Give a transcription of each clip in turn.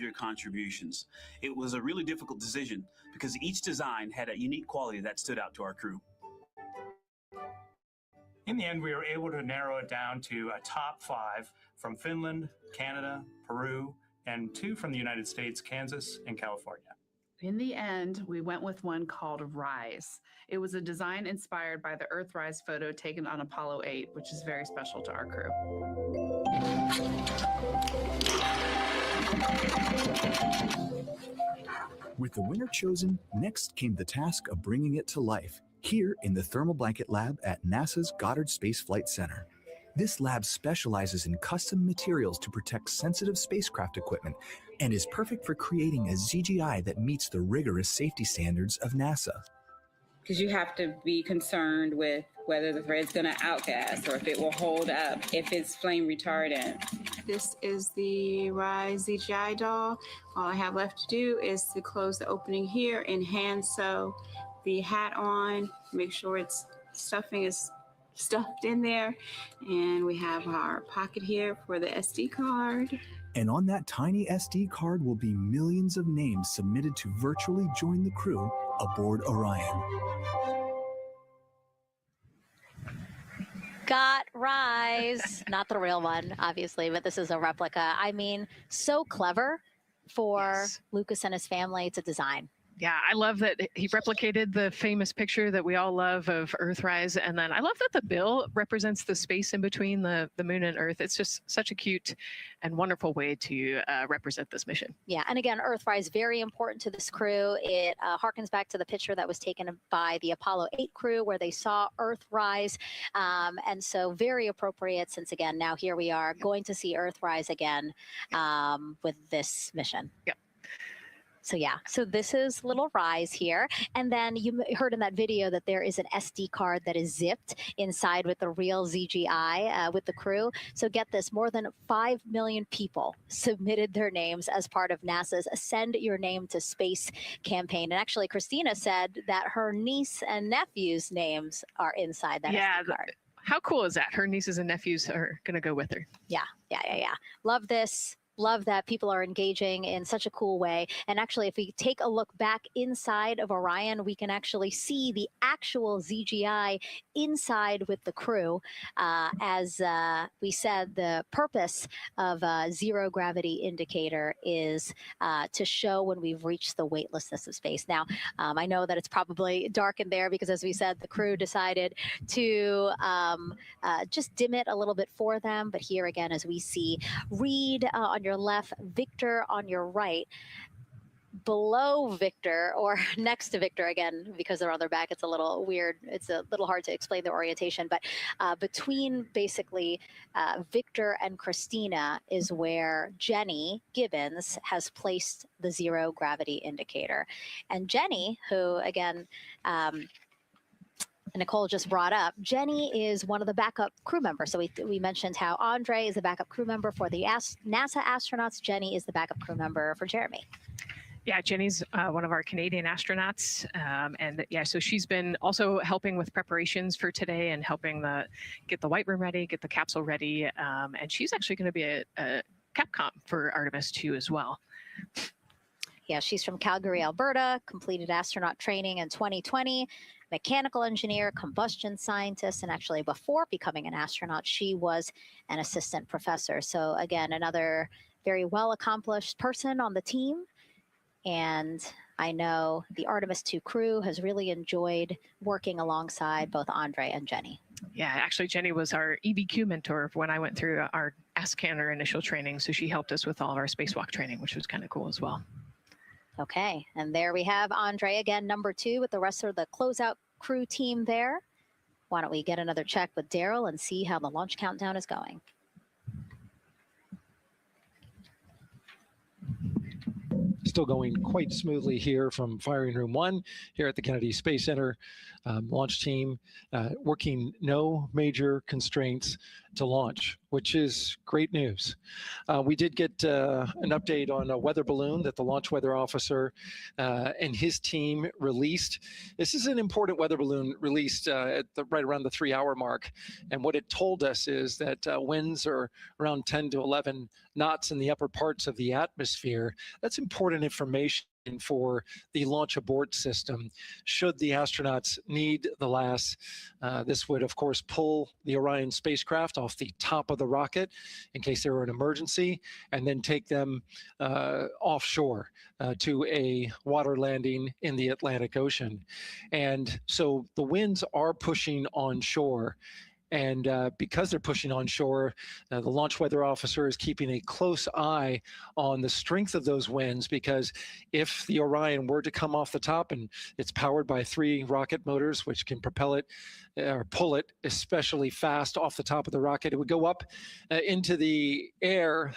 of your contributions. It was a really difficult decision because each design had a unique quality that stood out to our crew. In the end, we were able to narrow it down to a top 5 from Finland, Canada, Peru, and 2 from the United States, Kansas and California. In the end, we went with one called Rise. It was a design inspired by the Earthrise photo taken on Apollo 8, which is very special to our crew. With the winner chosen, next came the task of bringing it to life here in the Thermal Blanket Lab at NASA's Goddard Space Flight Center. This lab specializes in custom materials to protect sensitive spacecraft equipment and is perfect for creating a ZGI that meets the rigorous safety standards of NASA. Because you have to be concerned with whether the thread's going to outgas or if it will hold up, if it's flame retardant. This is the Rise ZGI doll. All I have left to do is to close the opening here and hand sew the hat on, make sure its stuffing is stuffed in there. And we have our pocket here for the SD card. And on that tiny SD card will be millions of names submitted to virtually join the crew aboard Orion. Got Rise. Not the real one, obviously, but this is a replica. I mean, so clever for Lucas and his family to design. Yeah, I love that he replicated the famous picture that we all love of Earthrise. And then I love that the bill represents the space in between the moon and Earth. It's just such a cute and wonderful way to represent this mission. Yeah, and again, Earthrise, very important to this crew. It harkens back to the picture that was taken by the Apollo 8 crew where they saw Earthrise. And so very appropriate since, again, now here we are going to see Earthrise again with this mission. Yep. So yeah, so this is little Rise here. And then you heard in that video that there is an SD card that is zipped inside with the real ZGI with the crew. So get this, more than 5 million people submitted their names as part of NASA's Send Your Name to Space campaign. And actually, Christina said that her niece and nephew's names are inside that SD card. How cool is that? Her nieces and nephews are going to go with her. Yeah. Love this. Love that people are engaging in such a cool way. And actually, if we take a look back inside of Orion, we can actually see the actual ZGI inside with the crew. As we said, the purpose of a zero gravity indicator is to show when we've reached the weightlessness of space. Now, I know that it's probably dark in there because, as we said, the crew decided to just dim it a little bit for them. But here again, as we see, Reed on your left, Victor on your right. Below Victor, or next to Victor, again, because they're on their back, it's a little weird. It's a little hard to explain the orientation, but between basically Victor and Christina is where Jenny Gibbons has placed the zero gravity indicator. And Jenny, who again, Nicole just brought up, Jenny is one of the backup crew members. So we mentioned how Andre is the backup crew member for the NASA astronauts. Jenny is the backup crew member for Jeremy. Yeah, Jenny's one of our Canadian astronauts. And yeah, so she's been also helping with preparations for today and helping get the white room ready, get the capsule ready. And she's actually going to be a Capcom for Artemis 2 as well. Yeah, she's from Calgary, Alberta, completed astronaut training in 2020. Mechanical engineer, combustion scientist, and actually before becoming an astronaut, she was an assistant professor. So again, another very well-accomplished person on the team. And I know the Artemis 2 crew has really enjoyed working alongside both Andre and Jenny. Yeah, actually, Jenny was our EBQ mentor when I went through our ASCANner initial training. So she helped us with all of our spacewalk training, which was kind of cool as well. Okay, and there we have Andre again, number 2 with the rest of the closeout crew team there. Why don't we get another check with Daryl and see how the launch countdown is going. Still going quite smoothly here from firing room 1 here at the Kennedy Space Center. Launch team working no major constraints to launch, which is great news. We did get an update on a weather balloon that the launch weather officer and his team released. This is an important weather balloon released at right around the 3-hour mark. And what it told us is that winds are around 10 to 11 knots in the upper parts of the atmosphere. That's important information for the launch abort system. Should the astronauts need the LAS, this would, of course, pull the Orion spacecraft off the top of the rocket in case there were an emergency, and then take them offshore to a water landing in the Atlantic Ocean. And so the winds are pushing onshore. And because they're pushing onshore, the launch weather officer is keeping a close eye on the strength of those winds, because if the Orion were to come off the top, and it's powered by 3 rocket motors, which can propel it or pull it especially fast off the top of the rocket, it would go up into the air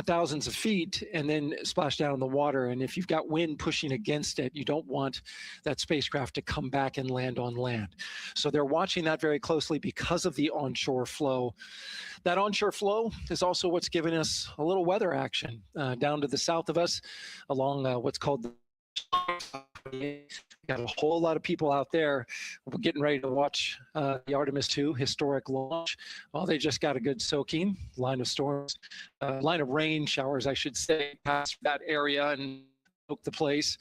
thousands of feet and then splash down in the water. And if you've got wind pushing against it, you don't want that spacecraft to come back and land on land. So they're watching that very closely because of the onshore flow. That onshore flow is also what's giving us a little weather action down to the south of us along what's called the got a whole lot of people out there. We're getting ready to watch the Artemis 2 historic launch. Well, they just got a good soaking. Line of storms, line of rain showers, I should say, past that area and soak the place.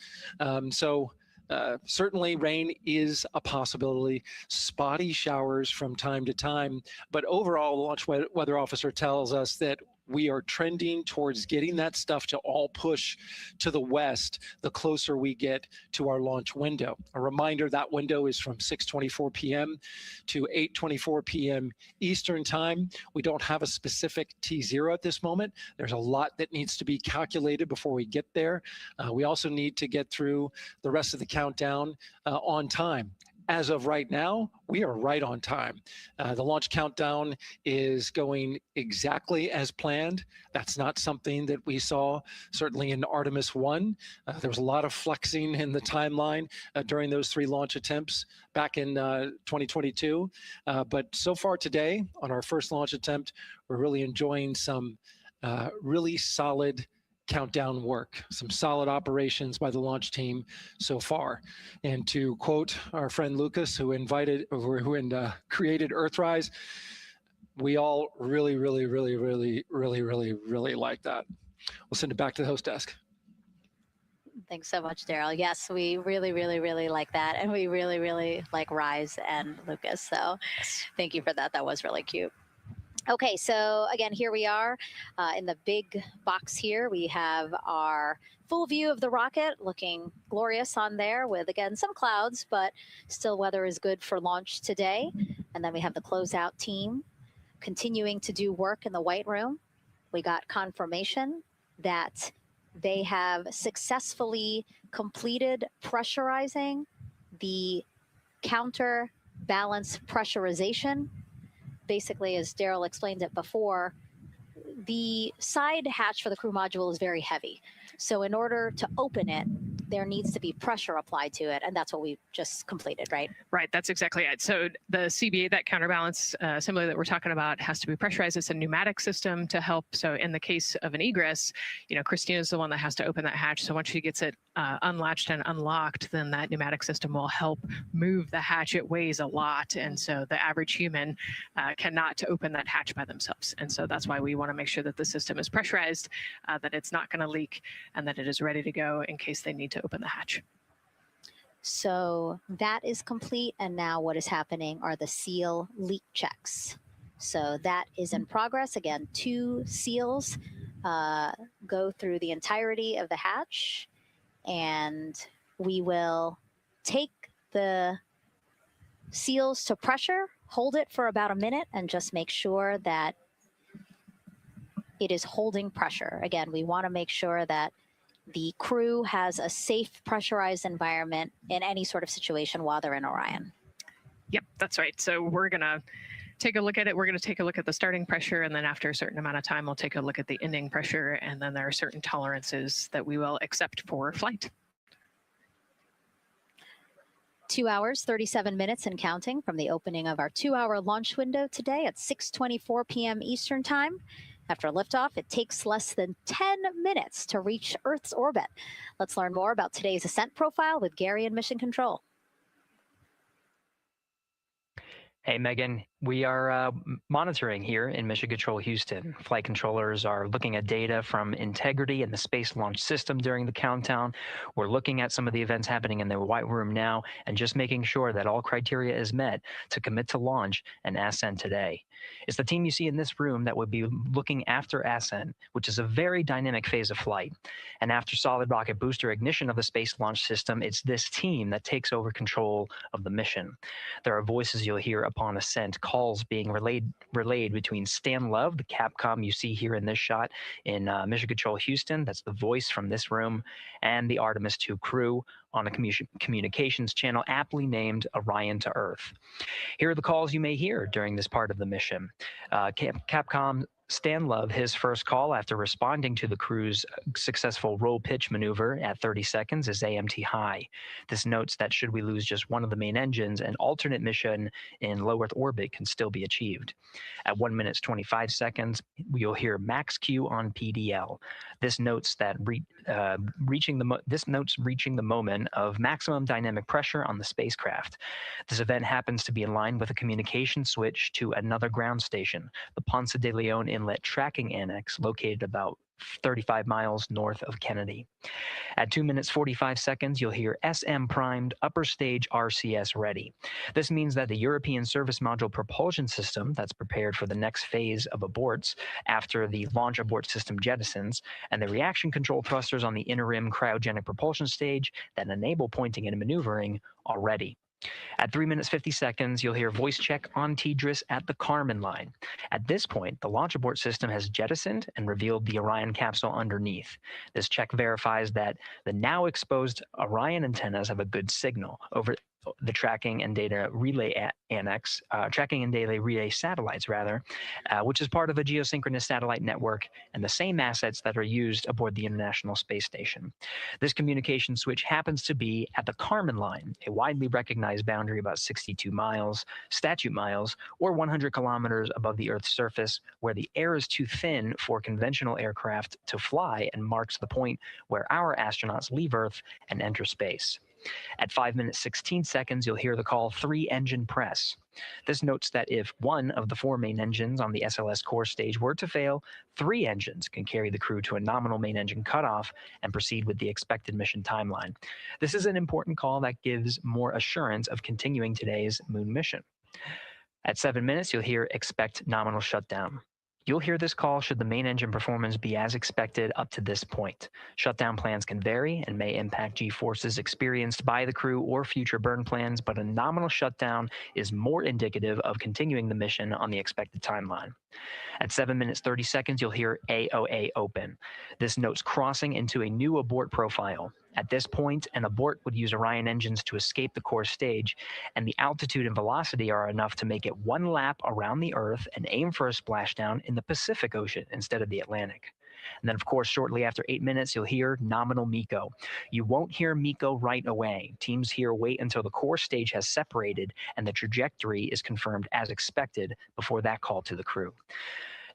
Certainly rain is a possibility, spotty showers from time to time, but overall, the launch weather officer tells us that we are trending towards getting that stuff to all push to the west the closer we get to our launch window. A reminder, that window is from 6:24 p.m. to 8:24 p.m. Eastern time. We don't have a specific T0 at this moment. There's a lot that needs to be calculated before we get there. We also need to get through the rest of the countdown on time. As of right now, we are right on time. The launch countdown is going exactly as planned. That's not something that we saw, certainly in Artemis 1. There was a lot of flexing in the timeline during those 3 launch attempts back in 2022. But so far today, on our first launch attempt, we're really enjoying some really solid countdown work, some solid operations by the launch team so far. And to quote our friend Lucas, who created Earthrise, we all really like that. We'll send it back to the host desk. Thanks so much, Daryl. Yes, we really like that. And we really like Rise and Lucas. So thank you for that. That was really cute. Okay, so again, here we are in the big box here. We have our full view of the rocket looking glorious on there with, again, some clouds, but still weather is good for launch today. And then we have the closeout team continuing to do work in the White Room. We got confirmation that they have successfully completed pressurizing the counterbalance pressurization. Basically, as Daryl explained it before, the side hatch for the crew module is very heavy. So in order to open it, there needs to be pressure applied to it. And that's what we just completed, right? Right, that's exactly it. So the CBA, that counterbalance assembly that we're talking about, has to be pressurized. It's a pneumatic system to help. So in the case of an egress, Christina's the one that has to open that hatch. So once she gets it unlatched and unlocked, then that pneumatic system will help move the hatch. It weighs a lot. And so the average human cannot open that hatch by themselves. And so that's why we want to make sure that the system is pressurized, that it's not going to leak, and that it is ready to go in case they need to open the hatch. So that is complete. And now what is happening are the seal leak checks. So that is in progress. Again, 2 seals go through the entirety of the hatch. And we will take the seals to pressure, hold it for about a minute, and just make sure that it is holding pressure. Again, we want to make sure that the crew has a safe, pressurized environment in any sort of situation while they're in Orion. Yep, that's right. So we're going to take a look at it. We're going to take a look at the starting pressure, and then after a certain amount of time, we'll take a look at the ending pressure, and then there are certain tolerances that we will accept for flight. 2 hours, 37 minutes and counting from the opening of our 2-hour launch window today at 6:24 p.m. Eastern Time. After liftoff, it takes less than 10 minutes to reach Earth's orbit. Let's learn more about today's ascent profile with Gary in Mission Control. Hey, Megan, we are monitoring here in Mission Control Houston. Flight controllers are looking at data from integrity and the Space Launch System during the countdown. We're looking at some of the events happening in the White Room now and just making sure that all criteria is met to commit to launch and ascend today. It's the team you see in this room that would be looking after ascent, which is a very dynamic phase of flight. And after solid rocket booster ignition of the Space Launch System, it's this team that takes over control of the mission. There are voices you'll hear upon ascent, calls being relayed between Stan Love, the Capcom you see here in this shot in Mission Control Houston, that's the voice from this room, and the Artemis 2 crew on a communications channel aptly named Orion to Earth. Here are the calls you may hear during this part of the mission. Capcom Stan Love, his first call after responding to the crew's successful roll pitch maneuver at 30 seconds is AMT high. This notes that should we lose just one of the main engines, an alternate mission in low Earth orbit can still be achieved. At 1 minute 25 seconds, you'll hear max Q on PDL. This notes that reaching the moment of maximum dynamic pressure on the spacecraft. This event happens to be in line with a communication switch to another ground station, the Ponce de Leon Inlet Tracking Annex, located about 35 miles north of Kennedy. At 2 minutes 45 seconds, you'll hear SM primed upper stage RCS ready. This means that the European Service Module propulsion system that's prepared for the next phase of aborts after the launch abort system jettisons, and the reaction control thrusters on the inner rim cryogenic propulsion stage that enable pointing and maneuvering are ready. At 3 minutes 50 seconds, you'll hear voice check on TDRS at the Kármán line. At this point, the launch abort system has jettisoned and revealed the Orion capsule underneath. This check verifies that the now exposed Orion antennas have a good signal over the tracking and data relay annex, tracking and data relay satellites rather, which is part of a geosynchronous satellite network and the same assets that are used aboard the International Space Station. This communication switch happens to be at the Kármán line, a widely recognized boundary about 62 miles, statute miles, or 100 kilometers above the Earth's surface, where the air is too thin for conventional aircraft to fly and marks the point where our astronauts leave Earth and enter space. At 5 minutes 16 seconds, you'll hear the call 3-engine press. This notes that if one of the 4 main engines on the SLS core stage were to fail, 3 engines can carry the crew to a nominal main engine cutoff and proceed with the expected mission timeline. This is an important call that gives more assurance of continuing today's moon mission. At 7 minutes, you'll hear expect nominal shutdown. You'll hear this call should the main engine performance be as expected up to this point. Shutdown plans can vary and may impact G-forces experienced by the crew or future burn plans, but a nominal shutdown is more indicative of continuing the mission on the expected timeline. At 7 minutes 30 seconds, you'll hear AOA open. This notes crossing into a new abort profile. At this point, an abort would use Orion engines to escape the core stage, and the altitude and velocity are enough to make it 1 lap around the Earth and aim for a splashdown in the Pacific Ocean instead of the Atlantic. And then, of course, shortly after 8 minutes, you'll hear nominal MECO. You won't hear MECO right away. Teams here wait until the core stage has separated and the trajectory is confirmed as expected before that call to the crew.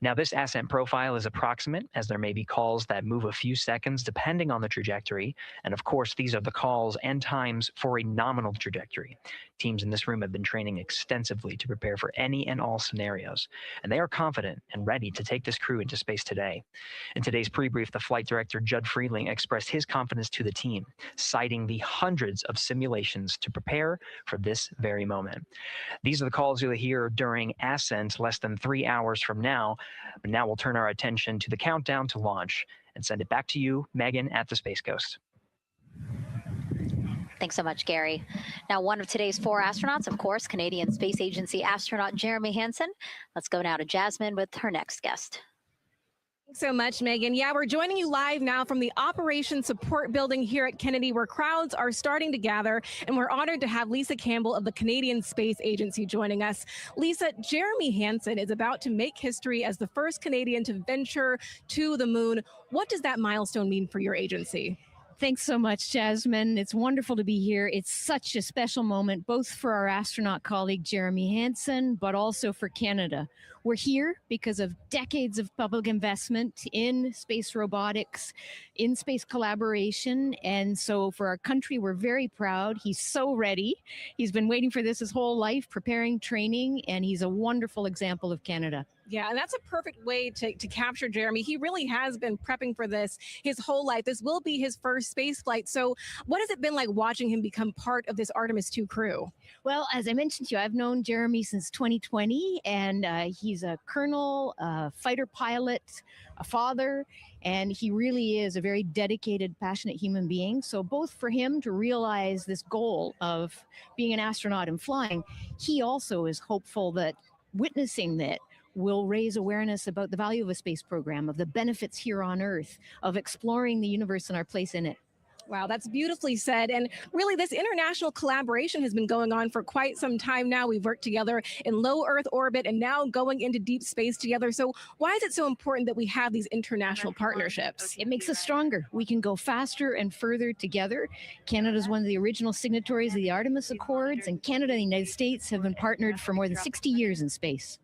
Now, this ascent profile is approximate, as there may be calls that move a few seconds depending on the trajectory. And of course, these are the calls and times for a nominal trajectory. Teams in this room have been training extensively to prepare for any and all scenarios, and they are confident and ready to take this crew into space today. In today's pre-brief, the flight director, Judd Freeling, expressed his confidence to the team, citing the hundreds of simulations to prepare for this very moment. These are the calls you'll hear during ascent less than 3 hours from now. But now we'll turn our attention to the countdown to launch and send it back to you, Megan, at the Space Coast. Thanks so much, Gary. Now, one of today's 4 astronauts, of course, Canadian Space Agency astronaut Jeremy Hansen. Let's go now to Jasmine with her next guest. Thanks so much, Megan. Yeah, we're joining you live now from the Operations Support Building here at Kennedy, where crowds are starting to gather, and we're honored to have Lisa Campbell of the Canadian Space Agency joining us. Lisa, Jeremy Hansen is about to make history as the first Canadian to venture to the moon. What does that milestone mean for your agency? Thanks so much, Jasmine. It's wonderful to be here. It's such a special moment, both for our astronaut colleague, Jeremy Hansen, but also for Canada. We're here because of decades of public investment in space robotics, in space collaboration. And so for our country, we're very proud. He's so ready. He's been waiting for this his whole life, preparing, training, and he's a wonderful example of Canada. Yeah, and that's a perfect way to capture Jeremy. He really has been prepping for this his whole life. This will be his first space flight. So what has it been like watching him become part of this Artemis 2 crew? Well, as I mentioned to you, I've known Jeremy since 2020, and he's a colonel, a fighter pilot, a father, and he really is a very dedicated, passionate human being. So both for him to realize this goal of being an astronaut and flying, he also is hopeful that witnessing that will raise awareness about the value of a space program, of the benefits here on Earth, of exploring the universe and our place in it. Wow, that's beautifully said. And really, this international collaboration has been going on for quite some time now. We've worked together in low Earth orbit and now going into deep space together. So why is it so important that we have these international partnerships? It makes us stronger. We can go faster and further together. Canada is one of the original signatories of the Artemis Accords, and Canada and the United States have been partnered for more than 60 years in space.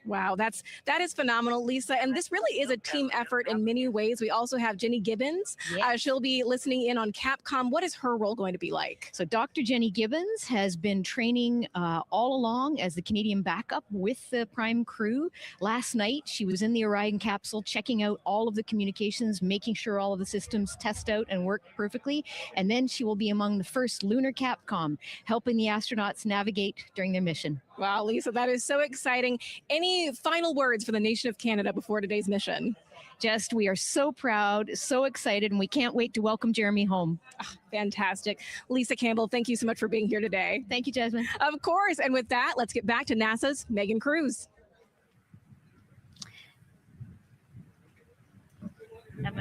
Wow, that is phenomenal, Lisa. And this really is a team effort in many ways. We also have Jenny Gibbons. Yes. She'll be listening in on Capcom. What is her role going to be like? So Dr. Jenny Gibbons has been training all along as the Canadian backup with the Prime crew. Last night, she was in the Orion capsule checking out all of the communications, making sure all of the systems test out and work perfectly. And then she will be among the first lunar Capcom, helping the astronauts navigate during their mission. Wow, Lisa, that is so exciting. Any final words for the nation of Canada before today's mission? Just, we are so proud, so excited, and we can't wait to welcome Jeremy home. Oh, fantastic. Lisa Campbell, thank you so much for being here today. Thank you, Jasmine. Of course. And with that, let's get back to NASA's Megan Cruz.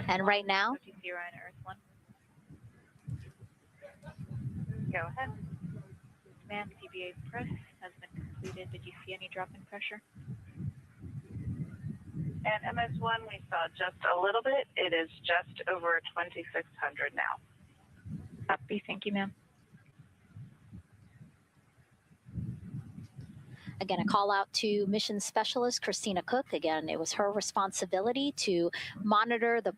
And right now, go ahead. Command PBA press has been completed. Did you see any drop in pressure? At MS1, we saw just a little bit. It is just over 2,600 now. Copy. Thank you, ma'am. again, a call out to mission specialist Christina Cook. Again, it was her responsibility to monitor the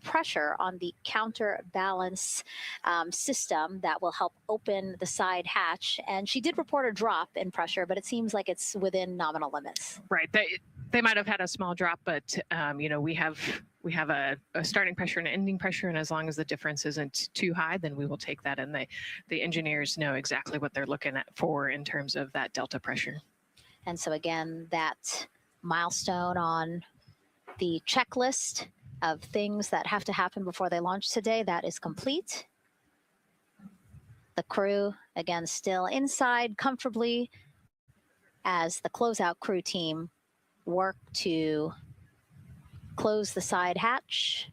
pressure on the counterbalance system that will help open the side hatch. And she did report a drop in pressure, but it seems like it's within nominal limits. Right. They might have had a small drop, but you know, we have a starting pressure and an ending pressure, and as long as the difference isn't too high, then we will take that. And the engineers know exactly what they're looking at for in terms of that delta pressure. And so again, that milestone on the checklist of things that have to happen before they launch today, that is complete. The crew, again, still inside comfortably as the closeout crew team work to close the side hatch.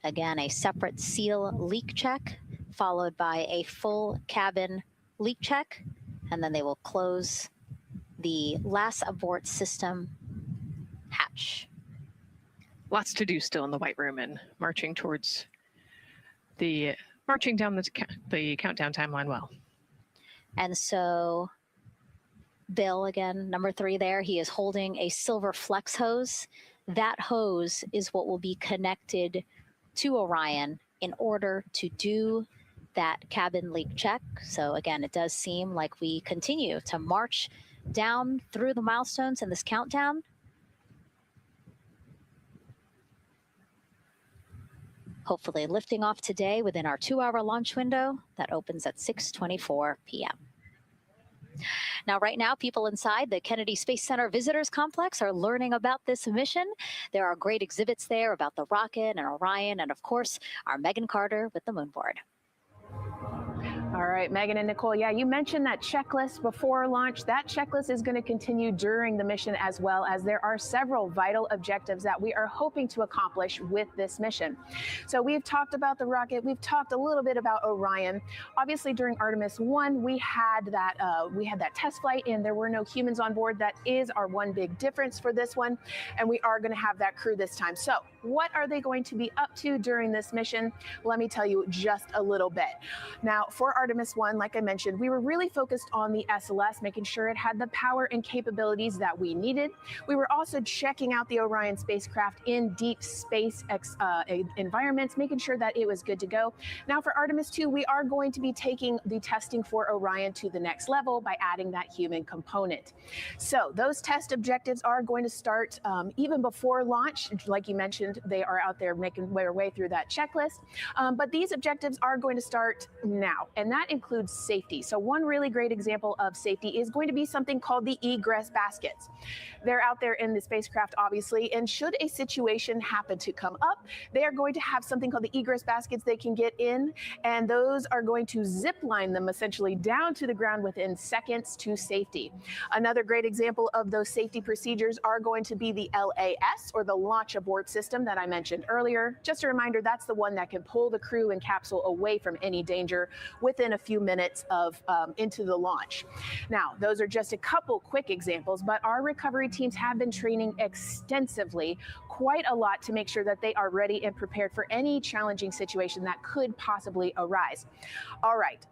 Again, a separate seal leak check, followed by a full cabin leak check, and then they will close the last abort system hatch. Lots to do still in the White Room and marching down the countdown timeline well. And so Bill, again, number 3 there, he is holding a silver flex hose. That hose is what will be connected to Orion in order to do that cabin leak check. So again, it does seem like we continue to march down through the milestones in this countdown. Hopefully lifting off today within our 2-hour launch window that opens at 6:24 p.m. Now, right now, people inside the Kennedy Space Center Visitors Complex are learning about this mission. There are great exhibits there about the rocket and Orion, and of course, our Megan Carter with the moon board. All right, Megan and Nicole, yeah, you mentioned that checklist before launch. That checklist is going to continue during the mission, as well as there are several vital objectives that we are hoping to accomplish with this mission. So we've talked about the rocket. We've talked a little bit about Orion. Obviously, during Artemis 1, we had that test flight and there were no humans on board. That is our one big difference for this one. And we are going to have that crew this time. So what are they going to be up to during this mission? Let me tell you just a little bit. Now, for Artemis 1, like I mentioned, we were really focused on the SLS, making sure it had the power and capabilities that we needed. We were also checking out the Orion spacecraft in deep space environments, making sure that it was good to go. Now, for Artemis 2, we are going to be taking the testing for Orion to the next level by adding that human component. So those test objectives are going to start even before launch. Like you mentioned, they are out there making their way through that checklist. But these objectives are going to start now, and that includes safety. So one really great example of safety is going to be something called the egress baskets. They're out there in the spacecraft, obviously, and should a situation happen to come up, they are going to have something called the egress baskets they can get in, and those are going to zip line them essentially down to the ground within seconds to safety. Another great example of those safety procedures are going to be the LAS, or the launch abort system that I mentioned earlier. Just a reminder, that's the one that can pull the crew and capsule away from any danger within a few minutes of into the launch. Now, those are just a couple quick examples, but our recovery teams have been training extensively, quite a lot, to make sure that they are ready and prepared for any challenging situation that could possibly arise. All right.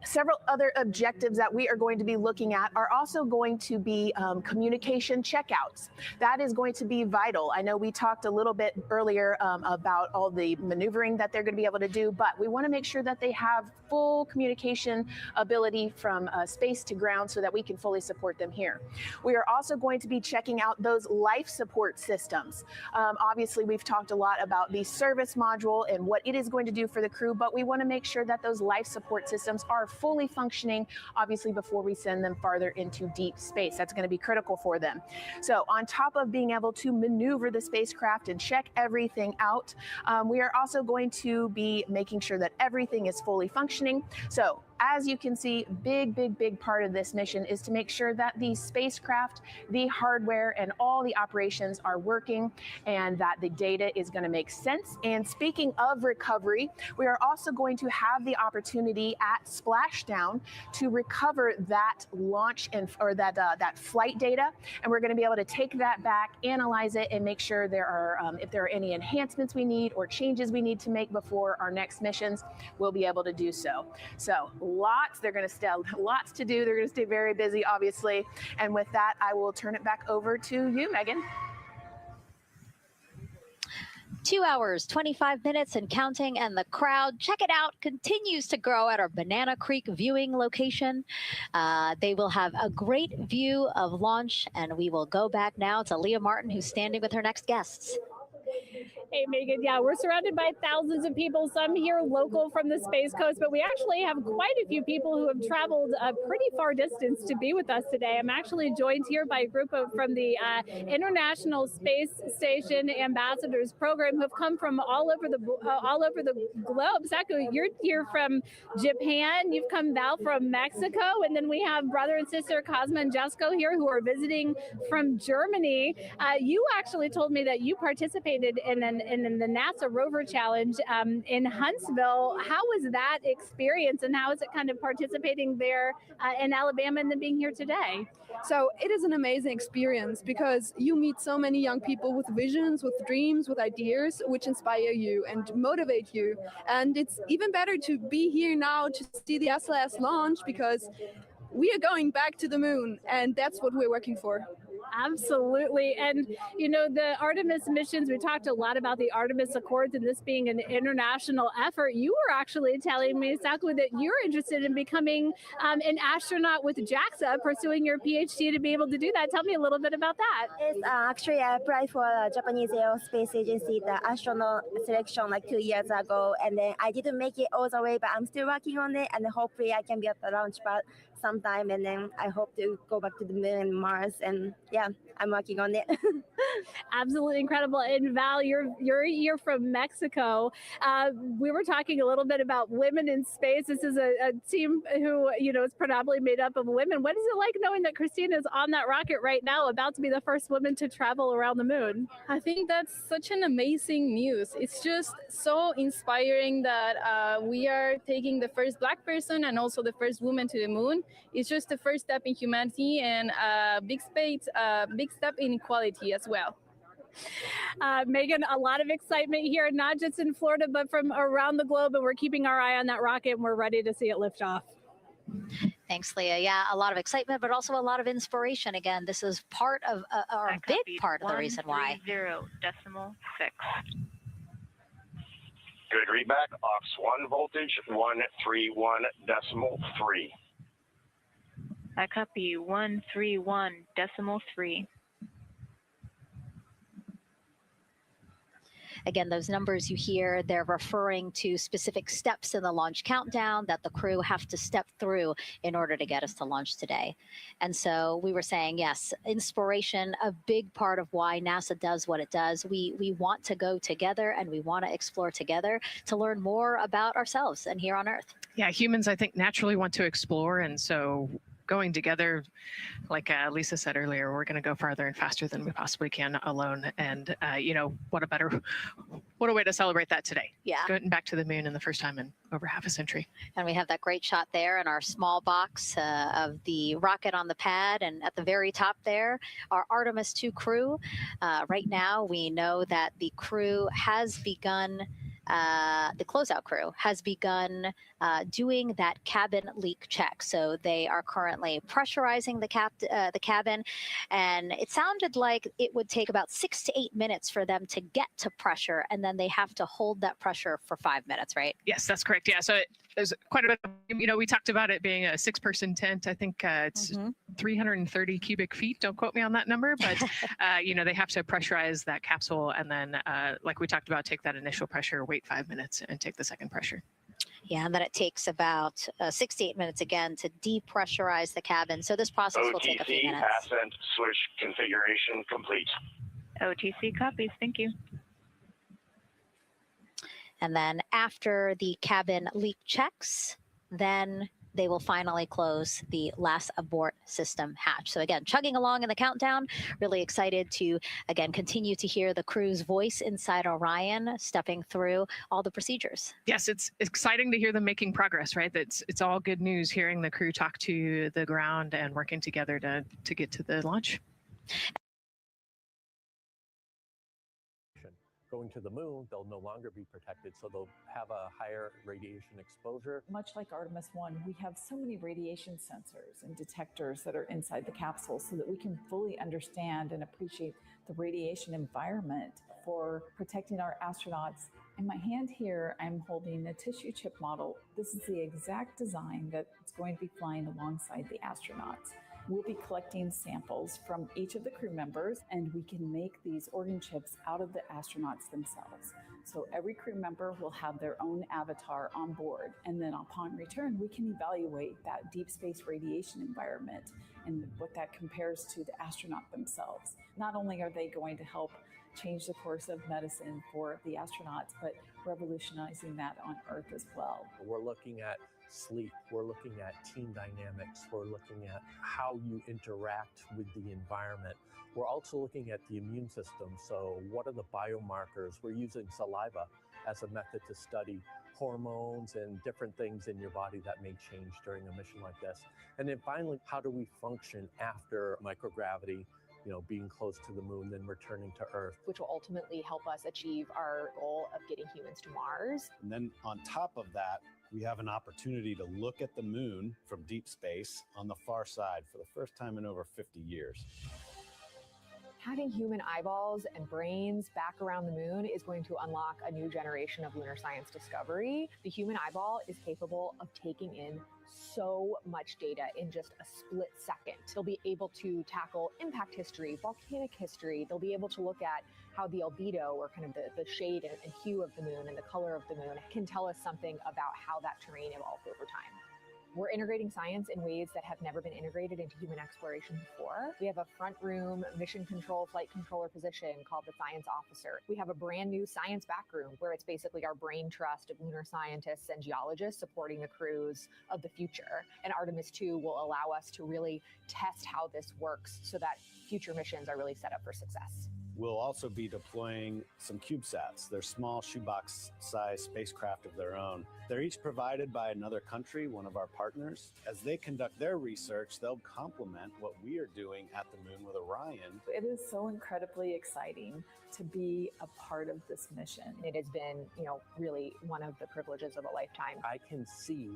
Several other objectives that we are going to be looking at are also going to be communication checkouts. That is going to be vital. I know we talked a little bit earlier about all the maneuvering that they're going to be able to do, but we want to make sure that they have full communication ability from space to ground so that we can fully support them here. We are also going to be checking out those life support systems. Obviously, we've talked a lot about the service module and what it is going to do for the crew, but we want to make sure that those life support systems are fully functioning, obviously, before we send them farther into deep space. That's going to be critical for them. So on top of being able to maneuver the spacecraft and check everything out, we are also going to be making sure that everything is fully functioning. So as you can see, big part of this mission is to make sure that the spacecraft, the hardware, and all the operations are working and that the data is going to make sense. And speaking of recovery, we are also going to have the opportunity at splashdown to recover that launch or that flight data, and we're going to be able to take that back, analyze it, and make sure there are if there are any enhancements we need or changes we need to make before our next missions, we'll be able to do so. So they're going to stay lots to do. They're going to stay very busy, obviously. And with that, I will turn it back over to you, Megan. 2 hours, 25 minutes and counting, and the crowd, check it out, continues to grow at our Banana Creek viewing location. They will have a great view of launch, and we will go back now to Leah Martin, who's standing with her next guests. Hey, Megan. Yeah, we're surrounded by thousands of people, some here local from the Space Coast, but we actually have quite a few people who have traveled a pretty far distance to be with us today. I'm actually joined here by a group from the International Space Station Ambassadors Program who have come from all over the globe. Saku, you're here from Japan. You've come, Val, from Mexico, and then we have brother and sister Cosma and Jesco here who are visiting from Germany. You actually told me that you participated in the NASA Rover Challenge in Huntsville. How was that experience, and how is it kind of participating there in Alabama and then being here today? So it is an amazing experience because you meet so many young people with visions, with dreams, with ideas, which inspire you and motivate you. And it's even better to be here now to see the SLS launch because we are going back to the moon, and that's what we're working for. Absolutely. And, you know, the Artemis missions, we talked a lot about the Artemis Accords and this being an international effort. You were actually telling me, Saku, that you're interested in becoming an astronaut with JAXA, pursuing your PhD to be able to do that. Tell me a little bit about that. Yes, actually, I applied for the Japanese Aerospace Agency, the astronaut selection like 2 years ago, and then I didn't make it all the way, but I'm still working on it, and hopefully I can be at the launch pad sometime, and then I hope to go back to the moon and Mars. And yeah, I'm working on it. Absolutely incredible. And Val, you're from Mexico. We were talking a little bit about women in space. This is a team who, is predominantly made up of women. What is it like knowing that Christina is on that rocket right now, about to be the first woman to travel around the moon? I think that's such an amazing news. It's just so inspiring that we are taking the first Black person and also the first woman to the moon. It's just the first step in humanity and a big step in equality as well. Megan, a lot of excitement here, not just in Florida, but from around the globe. And we're keeping our eye on that rocket and we're ready to see it lift off. Thanks, Leah. Yeah, a lot of excitement, but also a lot of inspiration. Again, this is part of, or a big part of the reason why. 130.6. Good readback. Aux 1 voltage 131.3. I copy 131.3. Again, those numbers you hear, they're referring to specific steps in the launch countdown that the crew have to step through in order to get us to launch today. And so we were saying, yes, inspiration, a big part of why NASA does what it does. We want to go together and we want to explore together to learn more about ourselves and here on Earth. Yeah, humans, I think, naturally want to explore. And so going together, like Lisa said earlier, we're going to go farther and faster than we possibly can alone. And, what a way to celebrate that today. Yeah. Going back to the moon in the first time in over half a century. And we have that great shot there in our small box of the rocket on the pad. And at the very top there, our Artemis 2 crew. Right now, we know that the crew has begun the closeout crew has begun doing that cabin leak check. So they are currently pressurizing the cabin, and it sounded like it would take about 6 to 8 minutes for them to get to pressure, and then they have to hold that pressure for 5 minutes, right? Yes, that's correct. Yeah, so there's quite a bit of, we talked about it being a 6-person tent. I think it's 330 cubic feet. Don't quote me on that number, but they have to pressurize that capsule, and then like we talked about, take that initial pressure, wait 5 minutes, and take the second pressure. Yeah, and then it takes about 6 to 8 minutes again to depressurize the cabin. So this process will take a few minutes. Ascent switch configuration complete. OTC copies. Thank you. And then after the cabin leak checks, then they will finally close the last abort system hatch. So again, chugging along in the countdown, really excited to, again, continue to hear the crew's voice inside Orion, stepping through all the procedures. Yes, it's exciting to hear them making progress, right? It's all good news hearing the crew talk to the ground and working together to get to the launch. Going to the moon, they'll no longer be protected, so they'll have a higher radiation exposure. Much like Artemis 1, we have so many radiation sensors and detectors that are inside the capsule so that we can fully understand and appreciate the radiation environment for protecting our astronauts. In my hand here, I'm holding a tissue chip model. This is the exact design that's going to be flying alongside the astronauts. We'll be collecting samples from each of the crew members, and we can make these organ chips out of the astronauts themselves. So every crew member will have their own avatar on board, and then upon return, we can evaluate that deep space radiation environment and what that compares to the astronaut themselves. Not only are they going to help change the course of medicine for the astronauts, but revolutionizing that on Earth as well. We're looking at sleep, we're looking at team dynamics, we're looking at how you interact with the environment. We're also looking at the immune system. So what are the biomarkers? We're using saliva as a method to study hormones and different things in your body that may change during a mission like this. And then finally, how do we function after microgravity, being close to the moon, then returning to Earth? Which will ultimately help us achieve our goal of getting humans to Mars. And then on top of that, we have an opportunity to look at the moon from deep space on the far side for the first time in over 50 years. Having human eyeballs and brains back around the moon is going to unlock a new generation of lunar science discovery. The human eyeball is capable of taking in so much data in just a split second. They'll be able to tackle impact history, volcanic history. They'll be able to look at how the albedo, or kind of the shade and hue of the moon and the color of the moon, can tell us something about how that terrain evolved over time. We're integrating science in ways that have never been integrated into human exploration before. We have a front room mission control flight controller position called the science officer. We have a brand new science back room where it's basically our brain trust of lunar scientists and geologists supporting the crews of the future. And Artemis 2 will allow us to really test how this works so that future missions are really set up for success. We'll also be deploying some CubeSats. They're small shoebox-sized spacecraft of their own. They're each provided by another country, one of our partners. As they conduct their research, they'll complement what we are doing at the moon with Orion. It is so incredibly exciting to be a part of this mission. It has been, really one of the privileges of a lifetime. I can see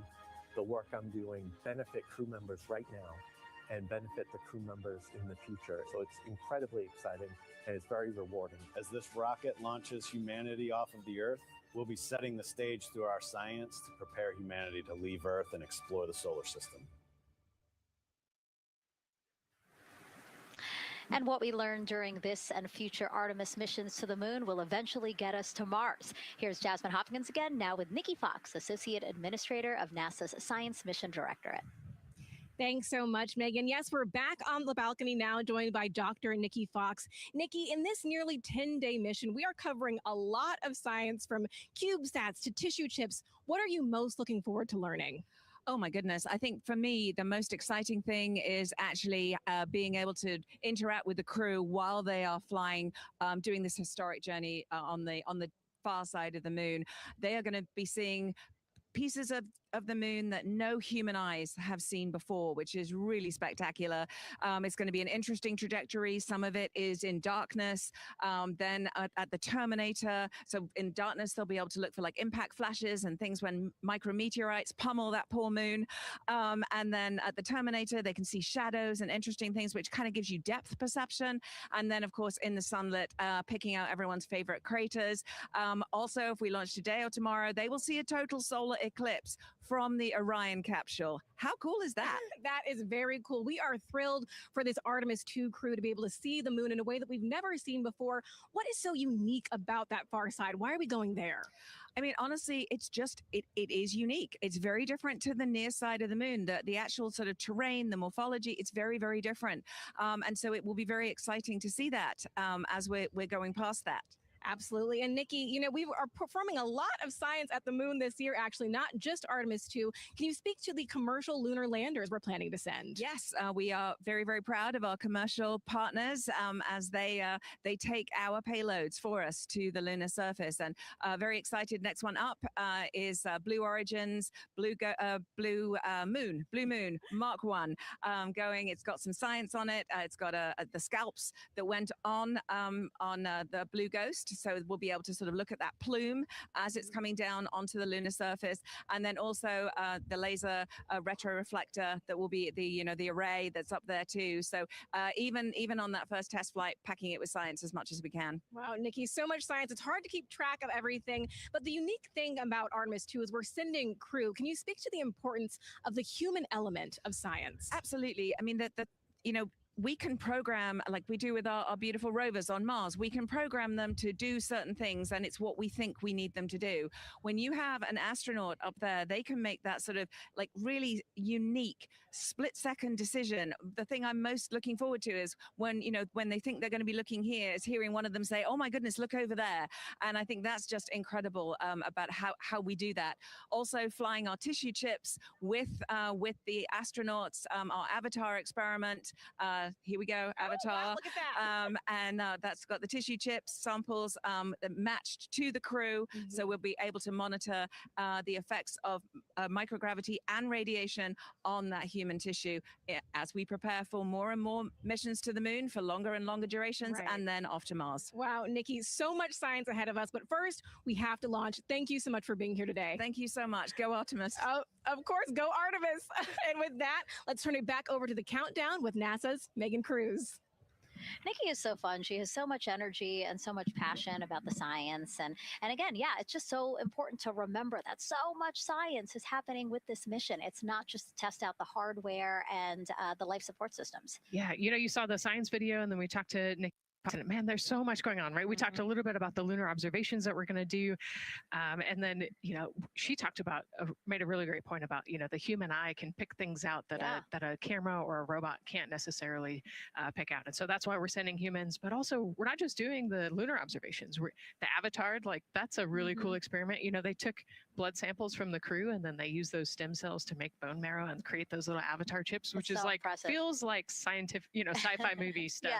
the work I'm doing benefit crew members right now and benefit the crew members in the future. So it's incredibly exciting and it's very rewarding. As this rocket launches humanity off of the Earth, we'll be setting the stage through our science to prepare humanity to leave Earth and explore the solar system. And what we learned during this and future Artemis missions to the moon will eventually get us to Mars. Here's Jasmine Hopkins again, now with Nikki Fox, Associate Administrator of NASA's Science Mission Directorate. Thanks so much, Megan. Yes, we're back on the balcony now, joined by Dr. Nikki Fox. Nikki, in this nearly 10-day mission, we are covering a lot of science from CubeSats to tissue chips. What are you most looking forward to learning? Oh my goodness. I think for me, the most exciting thing is actually being able to interact with the crew while they are flying, doing this historic journey on the far side of the moon. They are going to be seeing pieces of the moon that no human eyes have seen before, which is really spectacular. It's going to be an interesting trajectory. Some of it is in darkness. Then at the terminator, so in darkness, they'll be able to look for like impact flashes and things when micrometeorites pummel that poor moon. And then at the terminator, they can see shadows and interesting things, which kind of gives you depth perception. And then, of course, in the sunlit, picking out everyone's favorite craters. Also, if we launch today or tomorrow, they will see a total solar eclipse from the Orion capsule. How cool is that? That is very cool. We are thrilled for this Artemis 2 crew to be able to see the moon in a way that we've never seen before. What is so unique about that far side? Why are we going there? I mean, honestly, it's just, it is unique. It's very different to the near side of the moon. The actual sort of terrain, the morphology, it's very, very different. And so it will be very exciting to see that as we're going past that. Absolutely. And Nikki, we are performing a lot of science at the moon this year, actually, not just Artemis 2. Can you speak to the commercial lunar landers we're planning to send? Yes, we are very, very proud of our commercial partners as they take our payloads for us to the lunar surface. And very excited. Next one up is Blue Origin's Blue Moon Mark 1 going. It's got some science on it. It's got the scalps that went on the Blue Ghost. So we'll be able to sort of look at that plume as it's coming down onto the lunar surface, and then also the laser retroreflector that will be the array that's up there too. So even on that first test flight, packing it with science as much as we can. Wow, Nikki, so much science. It's hard to keep track of everything. But the unique thing about Artemis 2 is we're sending crew. Can you speak to the importance of the human element of science? Absolutely. I mean, we can program, like we do with our beautiful rovers on Mars, we can program them to do certain things, and it's what we think we need them to do. When you have an astronaut up there, they can make that sort of like really unique split-second decision. The thing I'm most looking forward to is when they think they're going to be looking here, is hearing one of them say, "Oh my goodness, look over there." And I think that's just incredible about how we do that. Also flying our tissue chips with the astronauts, our Avatar experiment. Here we go, Avatar. Wow, look at that. And that's got the tissue chips samples matched to the crew. Mm-hmm. So we'll be able to monitor the effects of microgravity and radiation on that human tissue as we prepare for more and more missions to the moon for longer and longer durations, right, and then off to Mars. Wow, Nikki, so much science ahead of us. But first, we have to launch. Thank you so much for being here today. Thank you so much. Go Artemis. Of course, go Artemis. And with that, let's turn it back over to the countdown with NASA's Megan Cruz. Nikki is so fun. She has so much energy and so much passion about the science. And again, yeah, it's just so important to remember that so much science is happening with this mission. It's not just to test out the hardware and the life support systems. Yeah, you saw the science video, and then we talked to Nikki Man, there's so much going on, right? We talked a little bit about the lunar observations that we're going to do. And then, she talked about, made a really great point about, the human eye can pick things out that, that a camera or a robot can't necessarily pick out. And so that's why we're sending humans, but also we're not just doing the lunar observations. The Avatar, like that's a really cool experiment. They took blood samples from the crew and then they use those stem cells to make bone marrow and create those little avatar chips, which is like, feels like scientific, sci-fi movie stuff.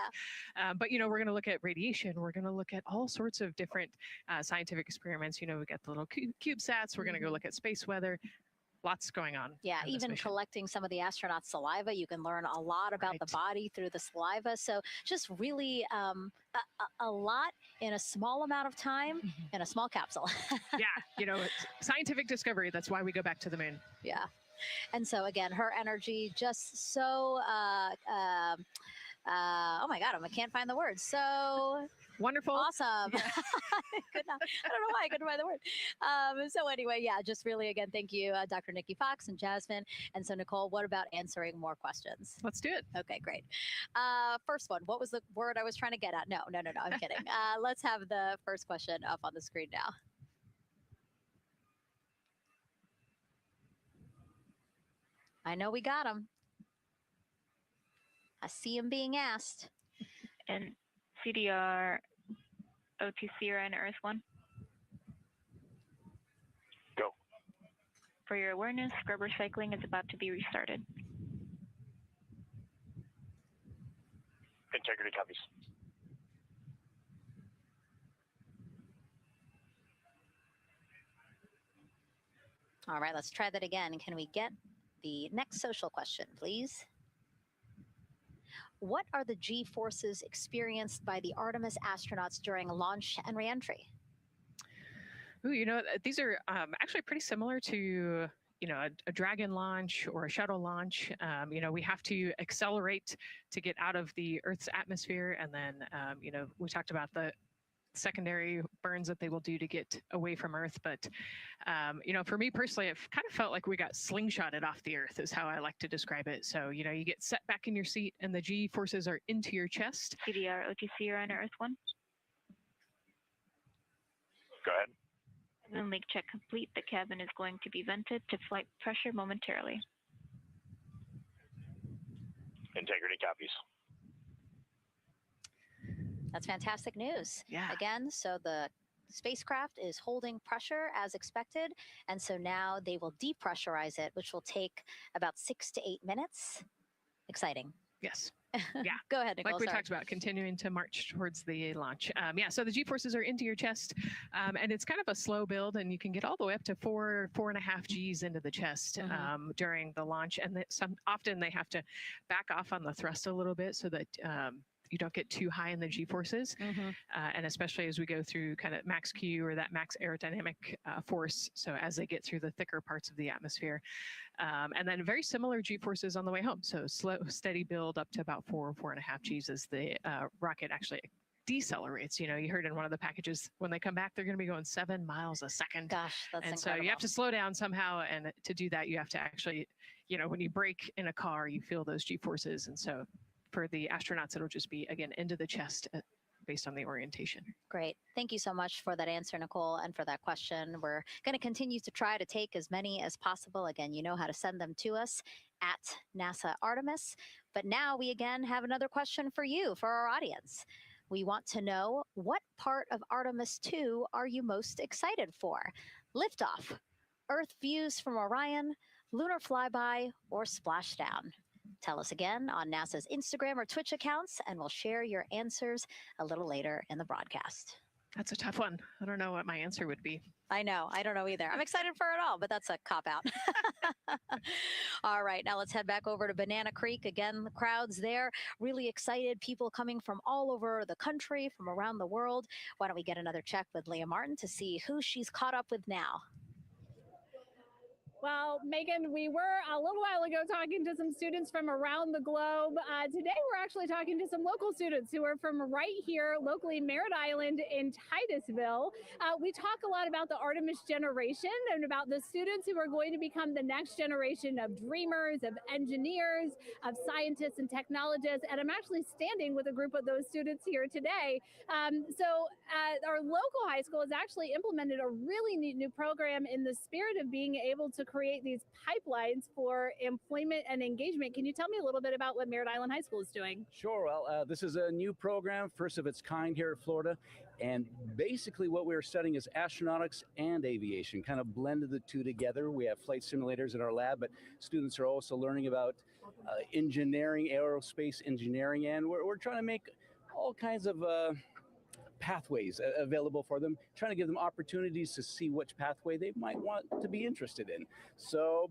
But, we're going to look at radiation. We're going to look at all sorts of different scientific experiments. We got the little CubeSats. We're going to go look at space weather. Lots going on. Yeah, even collecting some of the astronauts' saliva, you can learn a lot about the body through the saliva. So just really a lot in a small amount of time in a small capsule. Yeah, scientific discovery. That's why we go back to the moon. Yeah. And so again, her energy just so oh my God, I can't find the words. So wonderful. Awesome. Yeah. I don't know why I couldn't find the word. So anyway, yeah, just really, again, thank you, Dr. Nikki Fox and Jasmine. And so Nicole, what about answering more questions? Let's do it. Okay, great. First one, what was the word I was trying to get at? No, I'm kidding. Let's have the first question up on the screen now. I know we got him. I see him being asked. And CDR OTC or Earth 1. Go. For your awareness, scrubber cycling is about to be restarted. Integrity copies. All right, let's try that again. Can we get the next social question, please? What are the G-forces experienced by the Artemis astronauts during launch and reentry? Ooh, these are actually pretty similar to, a Dragon launch or a shuttle launch. We have to accelerate to get out of the Earth's atmosphere. And then, we talked about the secondary burns that they will do to get away from Earth. But, for me personally, it kind of felt like we got slingshotted off the Earth is how I like to describe it. So, you get set back in your seat and the G forces are into your chest. CDR OTC or Earth 1. Go ahead. When leak check complete, the cabin is going to be vented to flight pressure momentarily. Integrity copies. That's fantastic news. Yeah. Again, so the spacecraft is holding pressure as expected. And so now they will depressurize it, which will take about 6 to 8 minutes. Exciting. Yes. Yeah. Go ahead, Nicole. Like we talked about, continuing to march towards the launch. So the G-forces are into your chest, and it's kind of a slow build, and you can get all the way up to 4.5 Gs into the chest during the launch. And often they have to back off on the thrust a little bit so that you don't get too high in the G-forces. And especially as we go through kind of max Q or that max aerodynamic force. So as they get through the thicker parts of the atmosphere. And then very similar G-forces on the way home. So slow, steady build up to about 4.5 Gs as the rocket actually decelerates. You heard in one of the packages, when they come back, they're going to be going 7 miles a second. Gosh, that's and incredible. So you have to slow down somehow. And to do that, you have to actually, when you brake in a car, you feel those G-forces. And so for the astronauts, it'll just be, again, into the chest based on the orientation. Great. Thank you so much for that answer, Nicole, and for that question. We're going to continue to try to take as many as possible. Again, you know how to send them to us at NASA Artemis. But now we again have another question for you, for our audience. We want to know, what part of Artemis 2 are you most excited for? Liftoff, Earth views from Orion, lunar flyby, or splashdown? Tell us again on NASA's Instagram or Twitch accounts, and we'll share your answers a little later in the broadcast. That's a tough one. I don't know what my answer would be. I know. I don't know either. I'm excited for it all, but that's a cop-out. All right. Now let's head back over to Banana Creek. Again, the crowds there, really excited. People coming from all over the country, from around the world. Why don't we get another check with Leah Martin to see who she's caught up with now? Well, Megan, we were a little while ago talking to some students from around the globe. Today, we're actually talking to some local students who are from right here, locally, Merritt Island in Titusville. We talk a lot about the Artemis generation and about the students who are going to become the next generation of dreamers, of engineers, of scientists and technologists. And I'm actually standing with a group of those students here today. Our local high school has actually implemented a really neat new program in the spirit of being able to create these pipelines for employment and engagement. Can you tell me a little bit about what Merritt Island High School is doing? Sure. Well, this is a new program, first of its kind here at Florida. And basically what we're studying is astronautics and aviation, kind of blended the two together. We have flight simulators in our lab, but students are also learning about engineering, aerospace engineering, and we're trying to make all kinds of pathways available for them, trying to give them opportunities to see which pathway they might want to be interested in. So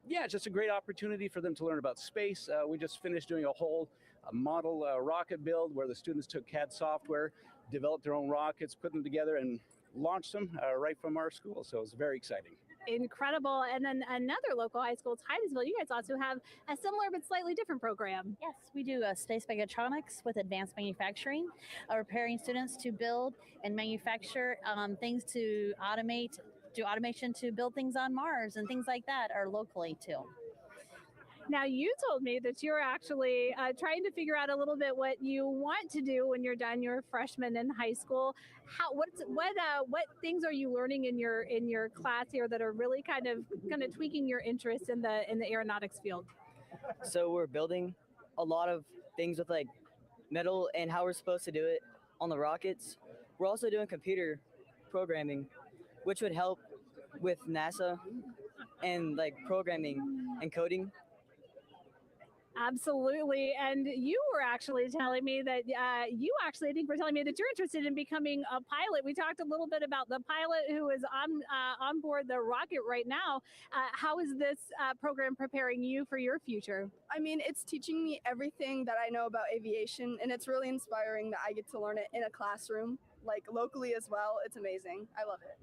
yeah, it's just a great opportunity for them to learn about space. We just finished doing a whole model rocket build where the students took CAD software, developed their own rockets, put them together and launched them right from our school. So it's very exciting. Incredible. And then another local high school, Titusville, you guys also have a similar but slightly different program. Yes, we do space mechatronics with advanced manufacturing, preparing students to build and manufacture things to automate, do automation to build things on Mars and things like that, or locally too. Now, you told me that you're actually trying to figure out a little bit what you want to do when you're done your freshman in high school. What things are you learning in your class here that are really kind of tweaking your interest in the aeronautics field? So we're building a lot of things with like metal and how we're supposed to do it on the rockets. We're also doing computer programming, which would help with NASA and like programming and coding. Absolutely. And you were actually telling me that I think were telling me that you're interested in becoming a pilot. We talked a little bit about the pilot who is on board the rocket right now. How is this program preparing you for your future? I mean, it's teaching me everything that I know about aviation, and it's really inspiring that I get to learn it in a classroom, like locally as well. It's amazing. I love it.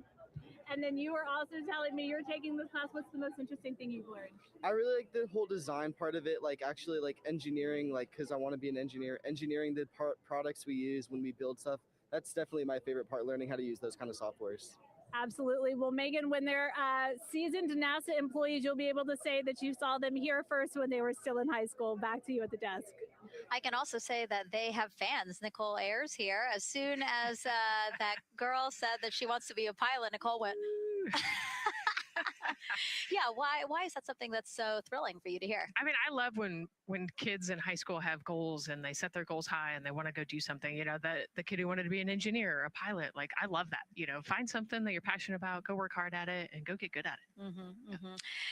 And then you were also telling me you're taking this class. What's the most interesting thing you've learned? I really like the whole design part of it, like actually like engineering, like because I want to be an engineer. Engineering the products we use when we build stuff. That's definitely my favorite part, learning how to use those kind of softwares. Absolutely. Well, Megan, when they're seasoned NASA employees, you'll be able to say that you saw them here first when they were still in high school. Back to you at the desk. I can also say that they have fans. Nicole Ayers here. As soon as that girl said that she wants to be a pilot, Nicole went, yeah, why is that something that's so thrilling for you to hear? I mean, I love when kids in high school have goals and they set their goals high and they want to go do something. You know, the kid who wanted to be an engineer or a pilot, like I love that. You know, find something that you're passionate about, go work hard at it, and go get good at it.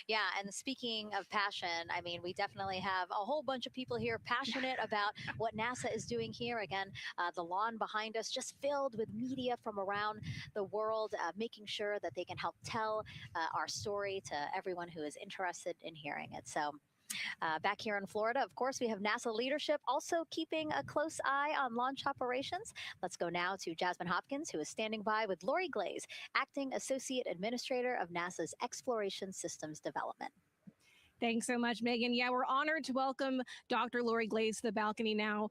Yeah, and speaking of passion, I mean, we definitely have a whole bunch of people here passionate about what NASA is doing here. Again, the lawn behind us just filled with media from around the world, making sure that they can help tell our story to everyone who is interested in hearing it. So back here in Florida, of course, we have NASA leadership also keeping a close eye on launch operations. Let's go now to Jasmine Hopkins, who is standing by with Lori Glaze, Acting Associate Administrator of NASA's Exploration Systems Development. Thanks so much, Megan. Yeah, we're honored to welcome Dr. Lori Glaze to the balcony now.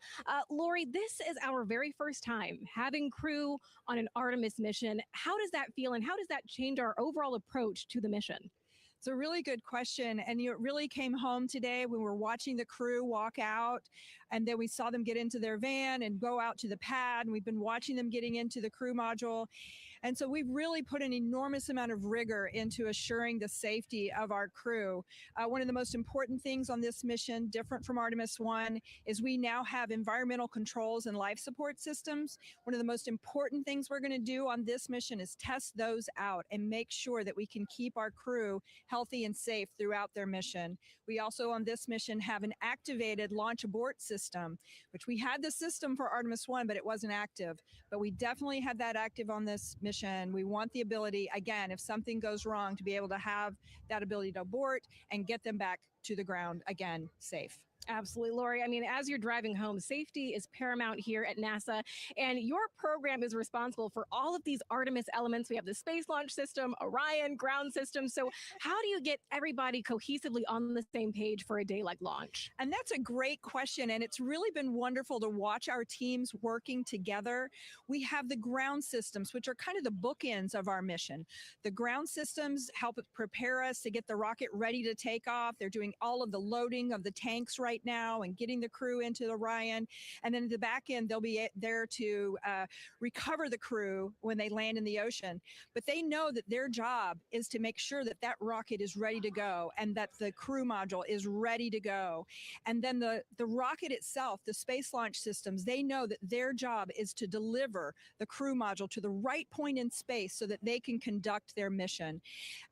Lori, this is our very first time having crew on an Artemis mission. How does that feel, and how does that change our overall approach to the mission? It's a really good question. And it really came home today when we were watching the crew walk out, and then we saw them get into their van and go out to the pad. And we've been watching them getting into the crew module. And so we've really put an enormous amount of rigor into assuring the safety of our crew. One of the most important things on this mission, different from Artemis 1, is we now have environmental controls and life support systems. One of the most important things we're going to do on this mission is test those out and make sure that we can keep our crew healthy and safe throughout their mission. We also on this mission have an activated launch abort system, which we had the system for Artemis 1, but it wasn't active. But we definitely have that active on this mission. We want the ability, again, if something goes wrong, to be able to have that ability to abort and get them back to the ground again, safe. Absolutely, Lori. I mean, as you're driving home, safety is paramount here at NASA, and your program is responsible for all of these Artemis elements. We have the Space Launch System, Orion, ground system. So how do you get everybody cohesively on the same page for a day like launch? And that's a great question. And it's really been wonderful to watch our teams working together. We have the ground systems, which are kind of the bookends of our mission. The ground systems help prepare us to get the rocket ready to take off. They're doing all of the loading of the tanks right now and getting the crew into Orion. And then at the back end, they'll be there to recover the crew when they land in the ocean. But they know that their job is to make sure that that rocket is ready to go and that the crew module is ready to go. And then the rocket itself, the space launch systems, they know that their job is to deliver the crew module to the right point in space so that they can conduct their mission.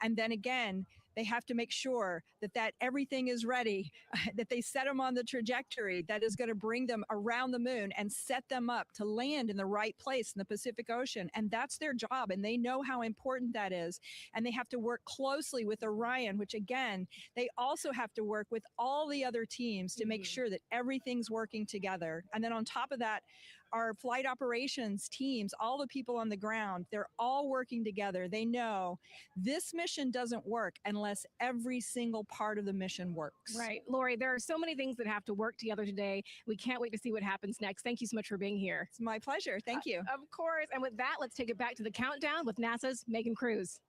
And then again, they have to make sure that everything is ready, that they set them on the trajectory that is going to bring them around the moon and set them up to land in the right place in the Pacific Ocean. And that's their job. And they know how important that is. And they have to work closely with Orion, which again, they also have to work with all the other teams to make sure that everything's working together. And then on top of that, our flight operations teams, all the people on the ground, they're all working together. They know this mission doesn't work unless every single part of the mission works. Right. Lori, there are so many things that have to work together today. We can't wait to see what happens next. Thank you so much for being here. It's my pleasure. Thank you. Of course. And with that, let's take it back to the countdown with NASA's Megan Cruz.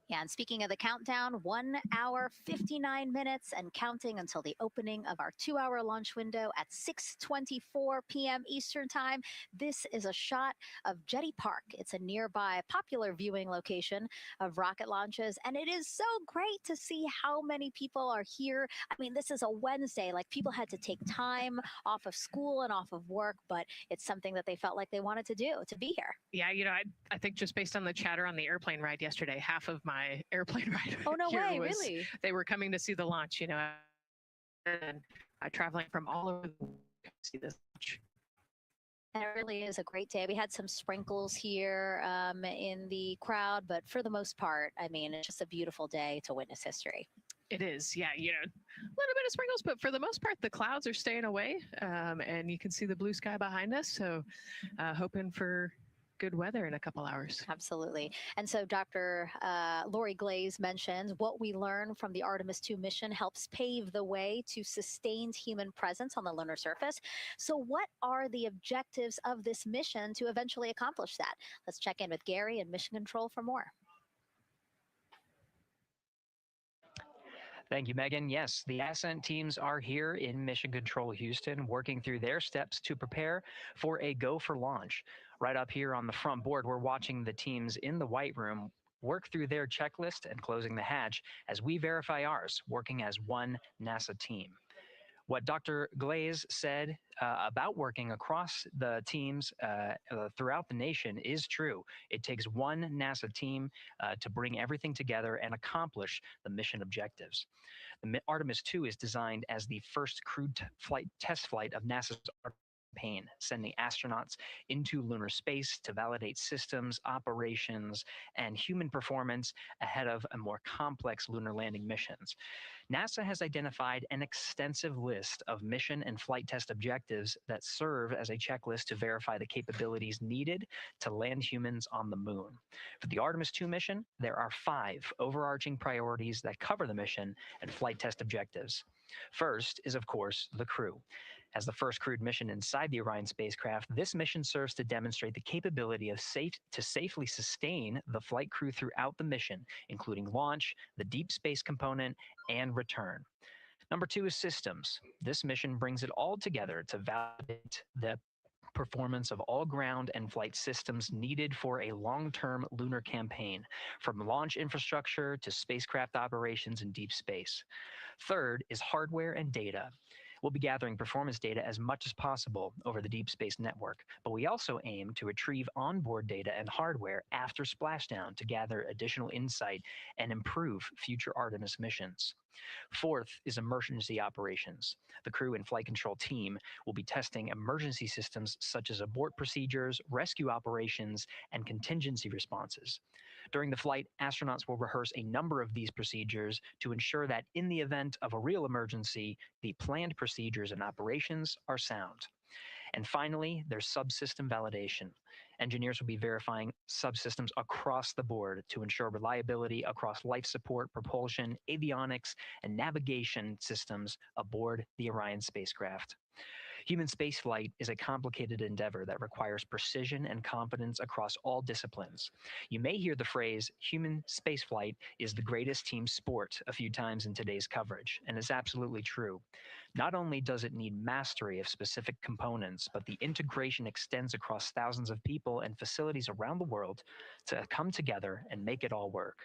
Yeah, and speaking of the countdown, 1 hour, 59 minutes and counting until the opening of our 2-hour launch window at 6:24 p.m. Eastern Time. This is a shot of Jetty Park. It's a nearby popular viewing location of rocket launches, and it is so great to see how many people are here. I mean, this is a Wednesday, like people had to take time off of school and off of work, but it's something that they felt like they wanted to do, to be here. Yeah, you know, I think just based on the chatter on the airplane ride yesterday, half of my airplane ride oh, no here way, was, really? They were coming to see the launch, you know, and traveling from all over the world to see this launch. And it really is a great day. We had some sprinkles here in the crowd, but for the most part, I mean, it's just a beautiful day to witness history. It is, yeah, you know, a little bit of sprinkles, but for the most part, the clouds are staying away, and you can see the blue sky behind us. So hoping for good weather in a couple hours. Absolutely. And so Dr. Lori Glaze mentioned what we learned from the Artemis 2 mission helps pave the way to sustained human presence on the lunar surface. So what are the objectives of this mission to eventually accomplish that? Let's check in with Gary in Mission Control for more. Thank you, Megan. Yes, the Ascent teams are here in Mission Control Houston, working through their steps to prepare for a go for launch. Right up here on the front board, we're watching the teams in the White Room work through their checklist and closing the hatch as we verify ours, working as one NASA team. What Dr. Glaze said about working across the teams throughout the nation is true. It takes one NASA team to bring everything together and accomplish the mission objectives. The Artemis 2 is designed as the first crewed test flight of NASA's campaign, sending astronauts into lunar space to validate systems, operations, and human performance ahead of a more complex lunar landing missions. NASA has identified an extensive list of mission and flight test objectives that serve as a checklist to verify the capabilities needed to land humans on the moon. For the Artemis 2 mission, there are 5 overarching priorities that cover the mission and flight test objectives. First is, of course, the crew. As the first crewed mission inside the Orion spacecraft, this mission serves to demonstrate the capability of safely sustain the flight crew throughout the mission, including launch, the deep space component, and return. Number 2 is systems. This mission brings it all together to validate the performance of all ground and flight systems needed for a long-term lunar campaign, from launch infrastructure to spacecraft operations in deep space. Third is hardware and data. We'll be gathering performance data as much as possible over the deep space network, but we also aim to retrieve onboard data and hardware after splashdown to gather additional insight and improve future Artemis missions. Fourth is emergency operations. The crew and flight control team will be testing emergency systems such as abort procedures, rescue operations, and contingency responses. During the flight, astronauts will rehearse a number of these procedures to ensure that in the event of a real emergency, the planned procedures and operations are sound. And finally, there's subsystem validation. Engineers will be verifying subsystems across the board to ensure reliability across life support, propulsion, avionics, and navigation systems aboard the Orion spacecraft. Human spaceflight is a complicated endeavor that requires precision and confidence across all disciplines. You may hear the phrase, human spaceflight is the greatest team sport, a few times in today's coverage, and it's absolutely true. Not only does it need mastery of specific components, but the integration extends across thousands of people and facilities around the world to come together and make it all work.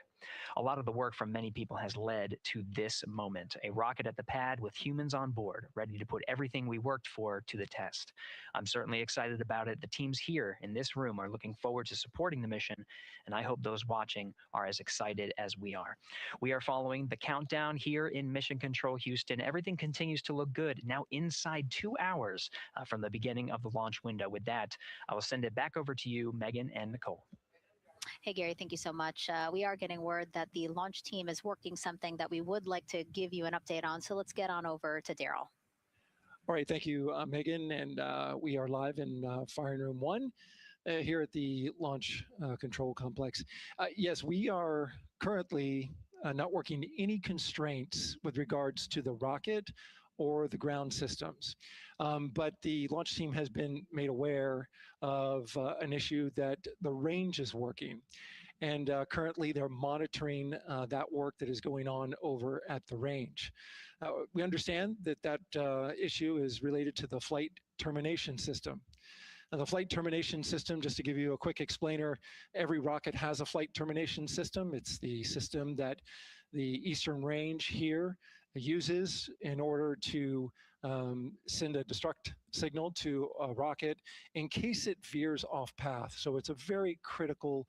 A lot of the work from many people has led to this moment, a rocket at the pad with humans on board, ready to put everything we worked for to the test. I'm certainly excited about it. The teams here in this room are looking forward to supporting the mission, and I hope those watching are as excited as we are. We are following the countdown here in Mission Control Houston. Everything continues to look good, now inside 2 hours from the beginning of the launch window. With that, I will send it back over to you, Megan and Nicole. Hey, Gary, thank you so much. We are getting word that the launch team is working something that we would like to give you an update on. So let's get on over to Daryl. All right, thank you, Megan. And we are live in Firing Room 1 here at the Launch Control Complex. Yes, we are currently not working any constraints with regards to the rocket or the ground systems. But the launch team has been made aware of an issue that the range is working. And currently they're monitoring that work that is going on over at the range. We understand that that issue is related to the flight termination system. Now, the flight termination system, just to give you a quick explainer, every rocket has a flight termination system. It's the system that the Eastern Range here uses in order to send a destruct signal to a rocket in case it veers off path. So it's a very critical,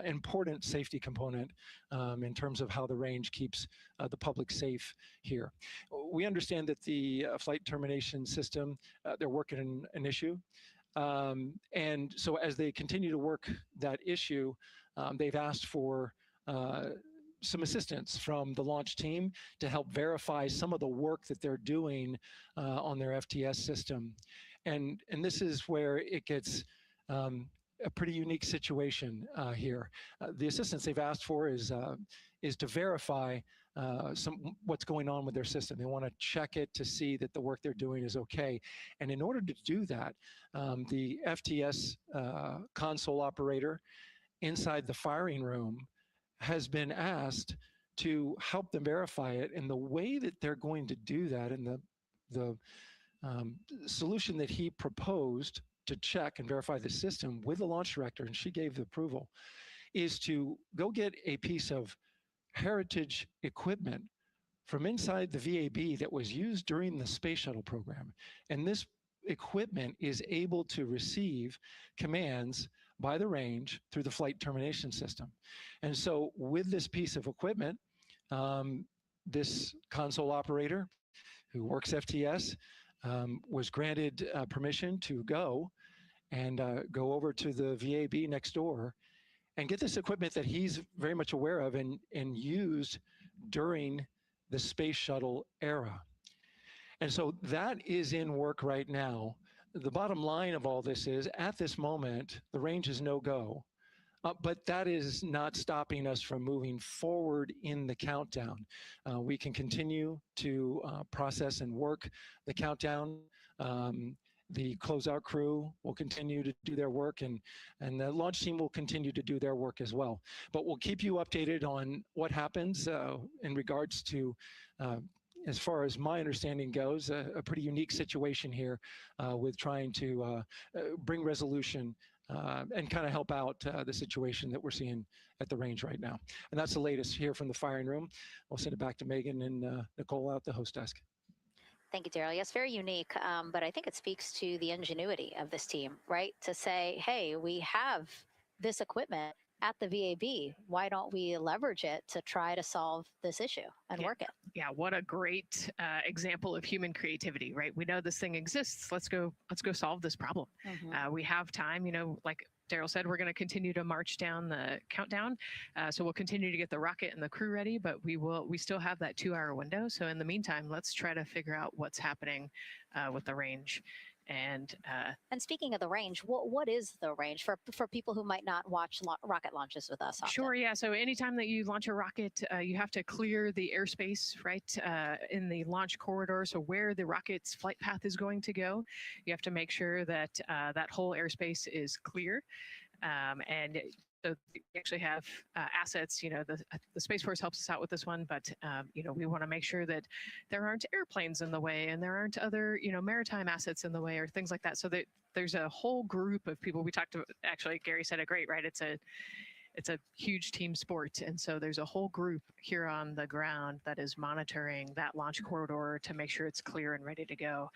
important safety component in terms of how the range keeps the public safe here. We understand that the flight termination system, they're working an issue. And so as they continue to work that issue, they've asked for some assistance from the launch team to help verify some of the work that they're doing on their FTS system. And this is where it gets a pretty unique situation here. The assistance they've asked for is to verify what's going on with their system. They want to check it to see that the work they're doing is okay. And in order to do that, the FTS console operator inside the firing room has been asked to help them verify it. And the way that they're going to do that, and the solution that he proposed to check and verify the system with the launch director, and she gave the approval, is to go get a piece of heritage equipment from inside the VAB that was used during the space shuttle program. And this equipment is able to receive commands by the range through the flight termination system. And so with this piece of equipment, this console operator who works FTS was granted permission to go go over to the VAB next door and get this equipment that he's very much aware of and used during the space shuttle era. And so that is in work right now. The bottom line of all this is, at this moment, the range is no-go. But that is not stopping us from moving forward in the countdown. We can continue to process and work the countdown. The closeout crew will continue to do their work, and the launch team will continue to do their work as well. But we'll keep you updated on what happens in regards to, as far as my understanding goes, a pretty unique situation here with trying to bring resolution and kind of help out the situation that we're seeing at the range right now. And that's the latest here from the firing room. I'll send it back to Megan and Nicole out the host desk. Thank you, Daryl. Yes, very unique, but I think it speaks to the ingenuity of this team, right? To say, hey, we have this equipment at the VAB. Why don't we leverage it to try to solve this issue and work it? Yeah, what a great example of human creativity, right? We know this thing exists. Let's go solve this problem. We have time, like Daryl said, we're going to continue to march down the countdown. So we'll continue to get the rocket and the crew ready, but we still have that 2-hour window. So in the meantime, let's try to figure out what's happening with the range. And speaking of the range, what is the range for people who might not watch rocket launches with us often? Sure, yeah. So anytime that you launch a rocket, you have to clear the airspace, right, in the launch corridor. So where the rocket's flight path is going to go, you have to make sure that that whole airspace is clear. And so we actually have assets, the Space Force helps us out with this one, but, we want to make sure that there aren't airplanes in the way and there aren't other, maritime assets in the way or things like that. So that there's a whole group of people. We talked about, actually, Gary said it great, right? It's a huge team sport. And so there's a whole group here on the ground that is monitoring that launch corridor to make sure it's clear and ready to go.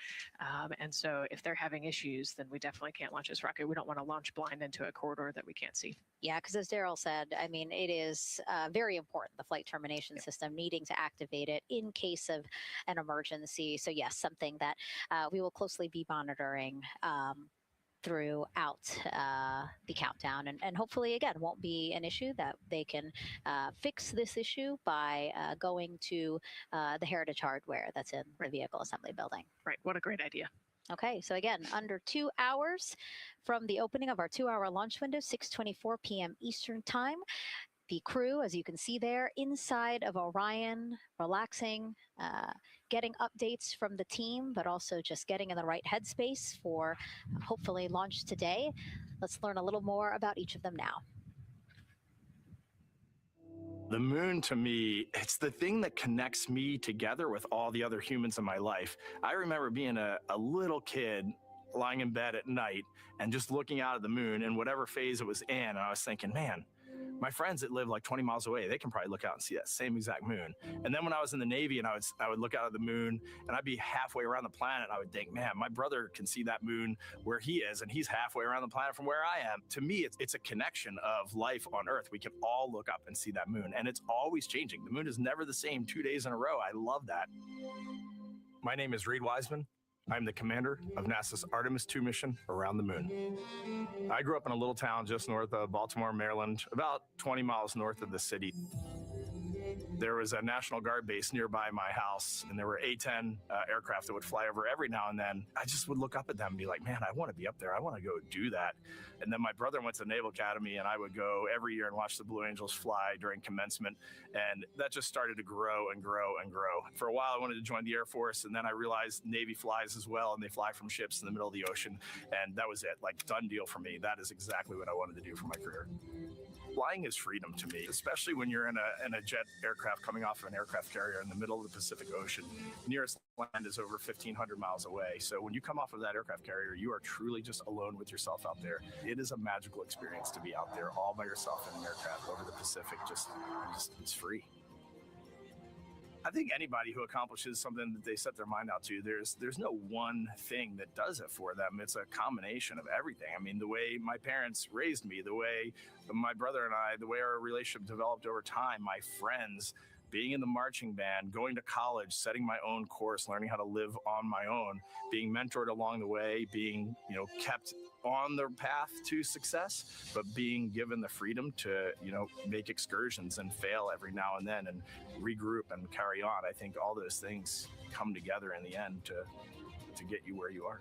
And so if they're having issues, then we definitely can't launch this rocket. We don't want to launch blind into a corridor that we can't see. Yeah, because as Daryl said, I mean, it is very important, the flight termination system, needing to activate it in case of an emergency. So yes, something that we will closely be monitoring throughout the countdown, and hopefully again won't be an issue, that they can fix this issue by going to the heritage hardware that's in the vehicle assembly building. Right, what a great idea. Okay, so again, under 2 hours from the opening of our 2-hour launch window, 6:24 p.m. Eastern time. The crew, as you can see there, inside of Orion, relaxing, getting updates from the team, but also just getting in the right headspace for hopefully launch today. Let's learn a little more about each of them now. The moon, to me, it's the thing that connects me together with all the other humans in my life. I remember being a little kid lying in bed at night and just looking out at the moon in whatever phase it was in, and I was thinking, man, my friends that live like 20 miles away, they can probably look out and see that same exact moon. And then when I was in the Navy and I would look out at the moon and I'd be halfway around the planet, I would think, man, my brother can see that moon where he is, and he's halfway around the planet from where I am. To me, it's a connection of life on Earth. We can all look up and see that moon, and it's always changing. The moon is never the same 2 days in a row. I love that. My name is Reed Wiseman. I'm the commander of NASA's Artemis 2 mission around the moon. I grew up in a little town just north of Baltimore, Maryland, about 20 miles north of the city. There was a National Guard base nearby my house, and there were A-10 aircraft that would fly over every now and then. I just would look up at them and be like, man, I want to be up there. I want to go do that. And then my brother went to the Naval Academy, and I would go every year and watch the Blue Angels fly during commencement. And that just started to grow and grow and grow. For a while, I wanted to join the Air Force, and then I realized Navy flies as well, and they fly from ships in the middle of the ocean. And that was it, like, done deal for me. That is exactly what I wanted to do for my career. Flying is freedom to me, especially when you're in a jet aircraft coming off of an aircraft carrier in the middle of the Pacific Ocean. The nearest land is over 1,500 miles away. So when you come off of that aircraft carrier, you are truly just alone with yourself out there. It is a magical experience to be out there all by yourself in an aircraft over the Pacific. Just it's free. I think anybody who accomplishes something that they set their mind out to, there's no one thing that does it for them. It's a combination of everything. I mean, the way my parents raised me, the way my brother and I, the way our relationship developed over time, my friends, being in the marching band, going to college, setting my own course, learning how to live on my own, being mentored along the way, being, kept on the path to success, but being given the freedom to, make excursions and fail every now and then and regroup and carry on. I think all those things come together in the end to get you where you are.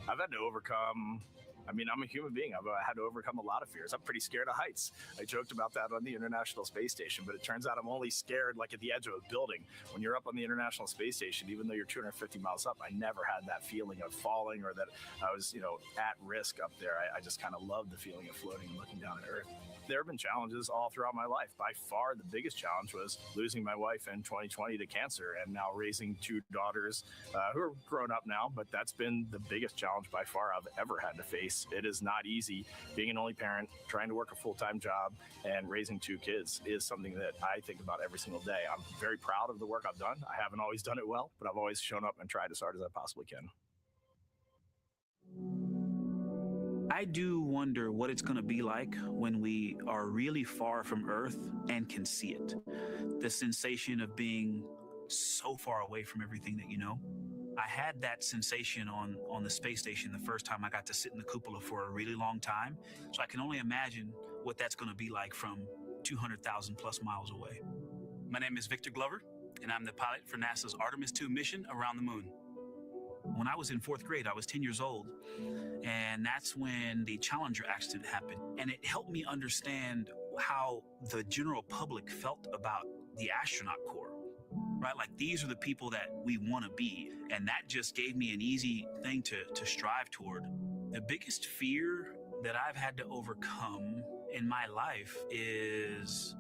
I've had to overcome, I'm a human being. I've had to overcome a lot of fears. I'm pretty scared of heights. I joked about that on the International Space Station, but it turns out I'm only scared like at the edge of a building. When you're up on the International Space Station, even though you're 250 miles up, I never had that feeling of falling or that I was, at risk up there. I just kind of loved the feeling of floating and looking down at Earth. There have been challenges all throughout my life. By far, the biggest challenge was losing my wife in 2020 to cancer and now raising 2 daughters who are grown up now, but that's been the biggest challenge by far I've ever had to face. It is not easy. Being an only parent, trying to work a full-time job, and raising 2 kids is something that I think about every single day. I'm very proud of the work I've done. I haven't always done it well, but I've always shown up and tried as hard as I possibly can. I do wonder what it's going to be like when we are really far from Earth and can see it. The sensation of being so far away from everything that you know. I had that sensation on the space station the first time I got to sit in the cupola for a really long time. So I can only imagine what that's going to be like from 200,000 plus miles away. My name is Victor Glover, and I'm the pilot for NASA's Artemis 2 mission around the moon. When I was in 4th grade, I was 10 years old, and that's when the Challenger accident happened. And it helped me understand how the general public felt about the astronaut corps, right? Like, these are the people that we want to be. And that just gave me an easy thing to strive toward. The biggest fear that I've had to overcome in my life is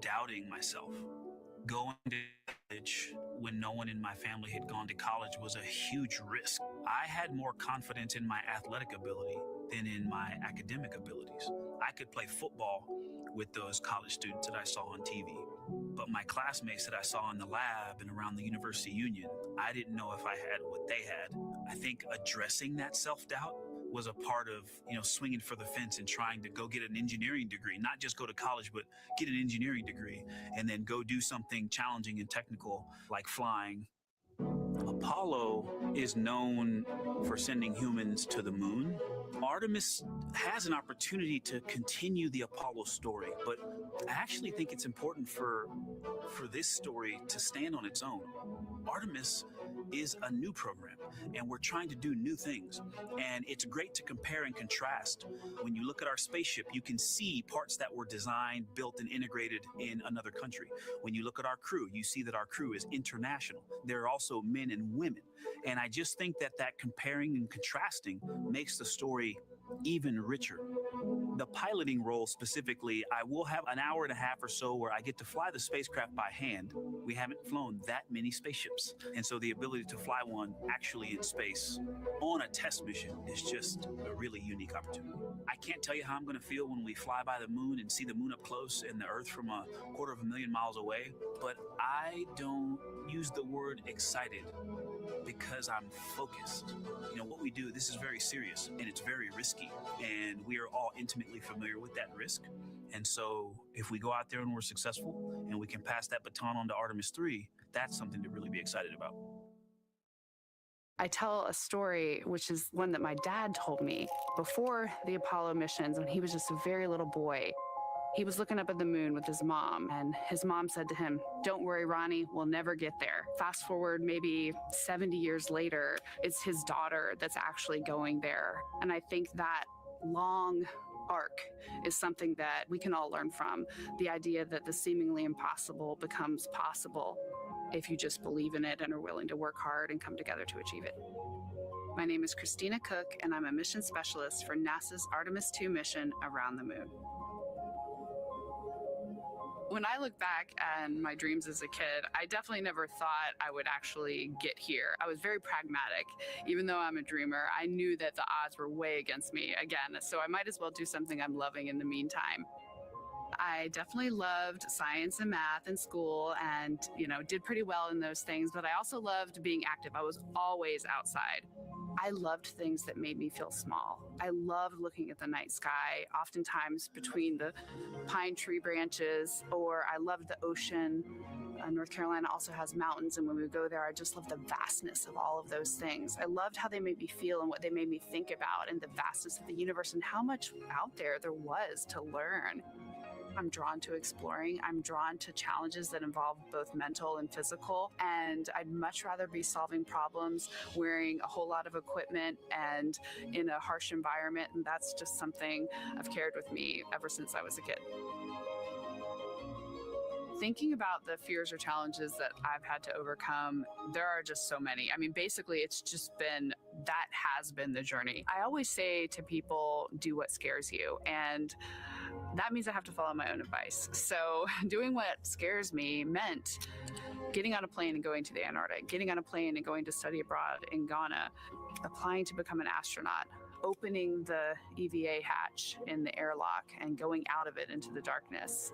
doubting myself. Going to college when no one in my family had gone to college was a huge risk. I had more confidence in my athletic ability than in my academic abilities. I could play football with those college students that I saw on TV. But my classmates that I saw in the lab and around the University Union, I didn't know if I had what they had. I think addressing that self-doubt was a part of, swinging for the fence and trying to go get an engineering degree, not just go to college, but get an engineering degree and then go do something challenging and technical like flying. Apollo is known for sending humans to the moon. Artemis has an opportunity to continue the Apollo story, but I actually think it's important for this story to stand on its own. Artemis is a new program, and we're trying to do new things. And it's great to compare and contrast. When you look at our spaceship, you can see parts that were designed, built, and integrated in another country. When you look at our crew, you see that our crew is international. There are also men and women. And I just think that comparing and contrasting makes the story even richer. The piloting role specifically, I will have an hour and a half or so where I get to fly the spacecraft by hand. We haven't flown that many spaceships. And so the ability to fly one actually in space on a test mission is just a really unique opportunity. I can't tell you how I'm going to feel when we fly by the moon and see the moon up close and the Earth from 250,000 miles away, but I don't use the word excited because I'm focused. What we do, this is very serious and it's very risky, and we are all intimately familiar with that risk. And so if we go out there and we're successful and we can pass that baton on to Artemis 3, that's something to really be excited about. I tell a story, which is one that my dad told me before the Apollo missions when he was just a very little boy. He was looking up at the moon with his mom, and his mom said to him, "Don't worry, Ronnie, we'll never get there." Fast forward maybe 70 years later, it's his daughter that's actually going there. And I think that long arc is something that we can all learn from. The idea that the seemingly impossible becomes possible if you just believe in it and are willing to work hard and come together to achieve it. My name is Christina Cook, and I'm a mission specialist for NASA's Artemis 2 mission around the moon. When I look back at my dreams as a kid, I definitely never thought I would actually get here. I was very pragmatic. Even though I'm a dreamer, I knew that the odds were way against me again, so I might as well do something I'm loving in the meantime. I definitely loved science and math in school and, did pretty well in those things, but I also loved being active. I was always outside. I loved things that made me feel small. I loved looking at the night sky, oftentimes between the pine tree branches, or I loved the ocean. North Carolina also has mountains, and when we go there, I just love the vastness of all of those things. I loved how they made me feel and what they made me think about, and the vastness of the universe and how much out there was to learn. I'm drawn to exploring. I'm drawn to challenges that involve both mental and physical. And I'd much rather be solving problems wearing a whole lot of equipment and in a harsh environment. And that's just something I've carried with me ever since I was a kid. Thinking about the fears or challenges that I've had to overcome, there are just so many. I mean, basically, it's just that has been the journey. I always say to people, do what scares you. And that means I have to follow my own advice. So doing what scares me meant getting on a plane and going to the Antarctic, getting on a plane and going to study abroad in Ghana, applying to become an astronaut, opening the EVA hatch in the airlock and going out of it into the darkness,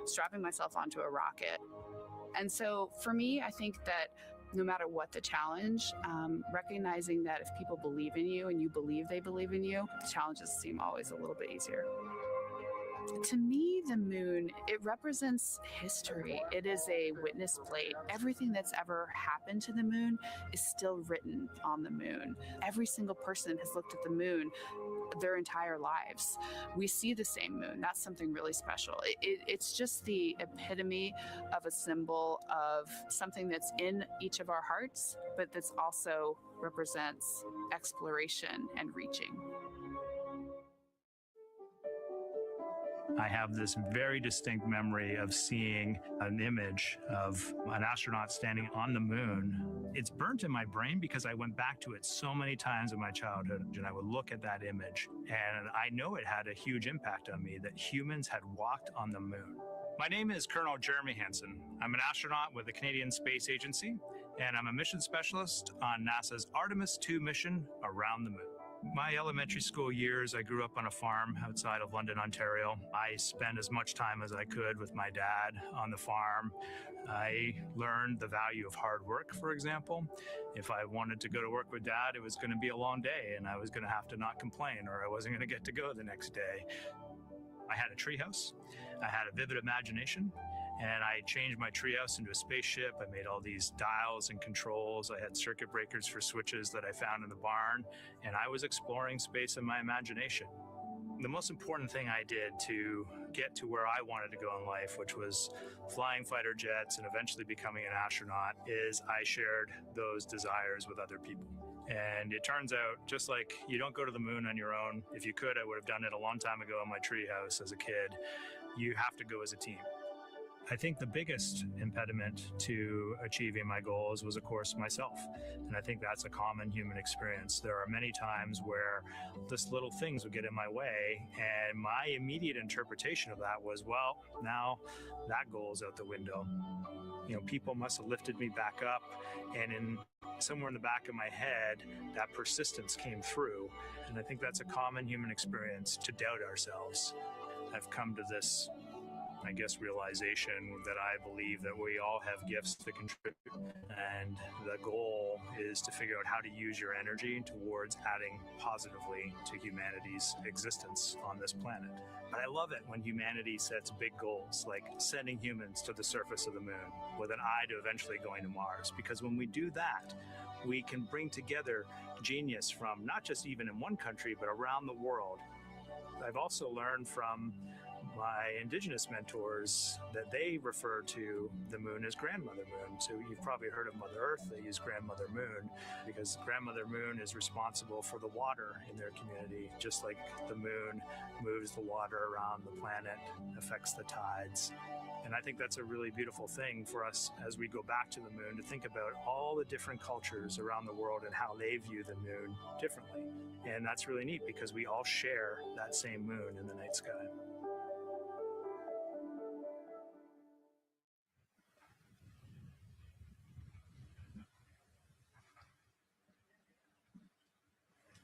strapping myself onto a rocket. And so for me, I think that no matter what the challenge, recognizing that if people believe in you and you believe they believe in you, the challenges seem always a little bit easier. To me, the moon, it represents history. It is a witness plate. Everything that's ever happened to the moon is still written on the moon. Every single person has looked at the moon their entire lives. We see the same moon. That's something really special. It's just the epitome of a symbol of something that's in each of our hearts, but that's also represents exploration and reaching. I have this very distinct memory of seeing an image of an astronaut standing on the moon. It's burnt in my brain because I went back to it so many times in my childhood, and I would look at that image, and I know it had a huge impact on me that humans had walked on the moon. My name is Colonel Jeremy Hansen. I'm an astronaut with the Canadian Space Agency, and I'm a mission specialist on NASA's Artemis 2 mission around the moon. My elementary school years, I grew up on a farm outside of London, Ontario. I spent as much time as I could with my dad on the farm. I learned the value of hard work, for example. If I wanted to go to work with Dad, it was going to be a long day and I was going to have to not complain, or I wasn't going to get to go the next day. I had a treehouse. I had a vivid imagination. And I changed my treehouse into a spaceship. I made all these dials and controls. I had circuit breakers for switches that I found in the barn. And I was exploring space in my imagination. The most important thing I did to get to where I wanted to go in life, which was flying fighter jets and eventually becoming an astronaut, is I shared those desires with other people. And it turns out, just like you don't go to the moon on your own, if you could, I would have done it a long time ago in my treehouse as a kid. You have to go as a team. I think the biggest impediment to achieving my goals was, of course, myself. And I think that's a common human experience. There are many times where just little things would get in my way, and my immediate interpretation of that was, well, now that goal is out the window. You know, people must have lifted me back up, and somewhere in the back of my head, that persistence came through. And I think that's a common human experience, to doubt ourselves. I've come to this, I guess, realization that I believe that we all have gifts to contribute, and the goal is to figure out how to use your energy towards adding positively to humanity's existence on this planet. But I love it when humanity sets big goals, like sending humans to the surface of the moon with an eye to eventually going to Mars, because when we do that, we can bring together genius from not just even in one country, but around the world. I've also learned from my indigenous mentors that they refer to the moon as Grandmother Moon. So you've probably heard of Mother Earth. They use Grandmother Moon because Grandmother Moon is responsible for the water in their community, just like the moon moves the water around the planet, affects the tides. And I think that's a really beautiful thing for us as we go back to the moon, to think about all the different cultures around the world and how they view the moon differently. And that's really neat because we all share that same moon in the night sky.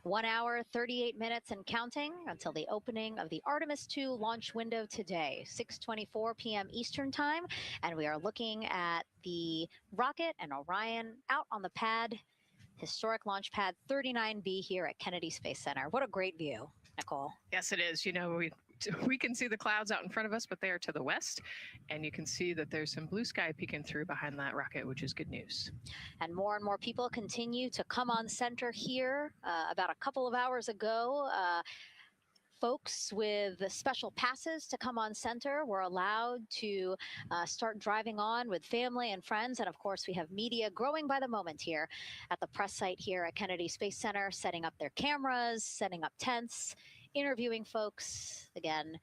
One hour, 38 minutes and counting until the opening of the Artemis 2 launch window today, 6:24 p.m. Eastern Time. And we are looking at the rocket and Orion out on the pad, historic launch pad 39B here at Kennedy Space Center. What a great view, Nicole. Yes, it is. You know, we can see the clouds out in front of us, but they are to the west. And you can see that there's some blue sky peeking through behind that rocket, which is good news. And more people continue to come on center here. About a couple of hours ago, folks with special passes to come on center were allowed to start driving on with family and friends. And of course, we have media growing by the moment here at the press site here at Kennedy Space Center, setting up their cameras, setting up tents, interviewing folks. Again,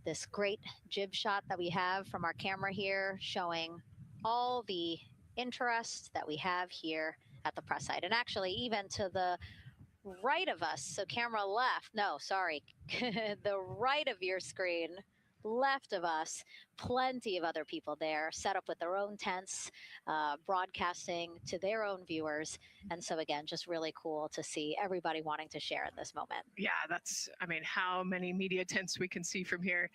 this great jib shot that we have from our camera here showing all the interest that we have here at the press site. And actually, even to the right of us, so camera left, no, sorry, the right of your screen, left of us, plenty of other people there set up with their own tents, broadcasting to their own viewers. And so again, just really cool to see everybody wanting to share in this moment. Yeah, that's, I mean, how many media tents we can see from here.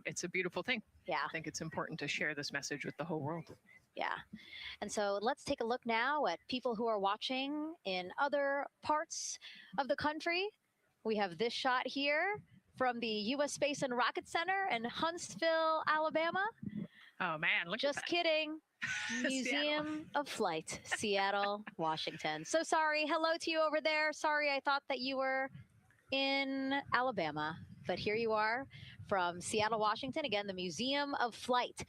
It's a beautiful thing. Yeah. I think it's important to share this message with the whole world. Yeah. And so let's take a look now at people who are watching in other parts of the country. We have this shot here from the U.S. Space and Rocket Center in Huntsville, Alabama. Oh man, look Just at that. kidding. Museum of Flight, Seattle, Washington. So sorry. Hello to you over there. Sorry, I thought that you were in Alabama, but here you are from Seattle, Washington. Again, the Museum of Flight.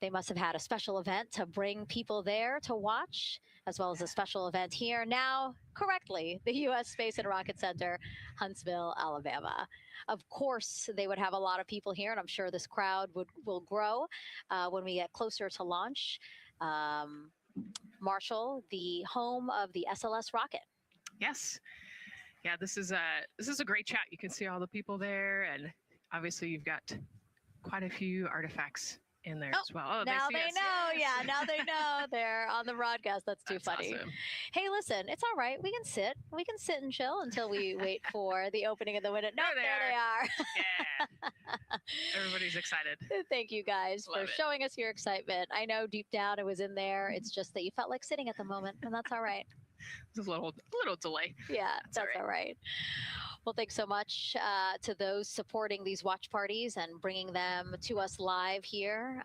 They must have had a special event to bring people there to watch, as well as a special event here. Now, correctly, the U.S. Space and Rocket Center, Huntsville, Alabama. Of course, they would have a lot of people here, and I'm sure this crowd will grow when we get closer to launch. Marshall, the home of the SLS rocket. Yes. Yeah, this is a great chat. You can see all the people there, and obviously you've got quite a few artifacts in there as well. Oh, now they us. know. Yes. Yeah, now they know. They're on the broadcast. That's too funny. Awesome. Hey, listen, it's all right. We can sit. We can sit and chill until we wait for the opening of the window. No, there they are. Yeah. Everybody's excited. Thank you guys Love for it. showing us your excitement. I know deep down it was in there. It's just that you felt like sitting at the moment, and that's all right. There's a little delay. Yeah, that's all right. Well, thanks so much to those supporting these watch parties and bringing them to us live here.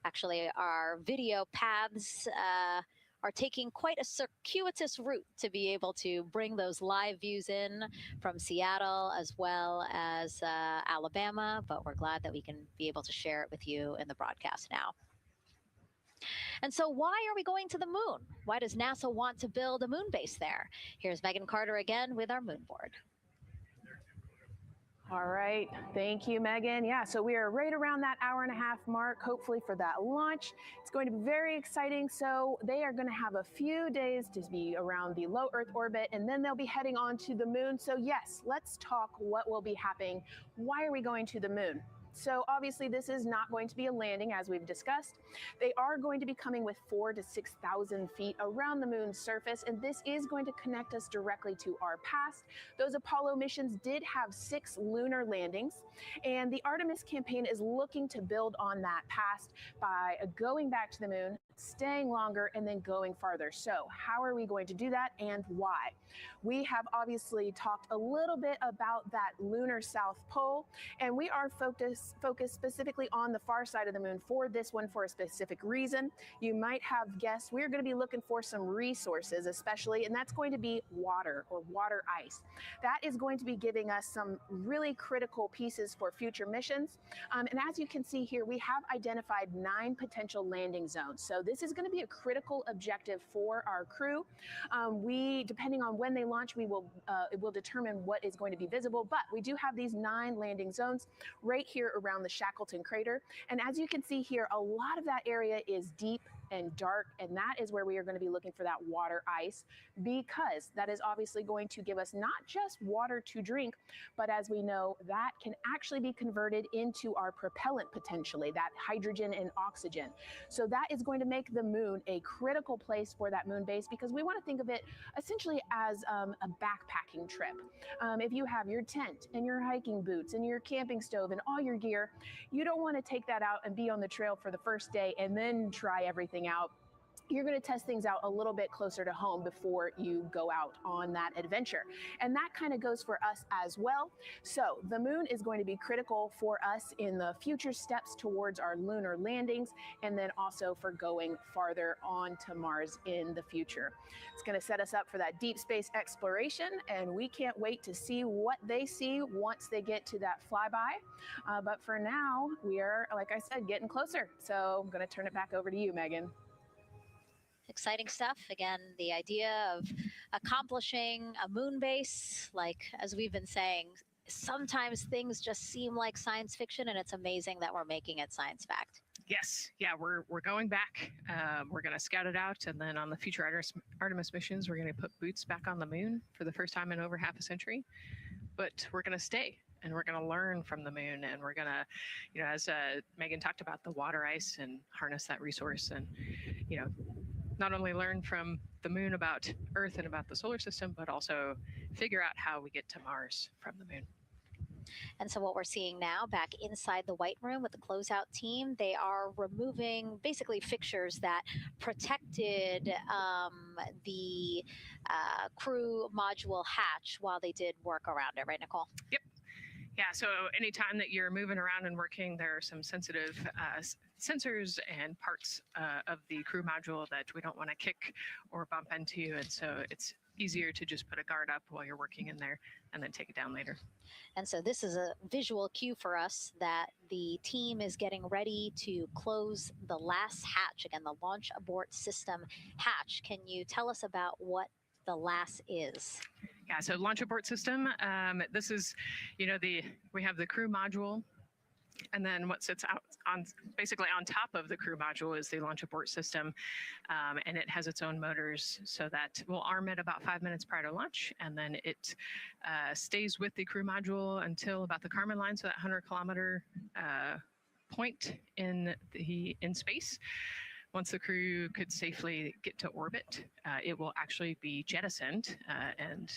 Actually, our video paths are taking quite a circuitous route to be able to bring those live views in from Seattle as well as Alabama, but we're glad that we can be able to share it with you in the broadcast now. And so why are we going to the moon? Why does NASA want to build a moon base there? Here's Megan Carter again with our moon board. All right, thank you, Megan. Yeah, so we are right around that hour-and-a-half mark, hopefully for that launch. It's going to be very exciting. So they are going to have a few days to be around the low Earth orbit, and then they'll be heading on to the moon. So yes, let's talk what will be happening. Why are we going to the moon? So obviously this is not going to be a landing, as we've discussed. They are going to be coming with 4,000 to 6,000 feet around the moon's surface, and this is going to connect us directly to our past. Those Apollo missions did have 6 lunar landings, and the Artemis campaign is looking to build on that past by going back to the moon, staying longer, and then going farther. So how are we going to do that, and why? We have obviously talked a little bit about that lunar South Pole, and we are focused specifically on the far side of the moon for this one for a specific reason. You might have guessed we're going to be looking for some resources, especially, and that's going to be water or water ice. That is going to be giving us some really critical pieces for future missions. And as you can see here, we have identified 9 potential landing zones. So this is going to be a critical objective for our crew. Depending on when they launch, it will determine what is going to be visible, but we do have these 9 landing zones right here around the Shackleton crater. And as you can see here, a lot of that area is deep and dark, and that is where we are going to be looking for that water ice, because that is obviously going to give us not just water to drink, but as we know, that can actually be converted into our propellant potentially, that hydrogen and oxygen. So that is going to make the moon a critical place for that moon base, because we want to think of it essentially as a backpacking trip. If you have your tent and your hiking boots and your camping stove and all your gear, you don't want to take that out and be on the trail for the first day and then try everything out. You're going to test things out a little bit closer to home before you go out on that adventure. And that kind of goes for us as well. So the moon is going to be critical for us in the future steps towards our lunar landings, and then also for going farther on to Mars in the future. It's going to set us up for that deep space exploration, and we can't wait to see what they see once they get to that flyby. But for now, we are, like I said, getting closer. So I'm going to turn it back over to you, Megan. Exciting stuff. Again, the idea of accomplishing a moon base, like as we've been saying, sometimes things just seem like science fiction, and it's amazing that we're making it science fact. Yes, yeah, we're going back. We're going to scout it out, and then on the future Artemis missions, we're going to put boots back on the moon for the first time in over half a century. But we're going to stay, and we're going to learn from the moon, and we're going to, as Megan talked about, the water ice, and harness that resource, and not only learn from the moon about Earth and about the solar system, but also figure out how we get to Mars from the moon. And so what we're seeing now back inside the White Room with the closeout team, they are removing basically fixtures that protected the crew module hatch while they did work around it, right, Nicole? Yep. Yeah, so anytime that you're moving around and working, there are some sensitive sensors and parts of the crew module that we don't want to kick or bump into, and so it's easier to just put a guard up while you're working in there and then take it down later. And so this is a visual cue for us that the team is getting ready to close the last hatch, again, the launch abort system hatch. Can you tell us about what the LAS is? Yeah, so launch abort system, this is, we have the crew module, and then what sits out on basically on top of the crew module is the launch abort system, and it has its own motors, so that we'll arm it about 5 minutes prior to launch, and then it stays with the crew module until about the Kármán line, so that 100-kilometer point in space. Once the crew could safely get to orbit, it will actually be jettisoned, and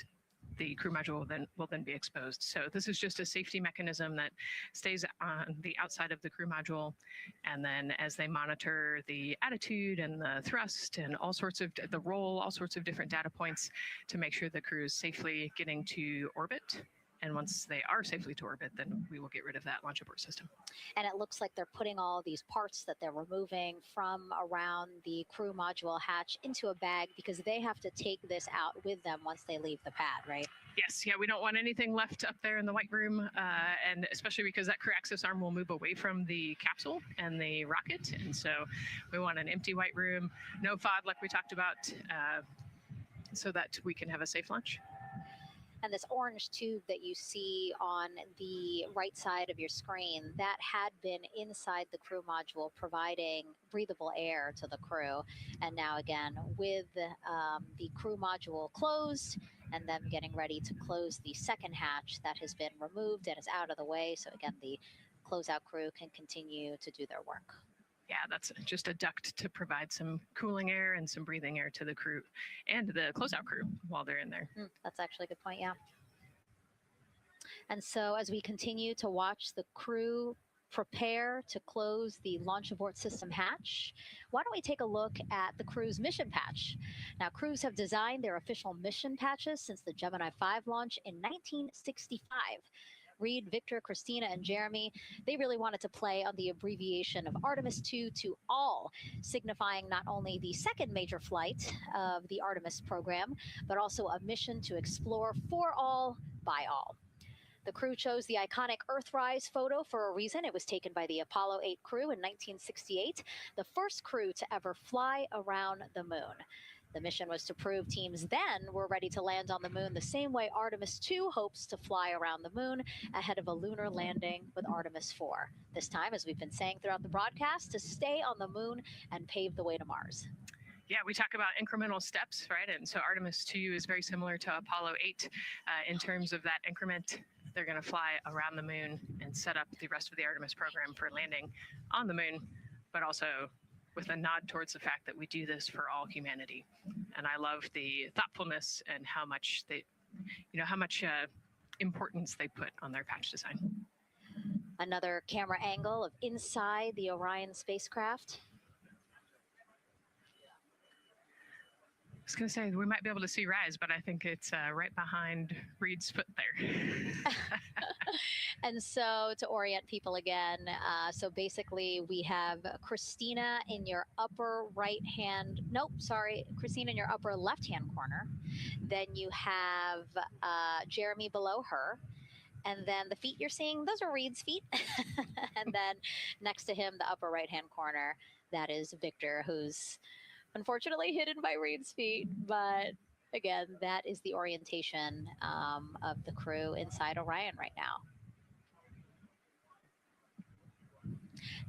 the crew module will then be exposed. So this is just a safety mechanism that stays on the outside of the crew module, and then as they monitor the attitude and the thrust and all sorts of the roll, all sorts of different data points to make sure the crew is safely getting to orbit. And once they are safely to orbit, then we will get rid of that launch abort system. And it looks like they're putting all these parts that they're removing from around the crew module hatch into a bag, because they have to take this out with them once they leave the pad, right? Yes, yeah, we don't want anything left up there in the White Room, and especially because that crew access arm will move away from the capsule and the rocket, and so we want an empty White Room, no FOD like we talked about, so that we can have a safe launch. And this orange tube that you see on the right side of your screen, that had been inside the crew module providing breathable air to the crew. And now again, with the crew module closed and them getting ready to close the second hatch, that has been removed and is out of the way. So again, the closeout crew can continue to do their work. Yeah, that's just a duct to provide some cooling air and some breathing air to the crew and the closeout crew while they're in there. That's actually a good point, yeah. And so as we continue to watch the crew prepare to close the launch abort system hatch, why don't we take a look at the crew's mission patch? Now, crews have designed their official mission patches since the Gemini 5 launch in 1965. Reed, Victor, Christina, and Jeremy, they really wanted to play on the abbreviation of Artemis 2 to all, signifying not only the second major flight of the Artemis program, but also a mission to explore for all, by all. The crew chose the iconic Earthrise photo for a reason. It was taken by the Apollo 8 crew in 1968, the first crew to ever fly around the moon. The mission was to prove teams then were ready to land on the moon the same way Artemis 2 hopes to fly around the moon ahead of a lunar landing with Artemis 4. This time, as we've been saying throughout the broadcast, to stay on the moon and pave the way to Mars. Yeah, we talk about incremental steps, right? And so Artemis 2 is very similar to Apollo 8 in terms of that increment. They're going to fly around the moon and set up the rest of the Artemis program for landing on the moon, but also with a nod towards the fact that we do this for all humanity. And I love the thoughtfulness and how much importance they put on their patch design. Another camera angle of inside the Orion spacecraft. I was going to say, we might be able to see Rise, but I think it's right behind Reed's foot there. And so to orient people again, so basically we have Christina in your upper right hand, Christina in your upper left hand corner. Then you have Jeremy below her. And then the feet you're seeing, those are Reed's feet. And then next to him, the upper right hand corner, that is Victor, who's unfortunately hidden by Reed's feet, but again, that is the orientation of the crew inside Orion right now.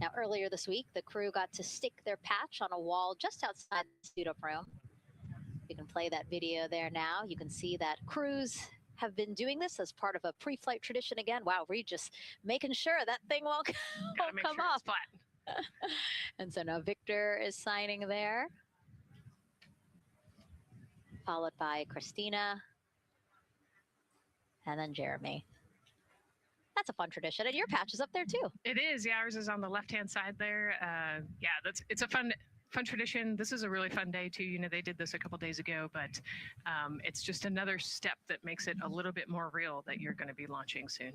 Now, earlier this week, the crew got to stick their patch on a wall just outside the suit-up room. You can play that video there now. You can see that crews have been doing this as part of a pre-flight tradition again. Wow, Reed just making sure that thing won't come off. It's flat. And so now Victor is signing there, followed by Christina, and then Jeremy. That's a fun tradition. And your patch is up there too. It is. Yeah, ours is on the left-hand side there. Yeah, it's a fun tradition. This is a really fun day too. You know, they did this a couple days ago, but it's just another step that makes it a little bit more real that you're going to be launching soon.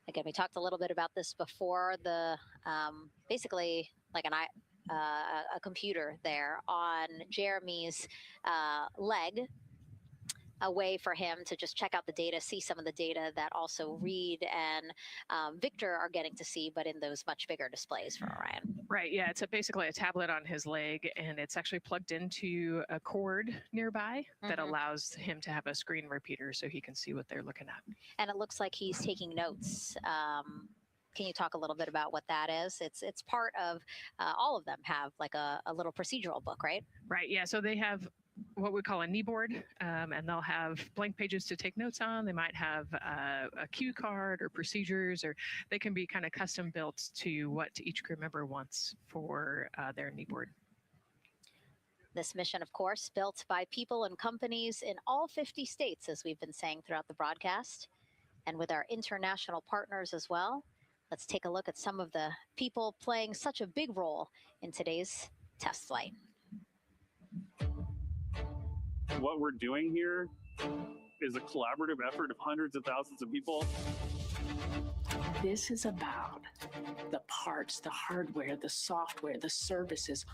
Again, we talked a little bit about this before. The basically like a computer there on Jeremy's leg, a way for him to just check out the data, see some of the data that also Reed and Victor are getting to see, but in those much bigger displays for Orion. Right, yeah, it's basically a tablet on his leg, and it's actually plugged into a cord nearby that allows him to have a screen repeater so he can see what they're looking at. And it looks like he's taking notes. Can you talk a little bit about what that is? It's part of, all of them have like a little procedural book, right? Right, yeah, so they have what we call a knee board, and they'll have blank pages to take notes on. They might have a cue card or procedures, or they can be kind of custom built to what each crew member wants for their knee board. This mission, of course, built by people and companies in all 50 states, as we've been saying throughout the broadcast, and with our international partners as well. Let's take a look at some of the people playing such a big role in today's test flight. What we're doing here is a collaborative effort of hundreds of thousands of people. This is about the parts, the hardware, the software, the services,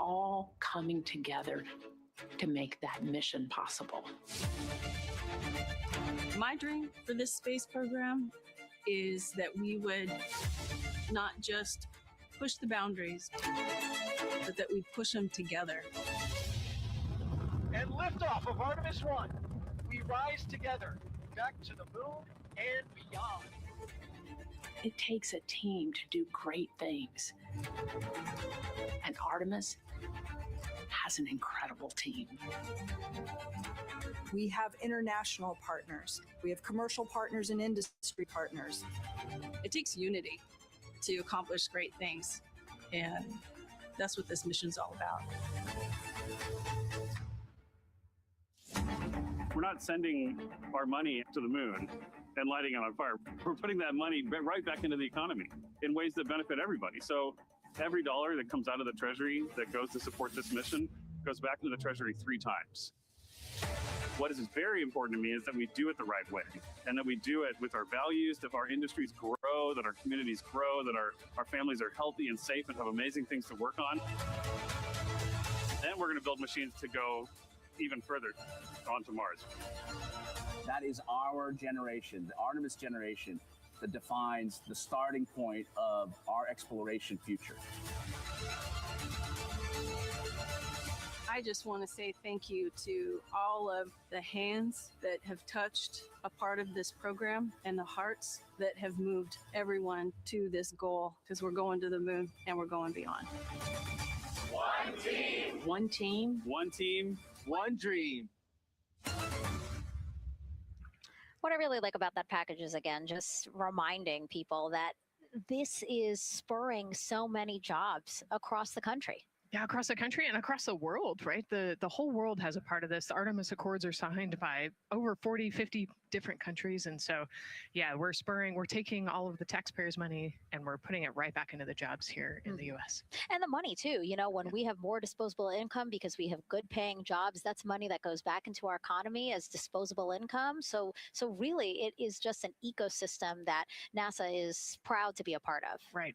all coming together to make that mission possible. My dream for this space program is that we would not just push the boundaries, but that we push them together. And liftoff of Artemis 1. We rise together, back to the moon and beyond. It takes a team to do great things. And Artemis has an incredible team. We have international partners. We have commercial partners and industry partners. It takes unity to accomplish great things. And that's what this mission's all about. We're not sending our money to the moon and lighting it on fire. We're putting that money right back into the economy in ways that benefit everybody. So every dollar that comes out of the Treasury that goes to support this mission goes back into the Treasury 3 times. What is very important to me is that we do it the right way, and that we do it with our values, that our industries grow, that our communities grow, that our families are healthy and safe and have amazing things to work on. Then we're going to build machines to go even further onto Mars. That is our generation, the Artemis generation, that defines the starting point of our exploration future. I just want to say thank you to all of the hands that have touched a part of this program and the hearts that have moved everyone to this goal, because we're going to the moon and we're going beyond. One team. One team. One team. One dream. What I really like about that package is, again, just reminding people that this is spurring so many jobs across the country. Yeah, across the country and across the world, right? The whole world has a part of this. The Artemis Accords are signed by over 40, 50 different countries. And so, yeah, we're taking all of the taxpayers' money and we're putting it right back into the jobs here in the U.S. And the money too, you know, when we have more disposable income because we have good paying jobs, that's money that goes back into our economy as disposable income. So really it is just an ecosystem that NASA is proud to be a part of. Right.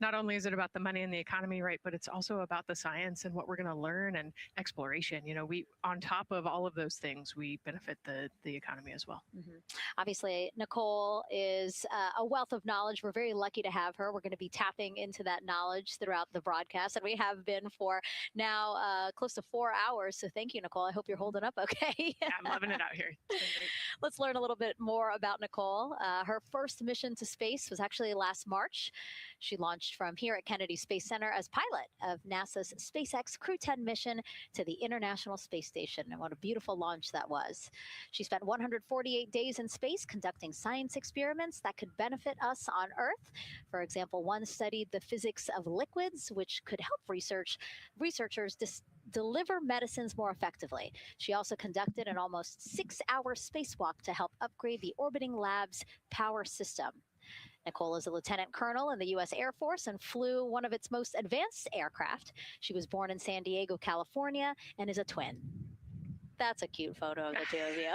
Not only is it about the money and the economy, right, but it's also about the science and what we're going to learn and exploration. You know, on top of all of those things, we benefit the economy as well. Obviously, Nicole is a wealth of knowledge. We're very lucky to have her. We're going to be tapping into that knowledge throughout the broadcast, and we have been for now close to 4 hours. So thank you, Nicole. I hope you're holding up okay. Yeah, I'm loving it out here. Let's learn a little bit more about Nicole. Her first mission to space was actually last March. She launched from here at Kennedy Space Center as pilot of NASA NASA's SpaceX Crew 10 mission to the International Space Station. And what a beautiful launch that was. She spent 148 days in space conducting science experiments that could benefit us on Earth. For example, one studied the physics of liquids, which could help researchers deliver medicines more effectively. She also conducted an almost 6-hour spacewalk to help upgrade the orbiting lab's power system. Nicole is a lieutenant colonel in the U.S. Air Force and flew one of its most advanced aircraft. She was born in San Diego, California, and is a twin. That's a cute photo of the two of you.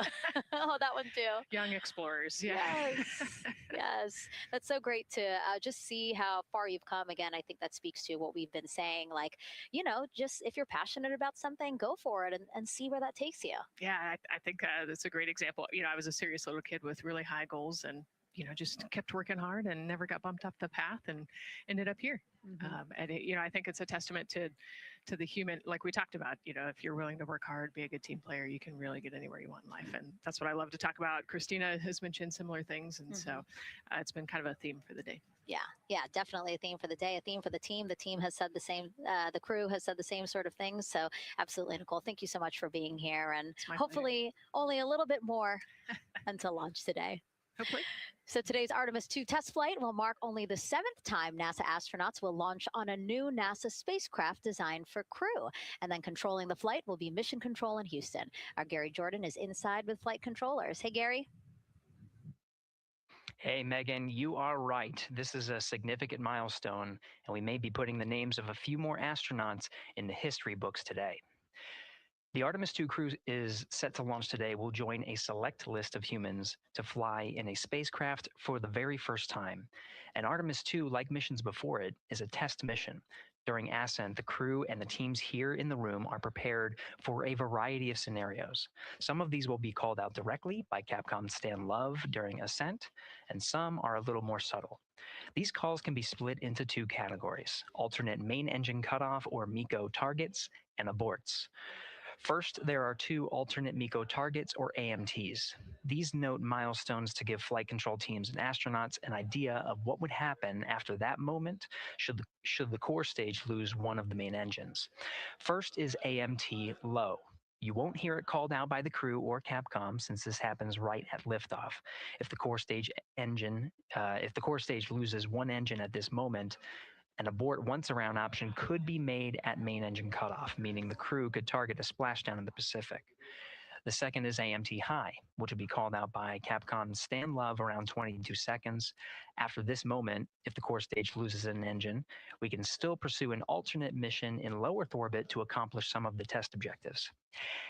Oh, that one too. Young explorers. Yeah. Yes. Yes. That's so great to just see how far you've come. Again, I think that speaks to what we've been saying. Like, you know, just if you're passionate about something, go for it and see where that takes you. Yeah, I think that's a great example. You know, I was a serious little kid with really high goals and, you know, just kept working hard and never got bumped off the path and ended up here. And, you know, I think it's a testament to the human, like we talked about, you know, if you're willing to work hard, be a good team player, you can really get anywhere you want in life. And that's what I love to talk about. Christina has mentioned similar things. And so it's been kind of a theme for the day. Yeah, definitely a theme for the day, a theme for the team. The team has said the same, the crew has said the same sort of things. So absolutely, Nicole, thank you so much for being here. And hopefully only a little bit more until launch today. Hopefully. So today's Artemis 2 test flight will mark only the 7th time NASA astronauts will launch on a new NASA spacecraft designed for crew. And then controlling the flight will be Mission Control in Houston. Our Gary Jordan is inside with flight controllers. Hey, Gary. Hey, Megan, you are right. This is a significant milestone, and we may be putting the names of a few more astronauts in the history books today. The Artemis 2 crew is set to launch today. Will join a select list of humans to fly in a spacecraft for the very first time. And Artemis 2, like missions before it, is a test mission. During ascent, the crew and the teams here in the room are prepared for a variety of scenarios. Some of these will be called out directly by Capcom's Stan Love during ascent, and some are a little more subtle. These calls can be split into 2 categories: alternate main engine cutoff or MECO targets and aborts. First, there are 2 alternate MECO targets, or AMTs. These note milestones to give flight control teams and astronauts an idea of what would happen after that moment should the core stage lose one of the main engines. First is AMT low. You won't hear it called out by the crew or Capcom since this happens right at liftoff. If the core stage loses one engine at this moment, an abort once around option could be made at main engine cutoff, meaning the crew could target a splashdown in the Pacific. The second is AMT high, which would be called out by Capcom's Stan Love around 22 seconds. After this moment, if the core stage loses an engine, we can still pursue an alternate mission in low Earth orbit to accomplish some of the test objectives.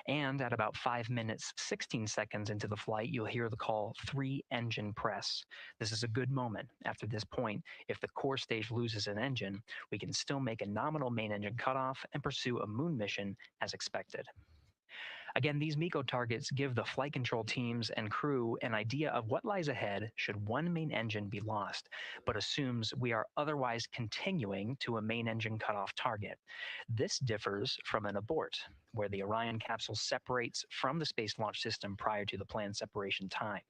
And at about 5 minutes, 16 seconds into the flight, you'll hear the call 3-engine press. This is a good moment. After this point, if the core stage loses an engine, we can still make a nominal main engine cutoff and pursue a moon mission as expected. Again, these MECO targets give the flight control teams and crew an idea of what lies ahead should one main engine be lost, but assumes we are otherwise continuing to a main engine cutoff target. This differs from an abort, where the Orion capsule separates from the Space Launch System prior to the planned separation time.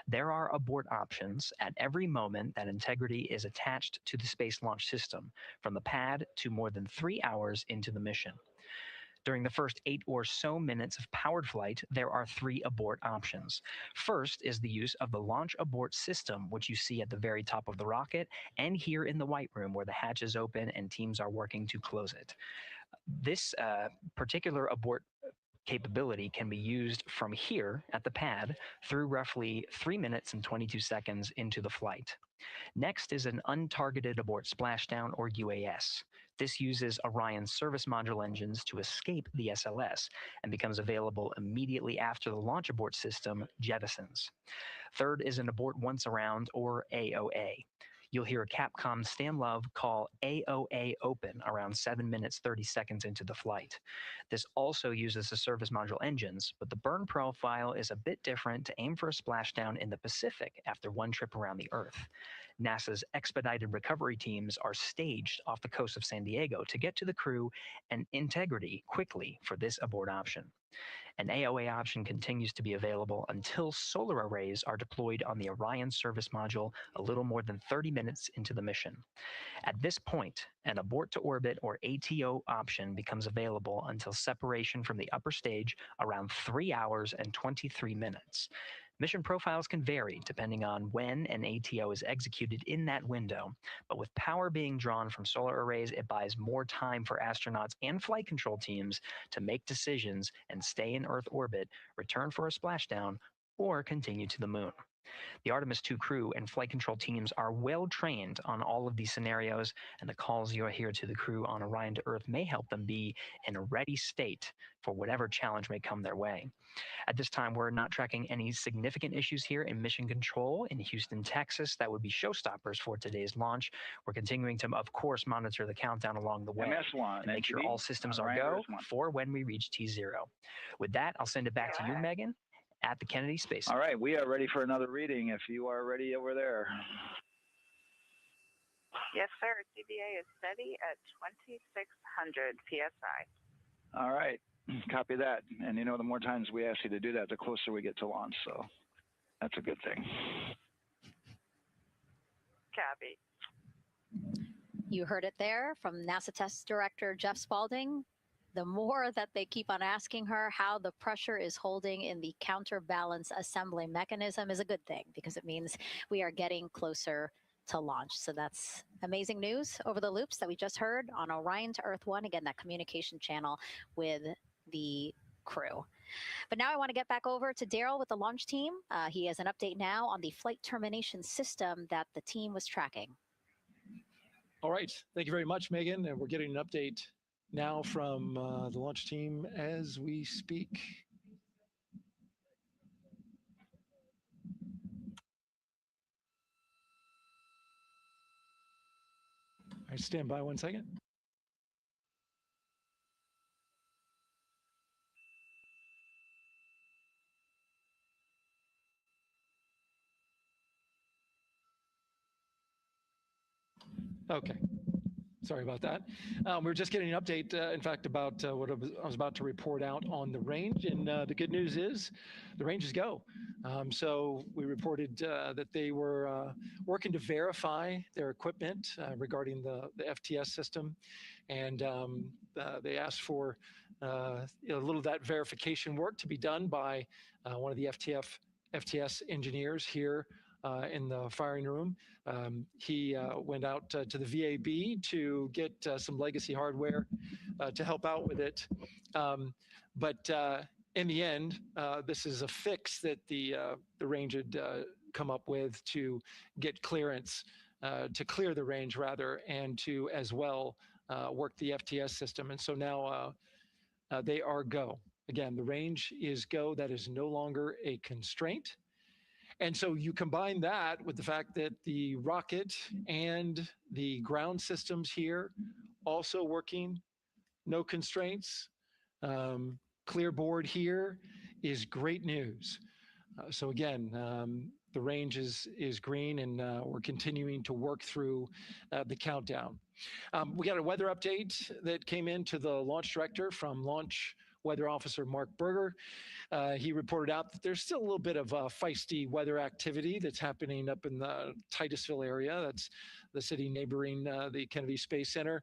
There are abort options at every moment that integrity is attached to the Space Launch System, from the pad to more than 3 hours into the mission. During the first 8 or so minutes of powered flight, there are 3 abort options. First is the use of the launch abort system, which you see at the very top of the rocket and here in the White Room where the hatch is open and teams are working to close it. This particular abort capability can be used from here at the pad through roughly 3 minutes and 22 seconds into the flight. Next is an untargeted abort splashdown, or UAS. This uses Orion's service module engines to escape the SLS and becomes available immediately after the launch abort system jettisons. Third is an abort once around, or AOA. You'll hear Capcom Stan Love call AOA open around 7 minutes 30 seconds into the flight. This also uses the service module engines, but the burn profile is a bit different to aim for a splashdown in the Pacific after one trip around the Earth. NASA's expedited recovery teams are staged off the coast of San Diego to get to the crew and integrity quickly for this abort option. An AOA option continues to be available until solar arrays are deployed on the Orion service module a little more than 30 minutes into the mission. At this point, an abort to orbit or ATO option becomes available until separation from the upper stage around 3 hours and 23 minutes. Mission profiles can vary depending on when an ATO is executed in that window, but with power being drawn from solar arrays, it buys more time for astronauts and flight control teams to make decisions and stay in Earth orbit, return for a splashdown, or continue to the moon. The Artemis II crew and flight control teams are well trained on all of these scenarios, and the calls you hear to the crew on Orion to Earth may help them be in a ready state for whatever challenge may come their way. At this time, we're not tracking any significant issues here in mission control in Houston, Texas. That would be showstoppers for today's launch. We're continuing to, of course, monitor the countdown along the way MS1, and make sure all systems are go for when we reach T0. With that, I'll send it back to you, Megan, at the Kennedy Space Center. All right, we are ready for another reading if you are ready over there. Yes, sir. CBA is steady at 2,600 PSI. All right, copy that. And you know, the more times we ask you to do that, the closer we get to launch. So that's a good thing. Copy. You heard it there from NASA Test Director Jeff Spaulding. The more that they keep on asking her how the pressure is holding in the counterbalance assembly mechanism is a good thing, because it means we are getting closer to launch. So that's amazing news over the loops that we just heard on Orion to Earth 1. Again, that communication channel with the crew. But now I want to get back over to Daryl with the launch team. He has an update now on the flight termination system that the team was tracking. All right. Thank you very much, Megan. And we're getting an update now from the launch team as we speak. All right, stand by 1 second. Okay. Sorry about that. We're just getting an update, in fact, about what I was about to report out on the range. And the good news is the range is go. So we reported that they were working to verify their equipment regarding the FTS system. And they asked for a little of that verification work to be done by one of the FTS engineers here in the firing room. He went out to the VAB to get some legacy hardware to help out with it. But in the end, this is a fix that the range had come up with to get clearance, to clear the range rather, and to as well work the FTS system. And so now they are go. Again, the range is go. That is no longer a constraint. And so you combine that with the fact that the rocket and the ground systems here also working, no constraints, clear board here is great news. So again, the range is green, and we're continuing to work through the countdown. We got a weather update that came in to the launch director from Launch Weather Officer Mark Berger. He reported out that there's still a little bit of feisty weather activity that's happening up in the Titusville area. That's the city neighboring the Kennedy Space Center.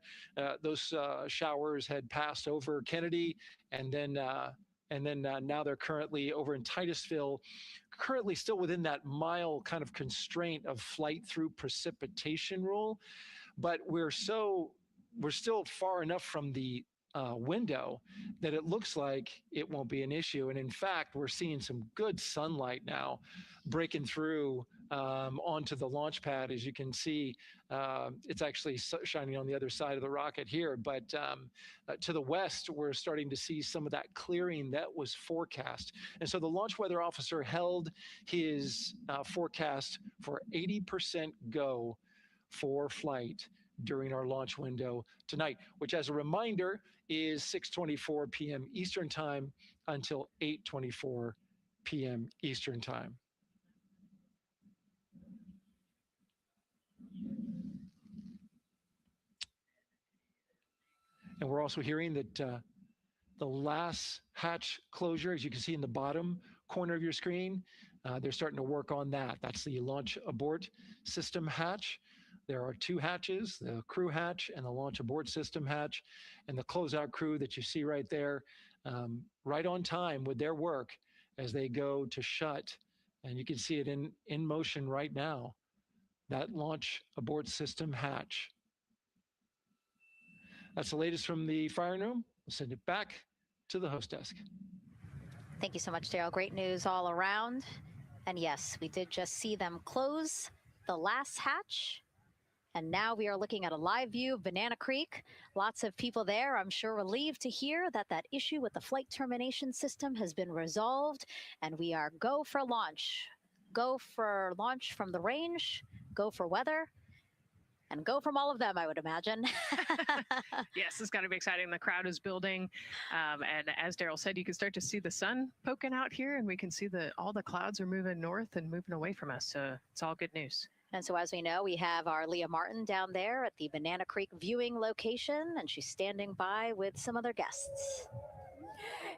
Those showers had passed over Kennedy, and then now they're currently over in Titusville, currently still within that mile kind of constraint of flight through precipitation rule. But we're still far enough from the window that it looks like it won't be an issue. And in fact, we're seeing some good sunlight now breaking through onto the launch pad. As you can see, it's actually shining on the other side of the rocket here. But to the west, we're starting to see some of that clearing that was forecast. And so the launch weather officer held his forecast for 80% go for flight during our launch window tonight, which, as a reminder, is 6:24 p.m. Eastern Time until 8:24 p.m. Eastern Time. And we're also hearing that the last hatch closure, as you can see in the bottom corner of your screen, they're starting to work on that. That's the launch abort system hatch. There are 2 hatches, the crew hatch and the launch abort system hatch, and the closeout crew that you see right there, right on time with their work as they go to shut. And you can see it in motion right now, that launch abort system hatch. That's the latest from the firing room. We'll send it back to the host desk. Thank you so much, Daryl. Great news all around. And yes, we did just see them close the last hatch. And now we are looking at a live view of Banana Creek. Lots of people there, I'm sure, relieved to hear that that issue with the flight termination system has been resolved. And we are go for launch. Go for launch from the range, go for weather, and go from all of them, I would imagine. Yes, it's going to be exciting. The crowd is building. And as Daryl said, you can start to see the sun poking out here, and we can see all the clouds are moving north and moving away from us. So it's all good news. And so as we know, we have our Leah Martin down there at the Banana Creek viewing location, and she's standing by with some other guests.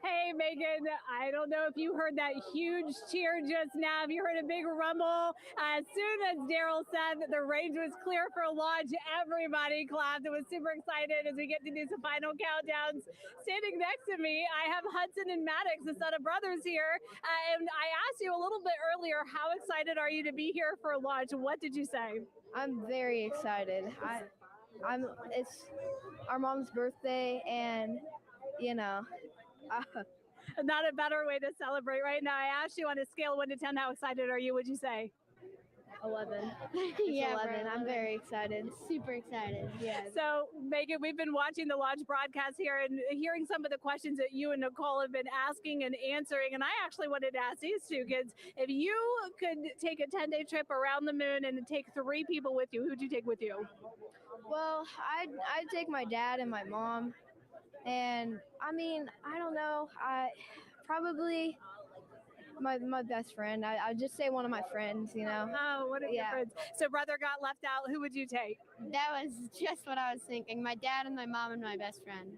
Hey, Megan, I don't know if you heard that huge cheer just now. If you heard a big rumble, as soon as Daryl said that the range was clear for launch, everybody clapped. It was super excited as we get to do some final countdowns. Standing next to me, I have Hudson and Maddox, the son of brothers here. And I asked you a little bit earlier, how excited are you to be here for launch? What did you say? I'm very excited. It's our mom's birthday, and not a better way to celebrate right now. I asked you on a scale of 1 to 10, how excited are you? Would you say? 11. Yeah, 11. I'm very excited. Super excited. Yeah. So, Megan, we've been watching the launch broadcast here and hearing some of the questions that you and Nicole have been asking and answering. And I actually wanted to ask these 2 kids, if you could take a 10-day trip around the moon and take 3 people with you, who'd you take with you? Well, I'd take my dad and my mom. And I mean, I don't know. Probably my best friend. I'd just say one of my friends, Oh, what are your friends? So brother got left out. Who would you take? That was just what I was thinking. My dad and my mom and my best friend.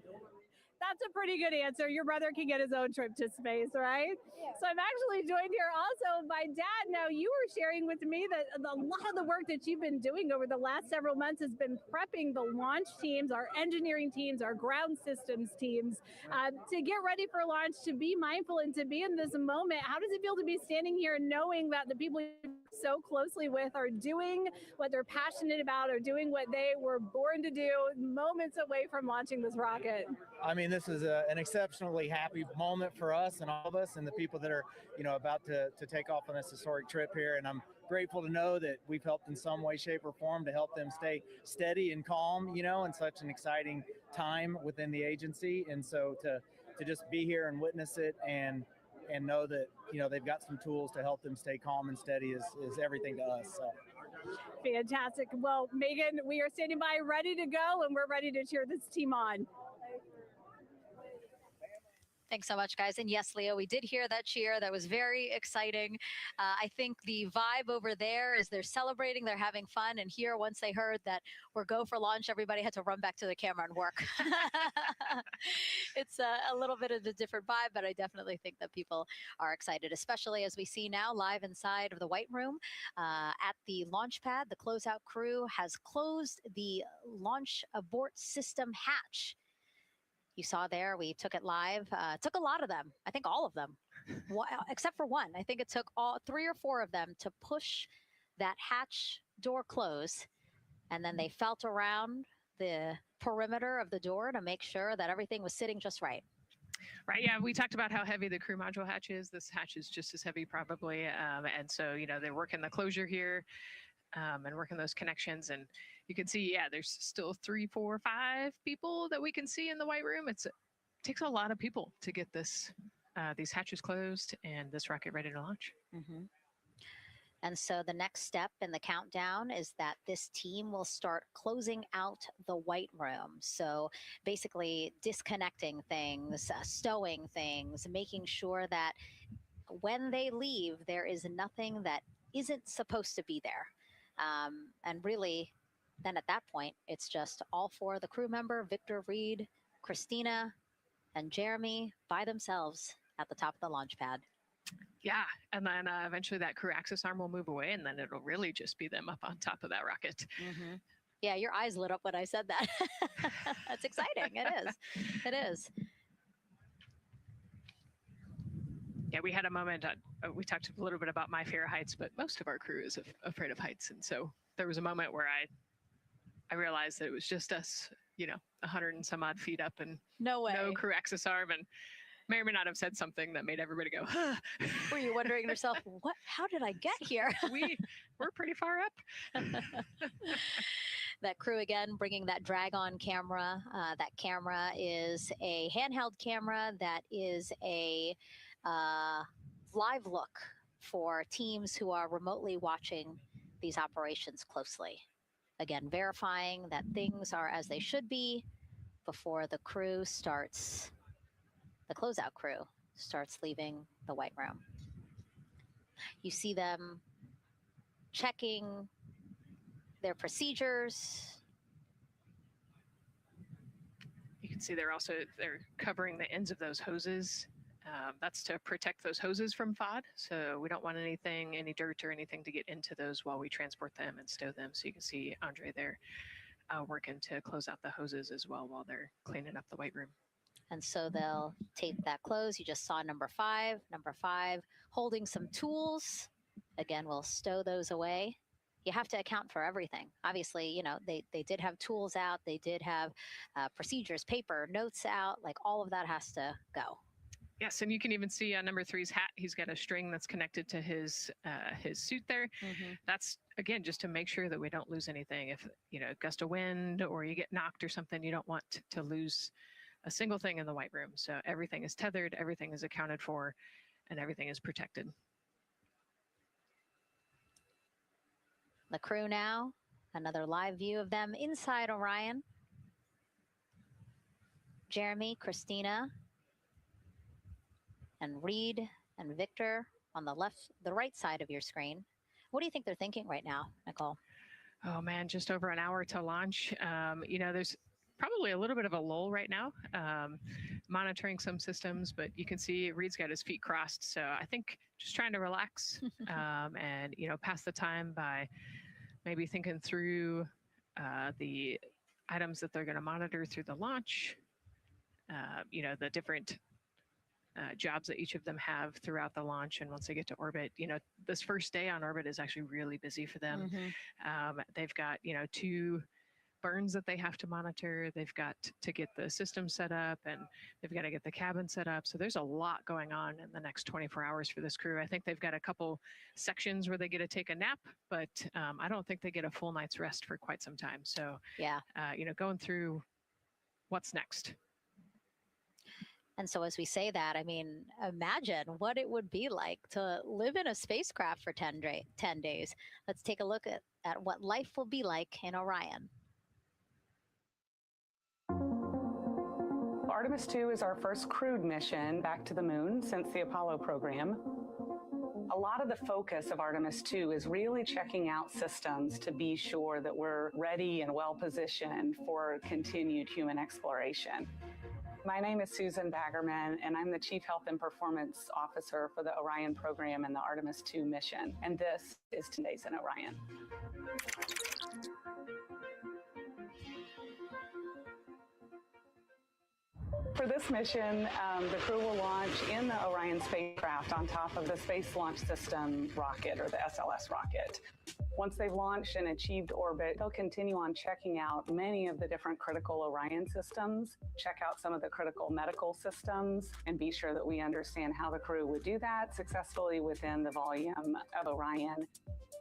That's a pretty good answer. Your brother can get his own trip to space, right? Yeah. So I'm actually joined here also by Dad. Now, you were sharing with me that a lot of the work that you've been doing over the last several months has been prepping the launch teams, our engineering teams, our ground systems teams to get ready for launch, to be mindful and to be in this moment. How does it feel to be standing here knowing that the people you work so closely with are doing what they're passionate about, or doing what they were born to do, moments away from launching this rocket? I mean, this is an exceptionally happy moment for us and all of us and the people that are, about to take off on this historic trip here. And I'm grateful to know that we've helped in some way, shape, or form to help them stay steady and calm, in such an exciting time within the agency. And so to just be here and witness it and know that, they've got some tools to help them stay calm and steady is everything to us. So. Fantastic. Well, Megan, we are standing by ready to go, and we're ready to cheer this team on. Thanks so much, guys. And yes, Leo, we did hear that cheer. That was very exciting. I think the vibe over there is they're celebrating, they're having fun. And here, once they heard that we're go for launch, everybody had to run back to the camera and work. It's a little bit of a different vibe, but I definitely think that people are excited, especially as we see now live inside of the White Room at the launch pad. The closeout crew has closed the launch abort system hatch. You saw there, we took it live. Took a lot of them. I think all of them, except for one. I think it took all 3 or 4 of them to push that hatch door close. And then they felt around the perimeter of the door to make sure that everything was sitting just right. Right. Yeah. We talked about how heavy the crew module hatch is. This hatch is just as heavy probably. And so, they're working the closure here and working those connections. And you can see, there's still 3, 4, 5 people that we can see in the White Room. It takes a lot of people to get these hatches closed and this rocket ready to launch. Mm-hmm. And so the next step in the countdown is that this team will start closing out the White Room. So basically disconnecting things, stowing things, making sure that when they leave, there is nothing that isn't supposed to be there. And really, then at that point, it's just all 4 of the crew member, Victor, Reed, Christina, and Jeremy by themselves at the top of the launch pad. Yeah, and then eventually that crew access arm will move away, and then it'll really just be them up on top of that rocket. Mm-hmm. Yeah, your eyes lit up when I said that. That's exciting. It is. It is. Yeah, we had a moment, we talked a little bit about my fear of heights, but most of our crew is afraid of heights. And so there was a moment where I realized that it was just us, 100 and some odd feet up and no crew access arm, and may or may not have said something that made everybody go, huh. Were you wondering to yourself, how did I get here? We're pretty far up. That crew again, bringing that drag-on camera. That camera is a handheld camera that is a live look for teams who are remotely watching these operations closely. Again, verifying that things are as they should be before the crew starts, the closeout crew starts leaving the white room. You see them checking their procedures. You can see they're covering the ends of those hoses. That's to protect those hoses from FOD. So we don't want any dirt or anything to get into those while we transport them and stow them. So you can see Andre there working to close out the hoses as well while they're cleaning up the white room. And so they'll tape that close. You just saw number five holding some tools. Again, we'll stow those away. You have to account for everything. Obviously, they did have tools out. They did have procedures, paper, notes out. Like all of that has to go. Yes, and you can even see on number 3's hat, he's got a string that's connected to his suit there. Mm-hmm. That's, again, just to make sure that we don't lose anything. If, a gust of wind or you get knocked or something, you don't want to lose a single thing in the white room. So everything is tethered, everything is accounted for, and everything is protected. The crew now, another live view of them inside Orion. Jeremy, Christina, and Reed and Victor on the right side of your screen. What do you think they're thinking right now, Nicole? Oh man, just over an hour to launch. There's probably a little bit of a lull right now, monitoring some systems, but you can see Reed's got his feet crossed. So I think just trying to relax and, pass the time by maybe thinking through the items that they're going to monitor through the launch, the different jobs that each of them have throughout the launch. And once they get to orbit, this first day on orbit is actually really busy for them. Mm-hmm. They've got, 2 burns that they have to monitor. They've got to get the system set up, and they've got to get the cabin set up. So there's a lot going on in the next 24 hours for this crew. I think they've got a couple sections where they get to take a nap, but I don't think they get a full night's rest for quite some time. So, yeah, going through what's next. And so as we say that, imagine what it would be like to live in a spacecraft for 10 days. Let's take a look at what life will be like in Orion. Artemis 2 is our first crewed mission back to the moon since the Apollo program. A lot of the focus of Artemis 2 is really checking out systems to be sure that we're ready and well positioned for continued human exploration. My name is Susan Baggerman, and I'm the Chief Health and Performance Officer for the Orion program and the Artemis 2 mission. And this is 10 Days in Orion. For this mission, the crew will launch in the Orion spacecraft on top of the Space Launch System rocket, or the SLS rocket. Once they've launched and achieved orbit, they'll continue on checking out many of the different critical Orion systems, check out some of the critical medical systems, and be sure that we understand how the crew would do that successfully within the volume of Orion.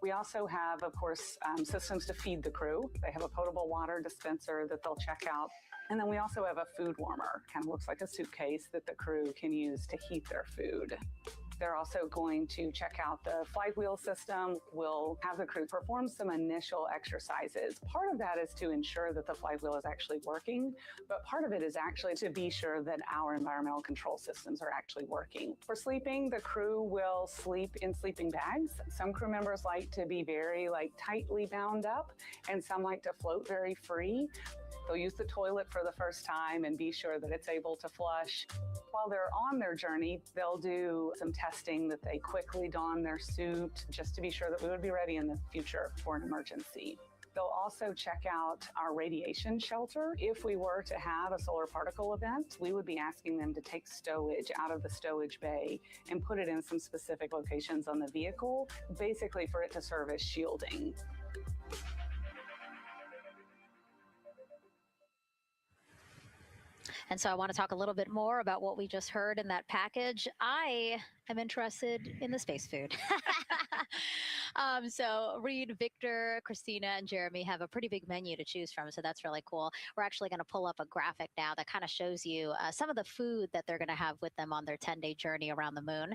We also have, of course, systems to feed the crew. They have a potable water dispenser that they'll check out. And then we also have a food warmer, kind of looks like a suitcase that the crew can use to heat their food. They're also going to check out the flywheel system. We'll have the crew perform some initial exercises. Part of that is to ensure that the flywheel is actually working, but part of it is actually to be sure that our environmental control systems are actually working. For sleeping, the crew will sleep in sleeping bags. Some crew members like to be very tightly bound up, and some like to float very free. They'll use the toilet for the first time and be sure that it's able to flush. While they're on their journey, they'll do some testing that they quickly don their suit just to be sure that we would be ready in the future for an emergency. They'll also check out our radiation shelter. If we were to have a solar particle event, we would be asking them to take stowage out of the stowage bay and put it in some specific locations on the vehicle, basically for it to serve as shielding. And so I want to talk a little bit more about what we just heard in that package. I am interested in the space food. So Reed, Victor, Christina, and Jeremy have a pretty big menu to choose from, so that's really cool. We're actually going to pull up a graphic now that kind of shows you some of the food that they're going to have with them on their 10-day journey around the moon.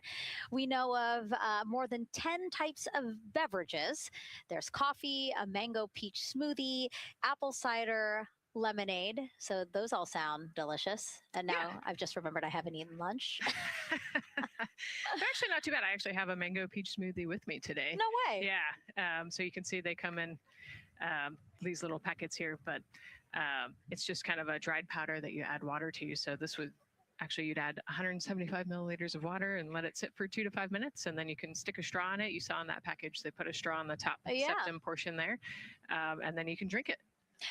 We know of more than 10 types of beverages. There's coffee, a mango peach smoothie, apple cider, lemonade. So those all sound delicious. And now I've just remembered I haven't eaten lunch. They're actually not too bad. I actually have a mango peach smoothie with me today. No way. Yeah. So you can see they come in these little packets here, but it's just kind of a dried powder that you add water to. So this would actually, you'd add 175 milliliters of water and let it sit for 2 to 5 minutes, and then you can stick a straw in it. You saw in that package they put a straw on the top septum portion there, and then you can drink it.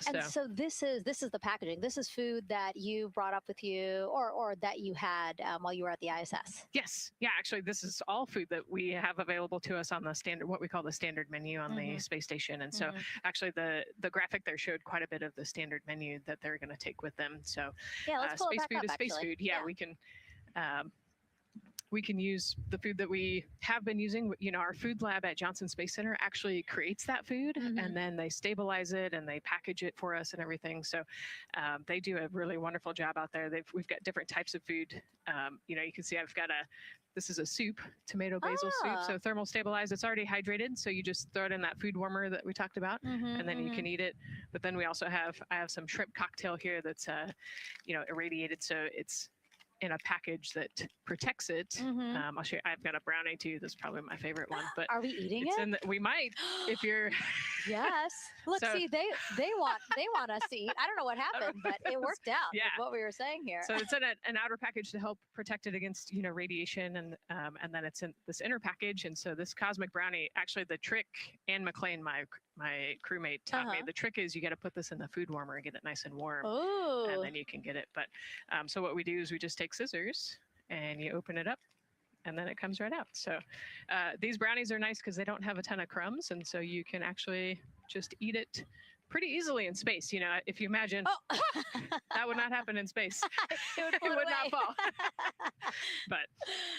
And so this is the packaging. This is food that you brought up with you, or that you had while you were at the ISS. Yes, yeah. Actually, this is all food that we have available to us on the standard, what we call the standard menu on the space station. And so, actually, the graphic there showed quite a bit of the standard menu that they're going to take with them. So, yeah, let's pull space it back food up, is space actually. food. Yeah, we can use the food that we have been using. You know, our food lab at Johnson Space Center actually creates that food, and then they stabilize it and they package it for us and everything. So they do a really wonderful job out there. We've got different types of food. You know, you can see I've got this is a soup, tomato basil soup. So thermal stabilized, it's already hydrated. So you just throw it in that food warmer that we talked about, and then you can eat it. But then we also I have some shrimp cocktail here that's, you know, irradiated. So it's in a package that protects it. I'll show you. I've got a brownie too. That's probably my favorite one. But are we eating it? We might, if you're. Yes. Look, see, they want us to eat. I don't know what happened, but it worked out. Yeah. With what we were saying here. So it's in an outer package to help protect it against, you know, radiation, and then it's in this inner package. And so this cosmic brownie, actually, the trick, Ann McLean, my crewmate, taught me. The trick is you got to put this in the food warmer and get it nice and warm, and then you can get it. But so what we do is we just take scissors and you open it up, and then it comes right out. So these brownies are nice because they don't have a ton of crumbs, and so you can actually just eat it pretty easily in space. You know, if you imagine, that would not happen in space. It would not fall. But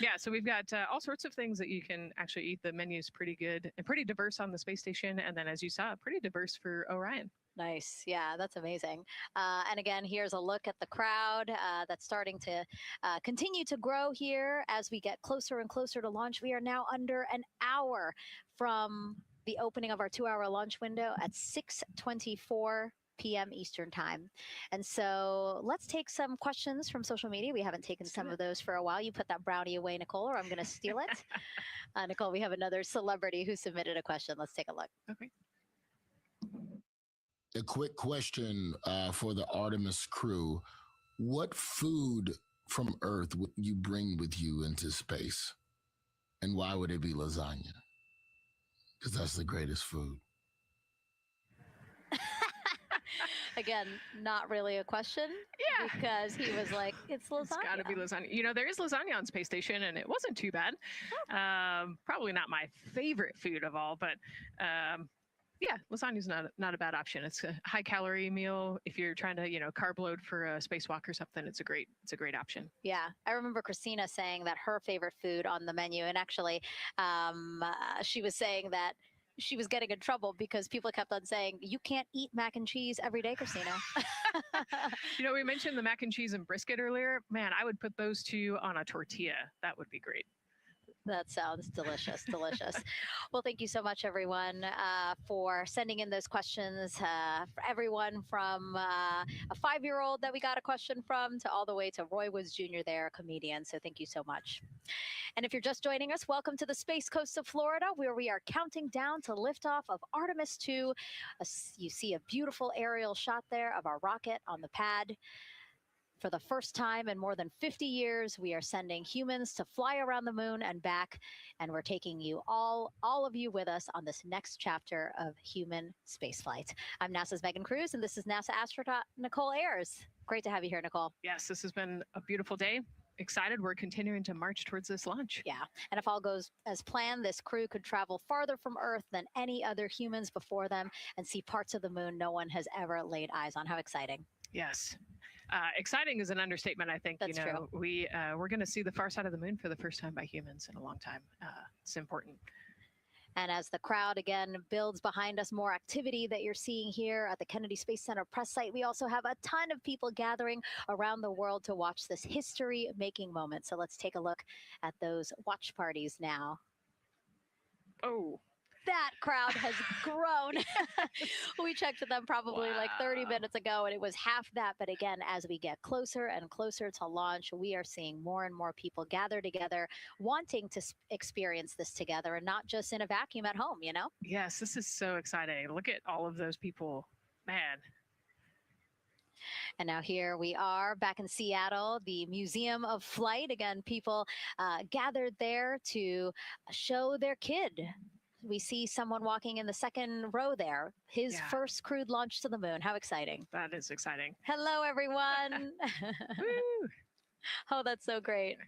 yeah, so we've got all sorts of things that you can actually eat. The menu's pretty good and pretty diverse on the space station. And then, as you saw, pretty diverse for Orion. Nice. Yeah, that's amazing. And again, here's a look at the crowd that's starting to continue to grow here as we get closer and closer to launch. We are now under an hour from the opening of our 2-hour launch window at 6:24 p.m. Eastern time. And so let's take some questions from social media. We haven't taken some of those for a while. You put that brownie away, Nicole, or I'm going to steal it. Nicole, we have another celebrity who submitted a question. Let's take a look. Okay. A quick question for the Artemis crew. What food from Earth would you bring with you into space? And why would it be lasagna? Because that's the greatest food. Again, not really a question. Yeah. Because he was like, it's lasagna. It's got to be lasagna. You know, there is lasagna on space station, and it wasn't too bad. Probably not my favorite food of all, but yeah, lasagna's not a bad option. It's a high calorie meal. If you're trying to, you know, carb load for a spacewalk or something, it's a great option. Yeah, I remember Christina saying that her favorite food on the menu, and actually, she was saying that she was getting in trouble because people kept on saying, you can't eat mac and cheese every day, Christina. You know, we mentioned the mac and cheese and brisket earlier. Man, I would put those two on a tortilla. That would be great. That sounds delicious, delicious. Well, thank you so much, everyone, for sending in those questions. For everyone from a 5-year-old that we got a question from to all the way to Roy Woods Jr. there, a comedian. So thank you so much. And if you're just joining us, welcome to the Space Coast of Florida, where we are counting down to liftoff of Artemis 2. You see a beautiful aerial shot there of our rocket on the pad. For the first time in more than 50 years, we are sending humans to fly around the moon and back, and we're taking you all of you with us on this next chapter of human spaceflight. I'm NASA's Megan Cruz, and this is NASA astronaut Nicole Ayers. Great to have you here, Nicole. Yes, this has been a beautiful day. Excited. We're continuing to march towards this launch. Yeah, and if all goes as planned, this crew could travel farther from Earth than any other humans before them and see parts of the moon no one has ever laid eyes on. How exciting. Yes. Exciting is an understatement, I think. That's true. We're going to see the far side of the moon for the first time by humans in a long time. It's important. And as the crowd again builds behind us, more activity that you're seeing here at the Kennedy Space Center press site. We also have a ton of people gathering around the world to watch this history-making moment. So let's take a look at those watch parties now. Oh. That crowd has grown. We checked them probably like 30 minutes ago, and it was half that. But again, as we get closer and closer to launch, we are seeing more and more people gather together, wanting to experience this together and not just in a vacuum at home, you know? Yes, this is so exciting. Look at all of those people. Man. And now here we are back in Seattle, the Museum of Flight. Again, people gathered there to show their kid. We see someone walking in the second row there. His first crewed launch to the moon. How exciting. That is exciting. Hello, everyone. Oh, that's so great.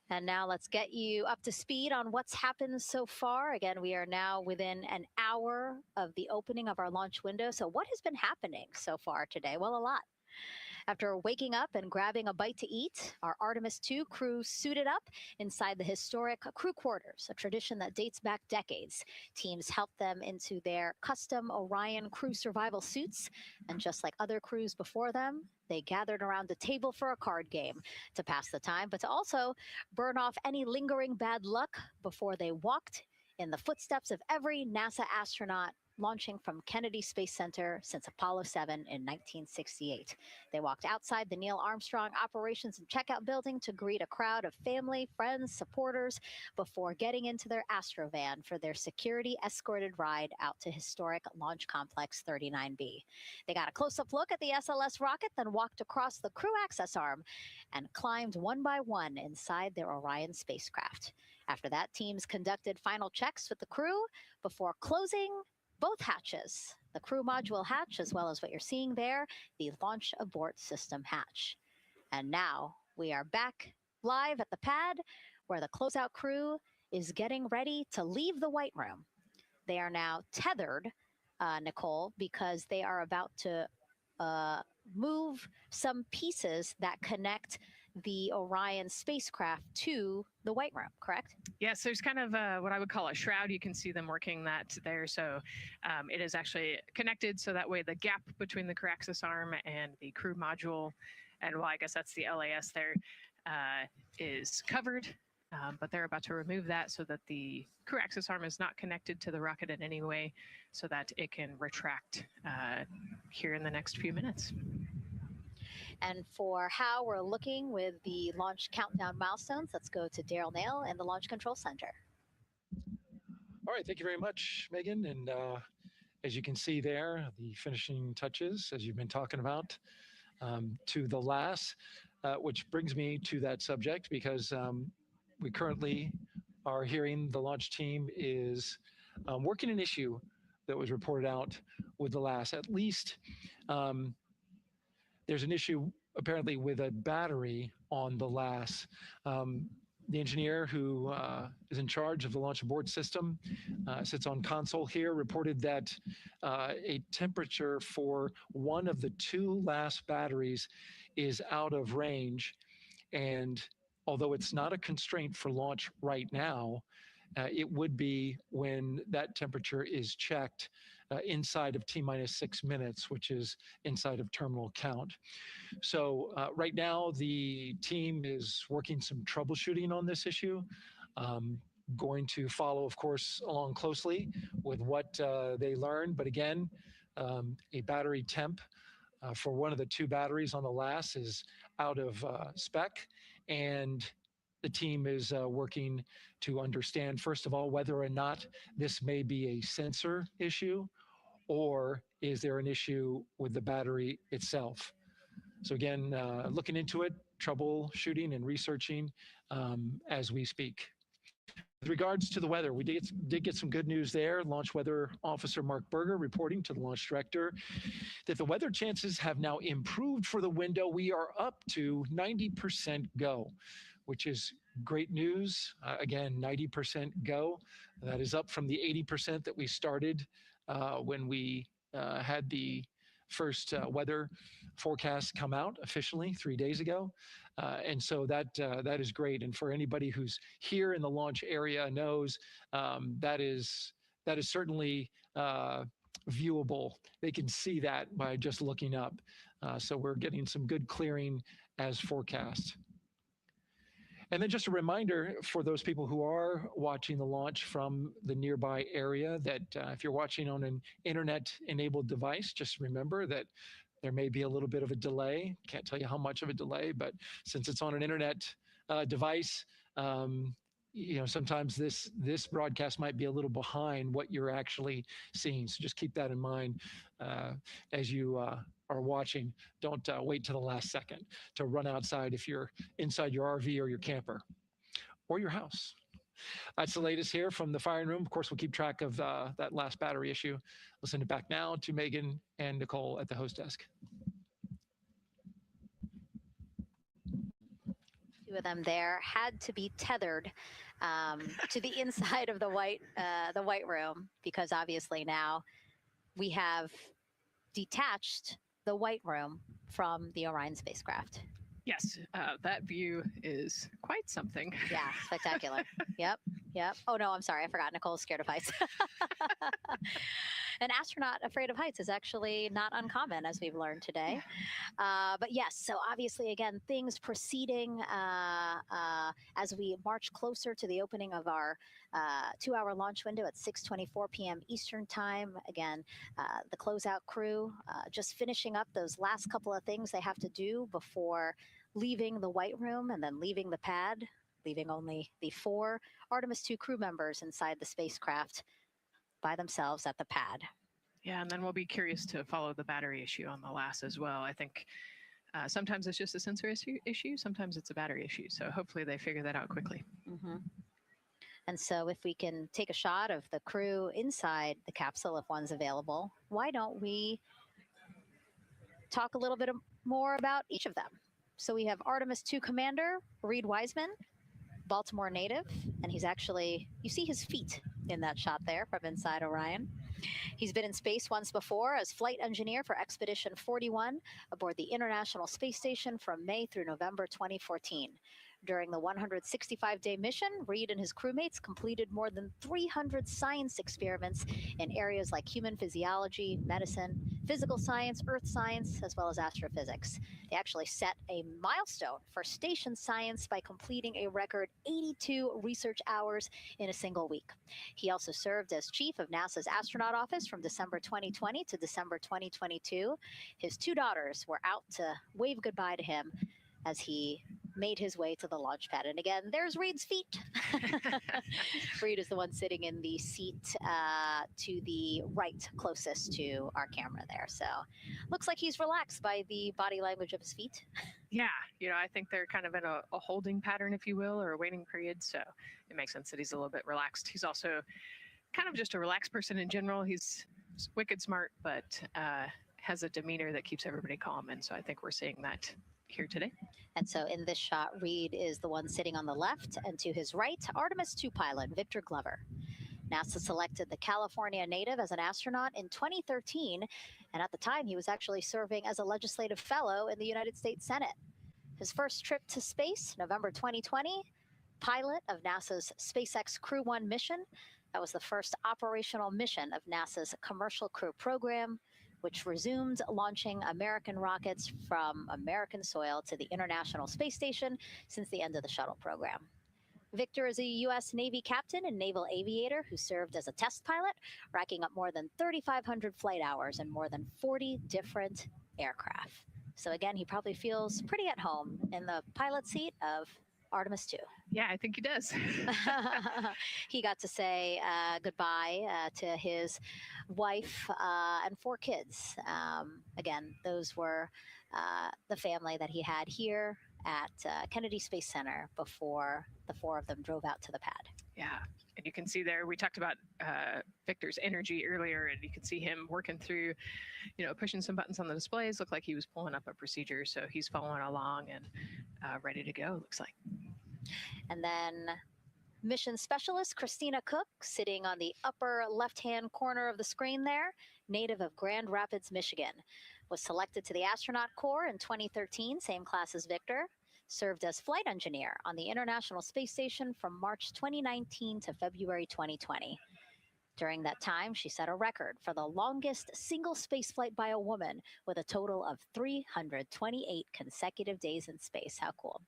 And now let's get you up to speed on what's happened so far. Again, we are now within an hour of the opening of our launch window. So what has been happening so far today? Well, a lot. After waking up and grabbing a bite to eat, our Artemis 2 crew suited up inside the historic crew quarters, a tradition that dates back decades. Teams helped them into their custom Orion crew survival suits, and just like other crews before them, they gathered around a table for a card game to pass the time, but to also burn off any lingering bad luck before they walked in the footsteps of every NASA astronaut launching from Kennedy Space Center since Apollo 7 in 1968. They walked outside the Neil Armstrong Operations and Checkout Building to greet a crowd of family, friends, supporters before getting into their Astrovan for their security-escorted ride out to historic Launch Complex 39B. They got a close-up look at the SLS rocket, then walked across the crew access arm and climbed one by one inside their Orion spacecraft. After that, teams conducted final checks with the crew before closing both hatches, the crew module hatch, as well as what you're seeing there, the launch abort system hatch. And now we are back live at the pad where the closeout crew is getting ready to leave the White Room. They are now tethered, Nicole, because they are about to move some pieces that connect the Orion spacecraft to the White Room, correct? Yes, there's kind of what I would call a shroud. You can see them working that there. So it is actually connected. So that way the gap between the crew access arm and the crew module, and well, I guess that's the LAS there, is covered. But they're about to remove that so that the crew access arm is not connected to the rocket in any way so that it can retract here in the next few minutes. And for how we're looking with the launch countdown milestones, let's go to Daryl Nail in the Launch Control Center. All right, thank you very much, Megan. And as you can see there, the finishing touches, as you've been talking about, to the LAS, which brings me to that subject because we currently are hearing the launch team is working an issue that was reported out with the LAS. At least there's an issue apparently with a battery on the LAS. The engineer who is in charge of the launch abort system sits on console here, reported that a temperature for one of the two LAS batteries is out of range. And although it's not a constraint for launch right now, it would be when that temperature is checked inside of T-minus 6 minutes, which is inside of terminal count. So right now, the team is working some troubleshooting on this issue. Going to follow, of course, along closely with what they learn. But again, a battery temp for one of the two batteries on the LAS is out of spec, and the team is working to understand, first of all, whether or not this may be a sensor issue, or is there an issue with the battery itself. So again, looking into it, troubleshooting and researching as we speak. With regards to the weather, we did get some good news there. Launch Weather Officer Mark Berger reporting to the launch director that the weather chances have now improved for the window. We are up to 90% go, which is great news. Again, 90% go. That is up from the 80% that we started when we had the first weather forecast come out officially 3 days ago. And so that is great. And for anybody who's here in the launch area knows that is certainly viewable. They can see that by just looking up. So we're getting some good clearing as forecast. And then just a reminder for those people who are watching the launch from the nearby area that if you're watching on an internet-enabled device, just remember that there may be a little bit of a delay. Can't tell you how much of a delay, but since it's on an internet device, sometimes this broadcast might be a little behind what you're actually seeing. So just keep that in mind as you are watching. Don't wait to the last second to run outside if you're inside your RV or your camper or your house. That's the latest here from the firing room. Of course, we'll keep track of that last battery issue. We'll send it back now to Megan and Nicole at the host desk. Two of them there had to be tethered to the inside of the white room, because obviously now we have detached the white room from the Orion spacecraft. Yes, that view is quite something. Yeah, spectacular. Yep. Oh no, I'm sorry, I forgot. Nicole's scared of heights. An astronaut afraid of heights is actually not uncommon, as we've learned today. But yes, so obviously, again, things proceeding as we march closer to the opening of our 2-hour launch window at 6:24 p.m. Eastern Time. Again, the closeout crew just finishing up those last couple of things they have to do before leaving the white room and then leaving the pad, leaving only the 4 Artemis 2 crew members inside the spacecraft by themselves at the pad. Yeah, and then we'll be curious to follow the battery issue on the LAS as well. I think sometimes it's just a sensor issue, sometimes it's a battery issue. So hopefully they figure that out quickly. Mm-hmm. And so if we can take a shot of the crew inside the capsule, if one's available, why don't we talk a little bit more about each of them? So we have Artemis 2 Commander Reed Wiseman, Baltimore native, and he's actually, you see his feet in that shot there from inside Orion. He's been in space once before as flight engineer for Expedition 41 aboard the International Space Station from May through November 2014. During the 165-day mission, Reed and his crewmates completed more than 300 science experiments in areas like human physiology, medicine, physical science, earth science, as well as astrophysics. They actually set a milestone for station science by completing a record 82 research hours in a single week. He also served as chief of NASA's astronaut office from December 2020 to December 2022. His 2 daughters were out to wave goodbye to him as he made his way to the launch pad. And again, there's Reed's feet. Reed is the one sitting in the seat to the right, closest to our camera there. So looks like he's relaxed by the body language of his feet. Yeah, I think they're kind of in a holding pattern, if you will, or a waiting period. So it makes sense that he's a little bit relaxed. He's also kind of just a relaxed person in general. He's wicked smart, but has a demeanor that keeps everybody calm. And so I think we're seeing that here today. And so in this shot, Reed is the one sitting on the left, and to his right, Artemis 2 pilot Victor Glover. NASA selected the California native as an astronaut in 2013, and at the time he was actually serving as a legislative fellow in the United States Senate. His first trip to space, November 2020, pilot of NASA's SpaceX Crew 1 mission, That was the first operational mission of NASA's Commercial Crew program, which resumed launching American rockets from American soil to the International Space Station since the end of the shuttle program. Victor is a U.S. Navy captain and naval aviator who served as a test pilot, racking up more than 3,500 flight hours in more than 40 different aircraft. So again, he probably feels pretty at home in the pilot seat of Artemis 2. Yeah, I think he does. He got to say goodbye to his wife and 4 kids. Again, those were the family that he had here at Kennedy Space Center before the 4 of them drove out to the pad. Yeah, and you can see there, we talked about Victor's energy earlier, and you can see him working through, pushing some buttons on the displays. Looked like he was pulling up a procedure, so he's following along and ready to go, looks like. And then mission specialist Christina Cook, sitting on the upper left-hand corner of the screen there, native of Grand Rapids, Michigan, was selected to the Astronaut Corps in 2013, same class as Victor, served as flight engineer on the International Space Station from March 2019 to February 2020. During that time, she set a record for the longest single spaceflight by a woman with a total of 328 consecutive days in space. How cool.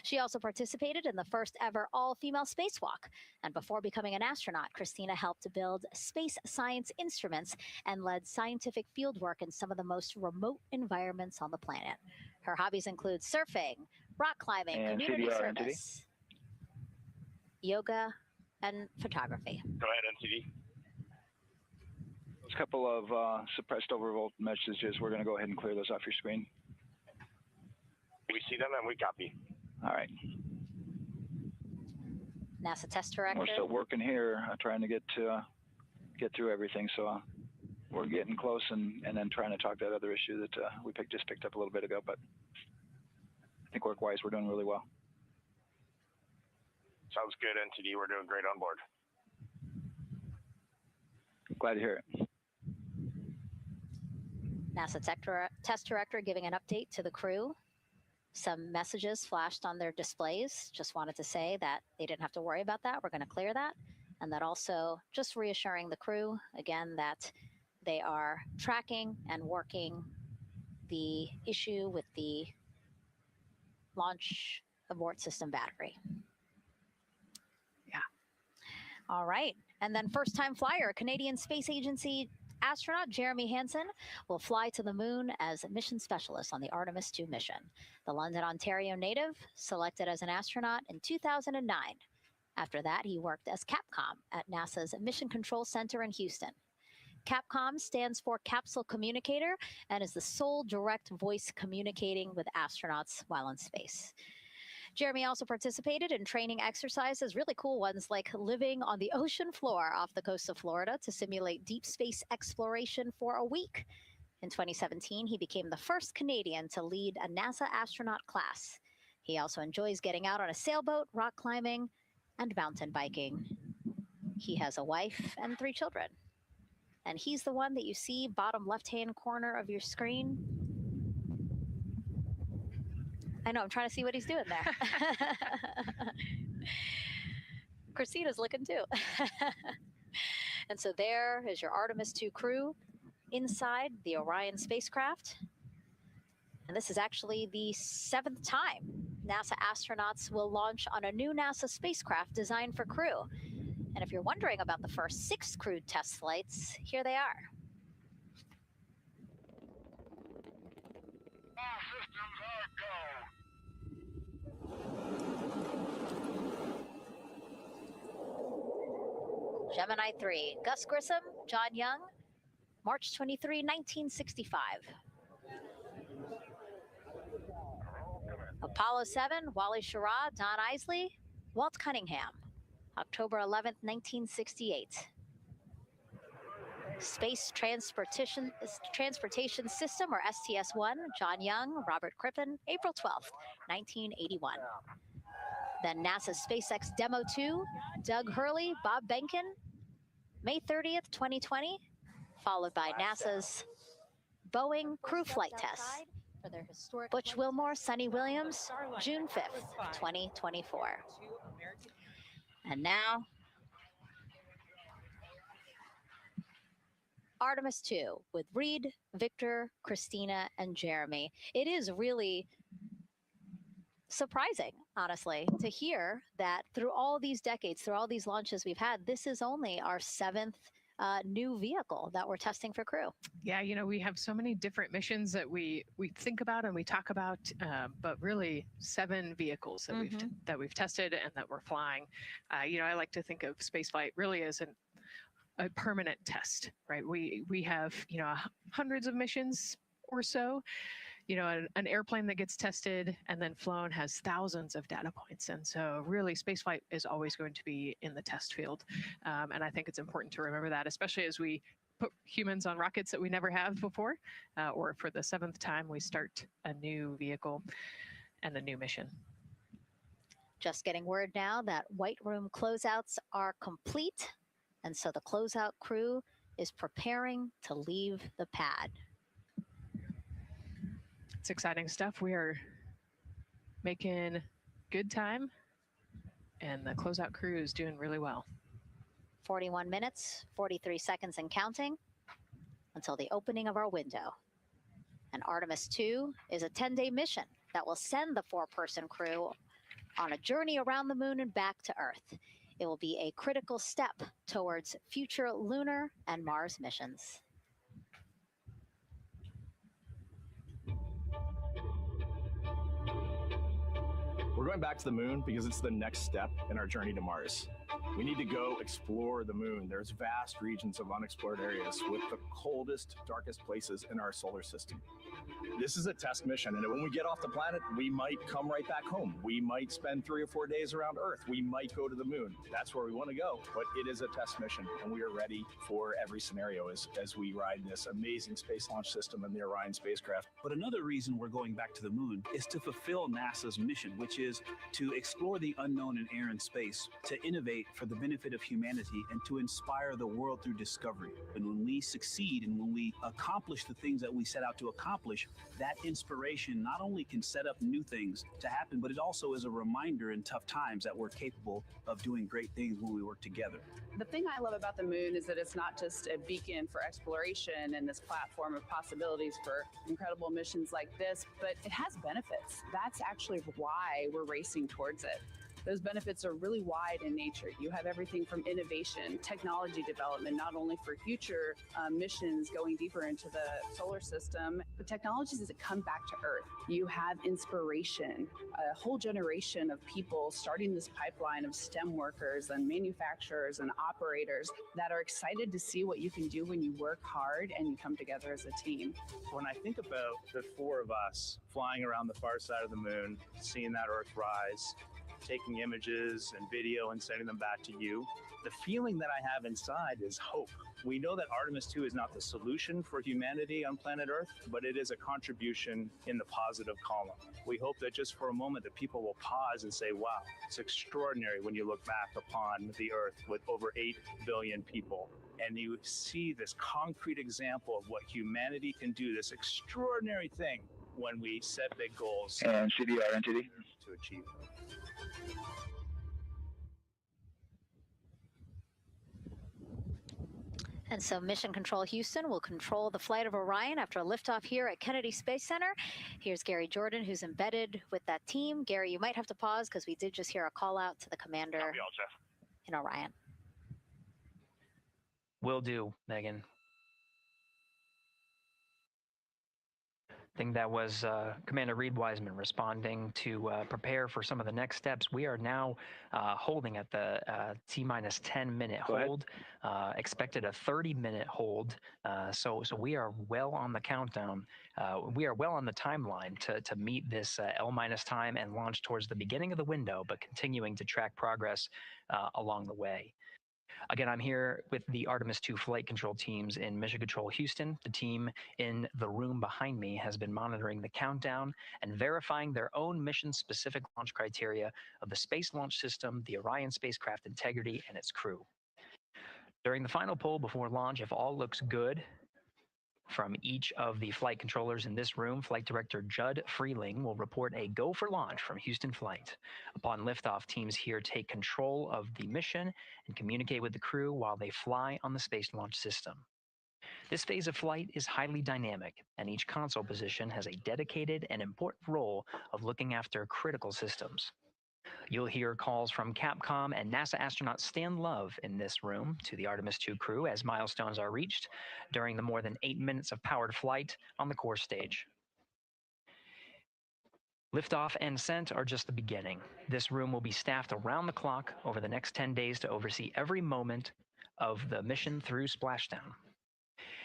She also participated in the first ever all-female spacewalk. And before becoming an astronaut, Christina helped to build space science instruments and led scientific fieldwork in some of the most remote environments on the planet. Her hobbies include surfing, rock climbing, And community CDR, service, yoga, and photography. Go ahead, NTD. There's a couple of suppressed overvolt messages. We're going to go ahead and clear those off your screen. We see them and we copy. All right. NASA test director. We're still working here, trying to get through everything. So we're getting close, and then trying to talk that other issue that we just picked up a little bit ago. But I think work-wise, we're doing really well. Sounds good, NTD. We're doing great on board. Glad to hear it. NASA test director giving an update to the crew. Some messages flashed on their displays. Just wanted to say that they didn't have to worry about that. We're going to clear that. And that also just reassuring the crew, again, that they are tracking and working the issue with the launch abort system battery. Yeah. All right. And then first-time flyer, Canadian Space Agency astronaut Jeremy Hansen will fly to the moon as a mission specialist on the Artemis 2 mission. The London, Ontario native selected as an astronaut in 2009. After that, he worked as Capcom at NASA's Mission Control Center in Houston. Capcom stands for Capsule Communicator and is the sole direct voice communicating with astronauts while in space. Jeremy also participated in training exercises, really cool ones like living on the ocean floor off the coast of Florida to simulate deep space exploration for a week. In 2017, he became the first Canadian to lead a NASA astronaut class. He also enjoys getting out on a sailboat, rock climbing, and mountain biking. He has a wife and 3 children. And he's the one that you see bottom left-hand corner of your screen. I know, I'm trying to see what he's doing there. Christina's looking too. And so there is your Artemis 2 crew inside the Orion spacecraft. And this is actually the 7th time NASA astronauts will launch on a new NASA spacecraft designed for crew. And if you're wondering about the first 6 crewed test flights, here they are. Gemini 3, Gus Grissom, John Young, March 23, 1965. Apollo 7, Wally Schirra, Don Isley, Walt Cunningham, October 11, 1968. Space Transportation System, or STS-1, John Young, Robert Crippen, April 12, 1981. Then NASA's SpaceX Demo 2, Doug Hurley, Bob Behnken, May 30th, 2020, followed by NASA's Boeing crew flight test. Butch Wilmore, Sonny Williams, June 5th, 2024. And now, Artemis 2 with Reed, Victor, Christina, and Jeremy. It is really surprising, honestly, to hear that through all these decades, through all these launches we've had, this is only our 7th new vehicle that we're testing for crew. Yeah, you know, we have so many different missions that we think about and we talk about, but really 7 vehicles that we've tested and that we're flying. You know, I like to think of spaceflight really as a permanent test, right? We have, you know, hundreds of missions or so. You know, an airplane that gets tested and then flown has thousands of data points. And so really spaceflight is always going to be in the test field. And I think it's important to remember that, especially as we put humans on rockets that we never have before, or for the 7th time we start a new vehicle and a new mission. Just getting word now that White Room closeouts are complete. And so the closeout crew is preparing to leave the pad. It's exciting stuff. We are making good time, and the closeout crew is doing really well. 41 minutes, 43 seconds and counting until the opening of our window. And Artemis 2 is a 10-day mission that will send the 4-person crew on a journey around the moon and back to Earth. It will be a critical step towards future lunar and Mars missions. We're going back to the moon because it's the next step in our journey to Mars. We need to go explore the moon. There's vast regions of unexplored areas with the coldest, darkest places in our solar system. This is a test mission, and when we get off the planet, we might come right back home. We might spend 3 or 4 days around Earth. We might go to the moon. That's where we want to go, but it is a test mission, and we are ready for every scenario as we ride this amazing space launch system and the Orion spacecraft. But another reason we're going back to the moon is to fulfill NASA's mission, which is to explore the unknown in air and space, to innovate for the benefit of humanity, and to inspire the world through discovery. And when we succeed and when we accomplish the things that we set out to accomplish, that inspiration not only can set up new things to happen, but it also is a reminder in tough times that we're capable of doing great things when we work together. The thing I love about the moon is that it's not just a beacon for exploration and this platform of possibilities for incredible missions like this, but it has benefits. That's actually why we're racing towards it. Those benefits are really wide in nature. You have everything from innovation, technology development, not only for future missions going deeper into the solar system, but technologies that come back to Earth. You have inspiration, a whole generation of people starting this pipeline of STEM workers and manufacturers and operators that are excited to see what you can do when you work hard and you come together as a team. When I think about the 4 of us flying around the far side of the moon, seeing that Earth rise, taking images and video and sending them back to you, the feeling that I have inside is hope. We know that Artemis 2 is not the solution for humanity on planet Earth, but it is a contribution in the positive column. We hope that just for a moment that people will pause and say, wow, it's extraordinary when you look back upon the Earth with over 8 billion people. And you see this concrete example of what humanity can do, this extraordinary thing when we set big goals. And CBR NTD to achieve them. And so Mission Control Houston will control the flight of Orion after a liftoff here at Kennedy Space Center. Here's Gary Jordan, who's embedded with that team. Gary, you might have to pause because we did just hear a call out to the commander in Orion. Will do, Megan. I think that was Commander Reed Wiseman responding to prepare for some of the next steps. We are now holding at the T-minus 10-minute hold, expected a 30-minute hold. So we are well on the countdown. We are well on the timeline to meet this L-minus time and launch towards the beginning of the window, but continuing to track progress along the way. Again, I'm here with the Artemis 2 flight control teams in Mission Control Houston. The team in the room behind me has been monitoring the countdown and verifying their own mission-specific launch criteria of the Space Launch System, the Orion spacecraft integrity, and its crew. During the final poll before launch, if all looks good from each of the flight controllers in this room, Flight Director Judd Freeling will report a go for launch from Houston Flight. Upon liftoff, teams here take control of the mission and communicate with the crew while they fly on the Space Launch System. This phase of flight is highly dynamic, and each console position has a dedicated and important role of looking after critical systems. You'll hear calls from Capcom and NASA astronaut Stan Love in this room to the Artemis II crew as milestones are reached during the more than 8 minutes of powered flight on the core stage. Liftoff and ascent are just the beginning. This room will be staffed around the clock over the next 10 days to oversee every moment of the mission through splashdown.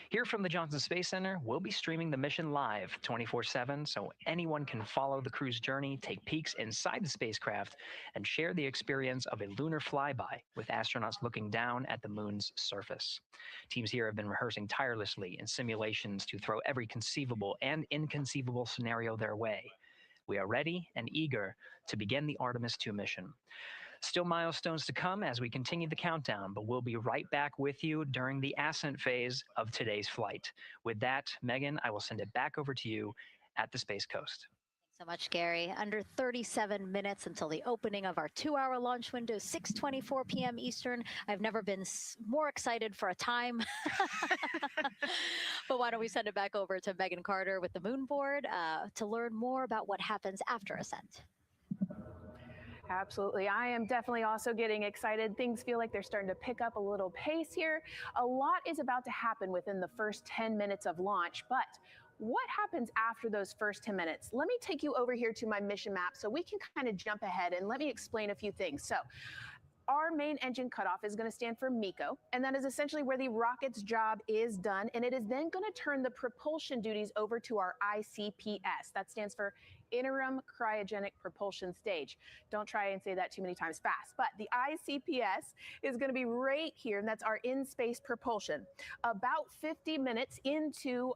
Here from the Johnson Space Center, we'll be streaming the mission live 24/7 so anyone can follow the crew's journey, take peeks inside the spacecraft, and share the experience of a lunar flyby with astronauts looking down at the moon's surface. Teams here have been rehearsing tirelessly in simulations to throw every conceivable and inconceivable scenario their way. We are ready and eager to begin the Artemis II mission. Still milestones to come as we continue the countdown, but we'll be right back with you during the ascent phase of today's flight. With that, Megan, I will send it back over to you at the Space Coast. So much, Gary. Under 37 minutes until the opening of our 2-hour launch window, 6:24 p.m. Eastern. I've never been more excited for a time. But why don't we send it back over to Megan Carter with the moon board to learn more about what happens after ascent. Absolutely. I am definitely also getting excited. Things feel like they're starting to pick up a little pace here. A lot is about to happen within the first 10 minutes of launch, but what happens after those first 10 minutes? Let me take you over here to my mission map so we can kind of jump ahead and let me explain a few things. So our main engine cutoff is going to stand for MECO, and that is essentially where the rocket's job is done, and it is then going to turn the propulsion duties over to our ICPS. That stands for Interim Cryogenic Propulsion Stage. Don't try and say that too many times fast, but the ICPS is going to be right here, and that's our in-space propulsion. About 50 minutes into,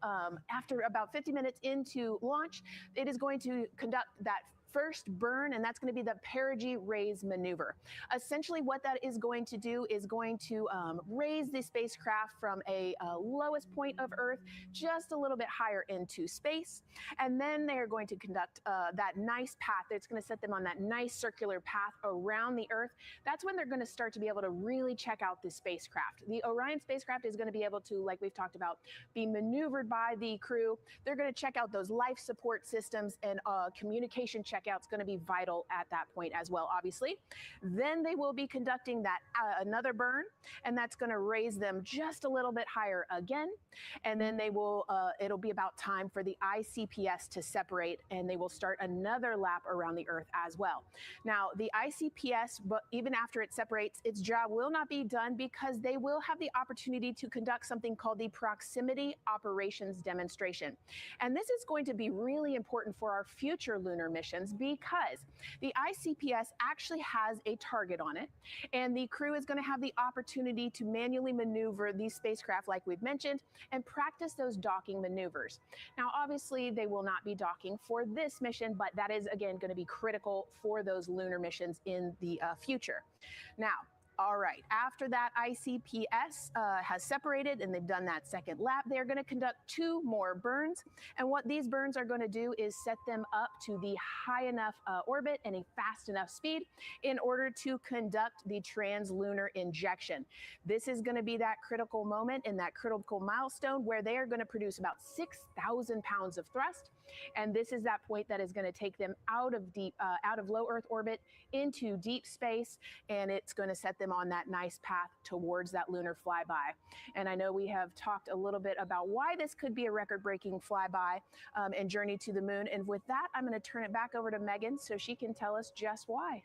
after about 50 minutes into launch, it is going to conduct that first burn, and that's going to be the perigee raise maneuver. Essentially what that is going to do is going to raise the spacecraft from a lowest point of Earth just a little bit higher into space, and then they are going to conduct that nice path. It's going to set them on that nice circular path around the Earth. That's when they're going to start to be able to really check out the spacecraft. The Orion spacecraft is going to be able to, like we've talked about, be maneuvered by the crew. They're going to check out those life support systems, and communication checkout's going to be vital at that point as well, obviously. Then they will be conducting that another burn, and that's going to raise them just a little bit higher again. And then they will, it'll be about time for the ICPS to separate, and they will start another lap around the Earth as well. Now, the ICPS, but even after it separates, its job will not be done because they will have the opportunity to conduct something called the Proximity Operations Demonstration. And this is going to be really important for our future lunar missions because the ICPS actually has a target on it, and the crew is going to have the opportunity to manually maneuver these spacecraft, like we've mentioned, and practice those docking maneuvers. Now, obviously, they will not be docking for this mission, but that is, again, going to be critical for those lunar missions in the future. Now, all right, after that ICPS has separated and they've done that second lap, they're going to conduct 2 more burns. And what these burns are going to do is set them up to the high enough orbit and a fast enough speed in order to conduct the translunar injection. This is going to be that critical moment and that critical milestone where they are going to produce about 6,000 pounds of thrust. And this is that point that is going to take them out of low Earth orbit into deep space, and it's going to set them on that nice path towards that lunar flyby. And I know we have talked a little bit about why this could be a record-breaking flyby and journey to the moon. And with that, I'm going to turn it back over to Megan so she can tell us just why.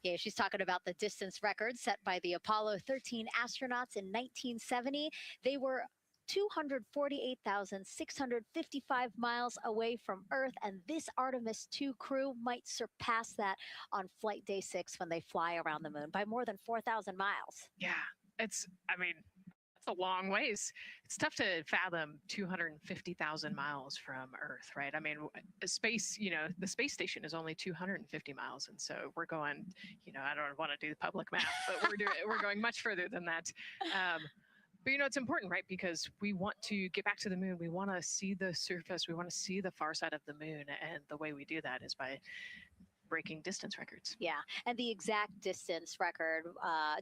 Yeah, she's talking about the distance record set by the Apollo 13 astronauts in 1970. They were 248,655 miles away from Earth, and this Artemis II crew might surpass that on flight day 6 when they fly around the moon by more than 4,000 miles. Yeah, it's a long ways. It's tough to fathom 250,000 miles from Earth, right? I mean, space, the space station is only 250 miles. And so we're going, I don't want to do the public math, but we're going much further than that. But it's important, right? Because we want to get back to the moon. We want to see the surface. We want to see the far side of the moon. And the way we do that is by breaking distance records. Yeah, and the exact distance record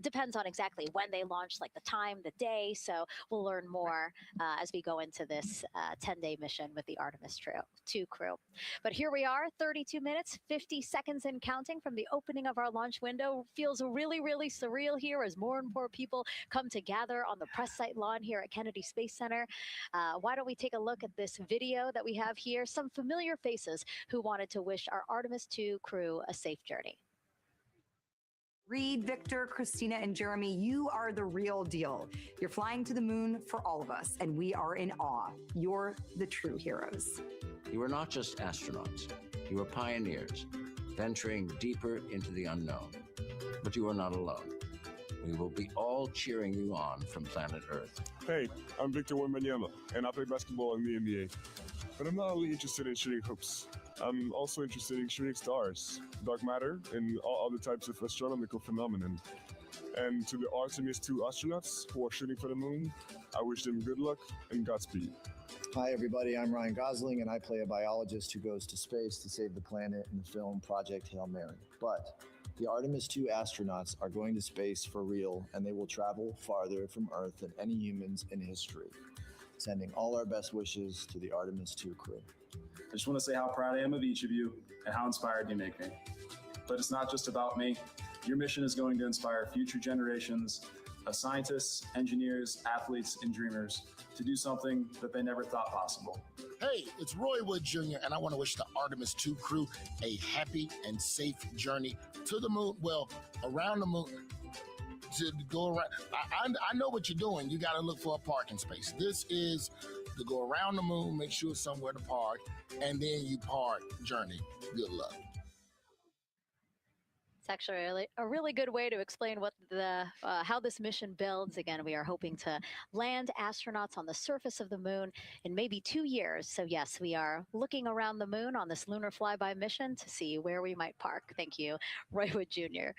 depends on exactly when they launched, like the time, the day. So we'll learn more as we go into this 10-day mission with the Artemis 2 crew. But here we are, 32 minutes, 50 seconds and counting from the opening of our launch window. Feels really, really surreal here as more and more people come to gather on the press site lawn here at Kennedy Space Center. Why don't we take a look at this video that we have here? Some familiar faces who wanted to wish our Artemis 2 crew a safe journey. Reed, Victor, Christina, and Jeremy, you are the real deal. You're flying to the moon for all of us, and we are in awe. You're the true heroes. You are not just astronauts. You are pioneers, venturing deeper into the unknown. But you are not alone. We will be all cheering you on from planet Earth. Hey, I'm Victor Wembanyama, and I play basketball in the NBA. But I'm not only interested in shooting hoops. I'm also interested in shooting stars, dark matter, and all other types of astronomical phenomenon. And to the Artemis 2 astronauts who are shooting for the moon, I wish them good luck and Godspeed. Hi, everybody. I'm Ryan Gosling, and I play a biologist who goes to space to save the planet in the film Project Hail Mary. But the Artemis 2 astronauts are going to space for real, and they will travel farther from Earth than any humans in history. Sending all our best wishes to the Artemis 2 crew. I just want to say how proud I am of each of you and how inspired you make me. But it's not just about me. Your mission is going to inspire future generations of scientists, engineers, athletes, and dreamers to do something that they never thought possible. Hey, it's Roy Wood Jr., and I want to wish the Artemis 2 crew a happy and safe journey to the moon, well, around the moon. To go around, I know what you're doing. You got to look for a parking space. This is to go around the moon, make sure somewhere to park, and then you park journey. Good luck. It's actually a really good way to explain what how this mission builds. Again, we are hoping to land astronauts on the surface of the moon in maybe 2 years. So yes, we are looking around the moon on this lunar flyby mission to see where we might park. Thank you, Roy Wood Jr.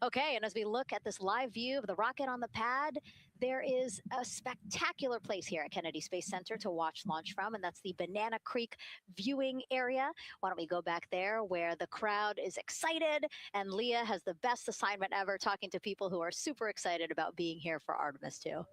Okay, and as we look at this live view of the rocket on the pad, there is a spectacular place here at Kennedy Space Center to watch launch from, and that's the Banana Creek viewing area. Why don't we go back there where the crowd is excited, and Leah has the best assignment ever talking to people who are super excited about being here for Artemis 2.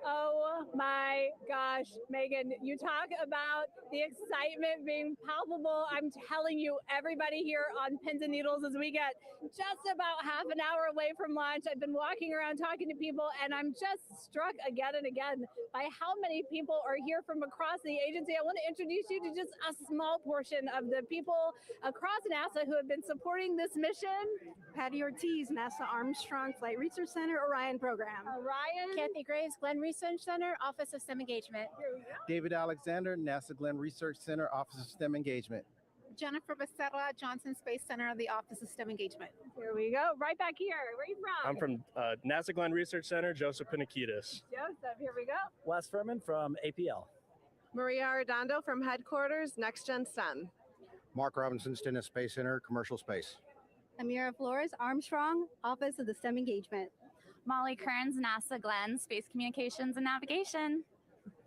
Oh my gosh, Megan, you talk about the excitement being palpable. I'm telling you, everybody here on pins and needles as we get just about half an hour away from launch. I've been walking around talking to people, and I'm just struck again and again by how many people are here from across the agency. I want to introduce you to just a small portion of the people across NASA who have been supporting this mission. Patty Ortiz, NASA Armstrong Flight Research Center, Orion program. Orion. Kathy Graves, Glenn Research Center, Office of STEM Engagement. David Alexander, NASA Glenn Research Center, Office of STEM Engagement. Jennifer Becerra, Johnson Space Center, the Office of STEM Engagement. Here we go, right back here. Where are you from? I'm from NASA Glenn Research Center, Joseph Pinakitis. Joseph, here we go. Wes Furman from APL. Maria Arredondo from Headquarters, Next Gen STEM. Mark Robinson, Stennis Space Center, Commercial Space. Amira Flores, Armstrong, Office of the STEM Engagement. Molly Kearns, NASA Glenn, Space Communications and Navigation.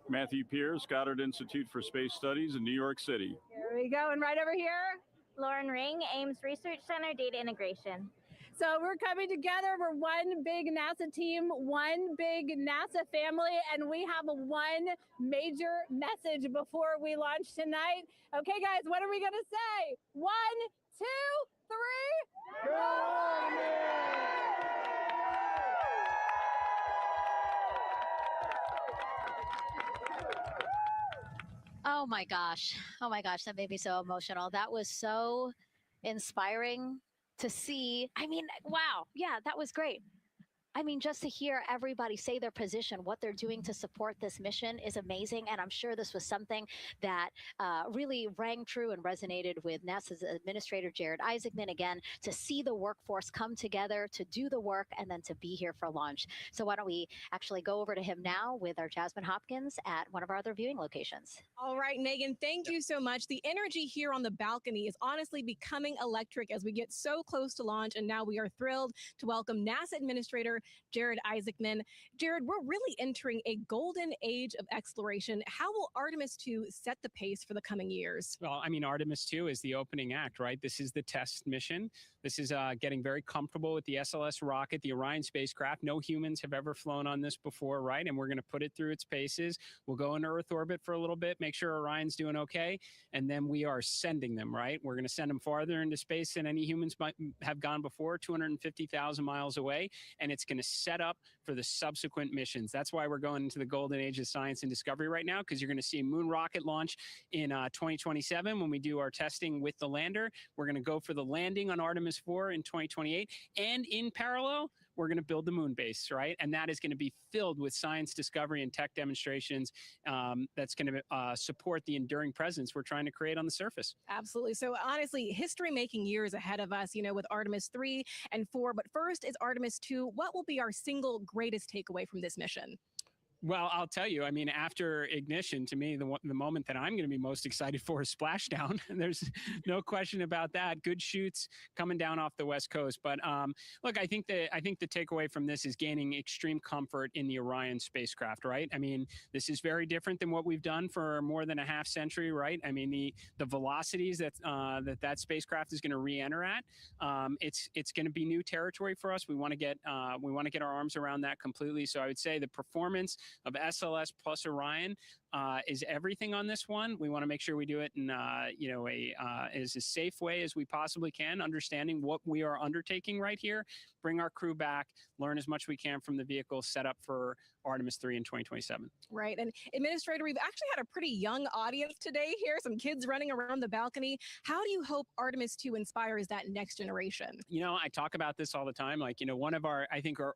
Matthew Pierce, Goddard Institute for Space Studies in New York City. Here we go, and right over here. Lauren Ring, Ames Research Center, Data Integration. So we're coming together. We're one big NASA team, one big NASA family, and we have one major message before we launch tonight. Okay, guys, what are we going to say? 1, 2, 3. Go Oh my gosh. Oh my gosh, that made me so emotional. That was so inspiring to see. I mean, wow. Yeah, that was great. I mean, just to hear everybody say their position, what they're doing to support this mission is amazing. And I'm sure this was something that really rang true and resonated with NASA's Administrator Jared Isaacman, again, to see the workforce come together to do the work and then to be here for launch. So why don't we actually go over to him now with our Jasmine Hopkins at one of our other viewing locations. All right, Megan, thank you so much. The energy here on the balcony is honestly becoming electric as we get so close to launch. And now we are thrilled to welcome NASA Administrator Jared Isaacman. Jared, we're really entering a golden age of exploration. How will Artemis 2 set the pace for the coming years? Well, I mean, Artemis 2 is the opening act, right? This is the test mission. This is getting very comfortable with the SLS rocket, the Orion spacecraft. No humans have ever flown on this before, right? And we're going to put it through its paces. We'll go into Earth orbit for a little bit, make sure Orion's doing okay, and then we are sending them, right? We're going to send them farther into space than any humans might have gone before, 250,000 miles away, and it's going to set up for the subsequent missions. That's why we're going into the golden age of science and discovery right now, because you're going to see moon rocket launch in 2027 when we do our testing with the lander. We're going to go for the landing on Artemis 4 in 2028, and in parallel, we're going to build the moon base, right? And that is going to be filled with science discovery and tech demonstrations that's going to support the enduring presence we're trying to create on the surface. Absolutely. So honestly, history-making years ahead of us, with Artemis 3 and 4. But first is Artemis 2. What will be our single greatest takeaway from this mission? Well, I'll tell you, I mean, after ignition, to me, the moment that I'm going to be most excited for is splashdown. There's no question about that. Good shoots coming down off the West Coast. But look, I think the takeaway from this is gaining extreme comfort in the Orion spacecraft, right? I mean, this is very different than what we've done for more than a half century, right? I mean, the velocities that spacecraft is going to re-enter at, it's going to be new territory for us. We want to get our arms around that completely. So I would say the performance of SLS plus Orion is everything on this one. We want to make sure we do it in as a safe way as we possibly can, understanding what we are undertaking right here, bring our crew back, learn as much we can from the vehicle, set up for Artemis 3 in 2027. Right. And Administrator, we've actually had a pretty young audience today here, some kids running around the balcony. How do you hope Artemis 2 inspires that next generation? I talk about this all the time. One of our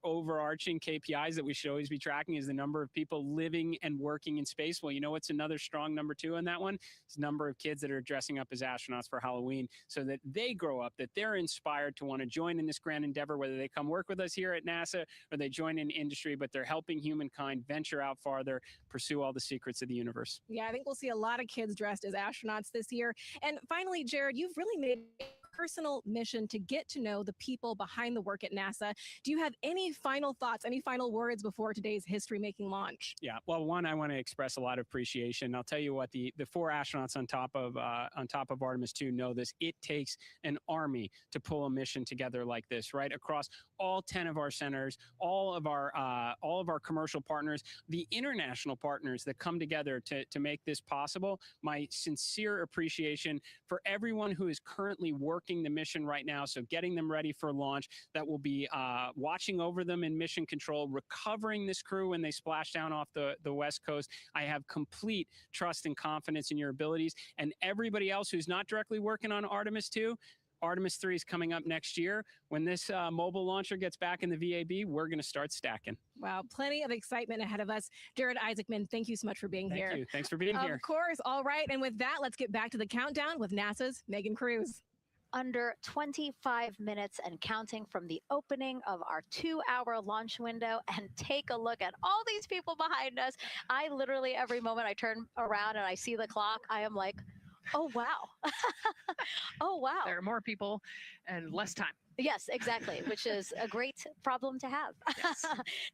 overarching KPIs that we should always be tracking is the number of people living and working in space. Well, what's another strong number 2 on that one? It's the number of kids that are dressing up as astronauts for Halloween, so that they grow up, that they're inspired to want to join in this grand endeavor, whether they come work with us here at NASA or they join in industry, but they're helping humankind venture out farther, pursue all the secrets of the universe. Yeah, I think we'll see a lot of kids dressed as astronauts this year. And finally, Jared, you've really made a personal mission to get to know the people behind the work at NASA. Do you have any final thoughts, any final words before today's history-making launch? Yeah, well, one, I want to express a lot of appreciation. I'll tell you what, the 4 astronauts on top of Artemis 2 know this. It takes an army to pull a mission together like this, right? Across all 10 of our centers, all of our commercial partners, the international partners that come together to make this possible. My sincere appreciation for everyone who is currently working the mission right now, so getting them ready for launch, that will be watching over them in mission control, recovering this crew when they splash down off the West Coast. I have complete trust and confidence in your abilities, and everybody else who's not directly working on Artemis 2, Artemis 3 is coming up next year. When this mobile launcher gets back in the VAB, we're going to start stacking. Wow, plenty of excitement ahead of us. Jared Isaacman, thank you so much for being here. Thank you. Thanks for being here. Of course. All right. And with that, let's get back to the countdown with NASA's Megan Cruz. Under 25 minutes and counting from the opening of our 2-hour launch window, and take a look at all these people behind us. I literally, every moment I turn around and I see the clock, I am like, oh, wow. Oh, wow. There are more people and less time. Yes, exactly, which is a great problem to have. Yes.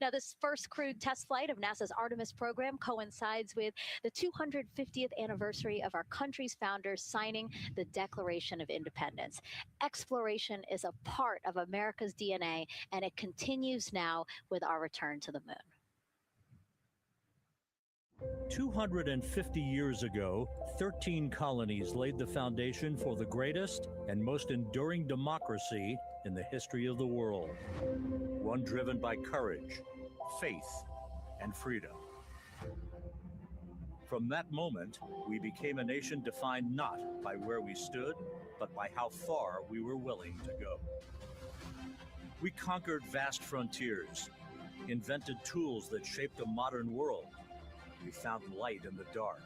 Now, this first crewed test flight of NASA's Artemis program coincides with the 250th anniversary of our country's founders signing the Declaration of Independence. Exploration is a part of America's DNA, and it continues now with our return to the moon. 250 years ago, 13 colonies laid the foundation for the greatest and most enduring democracy in the history of the world. One driven by courage, faith, and freedom. From that moment, we became a nation defined not by where we stood, but by how far we were willing to go. We conquered vast frontiers, invented tools that shaped a modern world. We found light in the dark,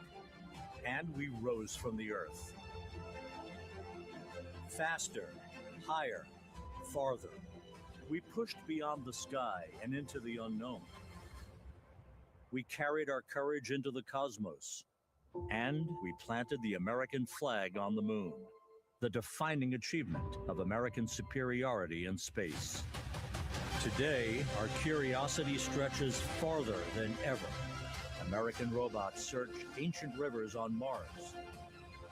and we rose from the earth. Faster, higher, farther. We pushed beyond the sky and into the unknown. We carried our courage into the cosmos, and we planted the American flag on the moon, the defining achievement of American superiority in space. Today, our curiosity stretches farther than ever. American robots search ancient rivers on Mars.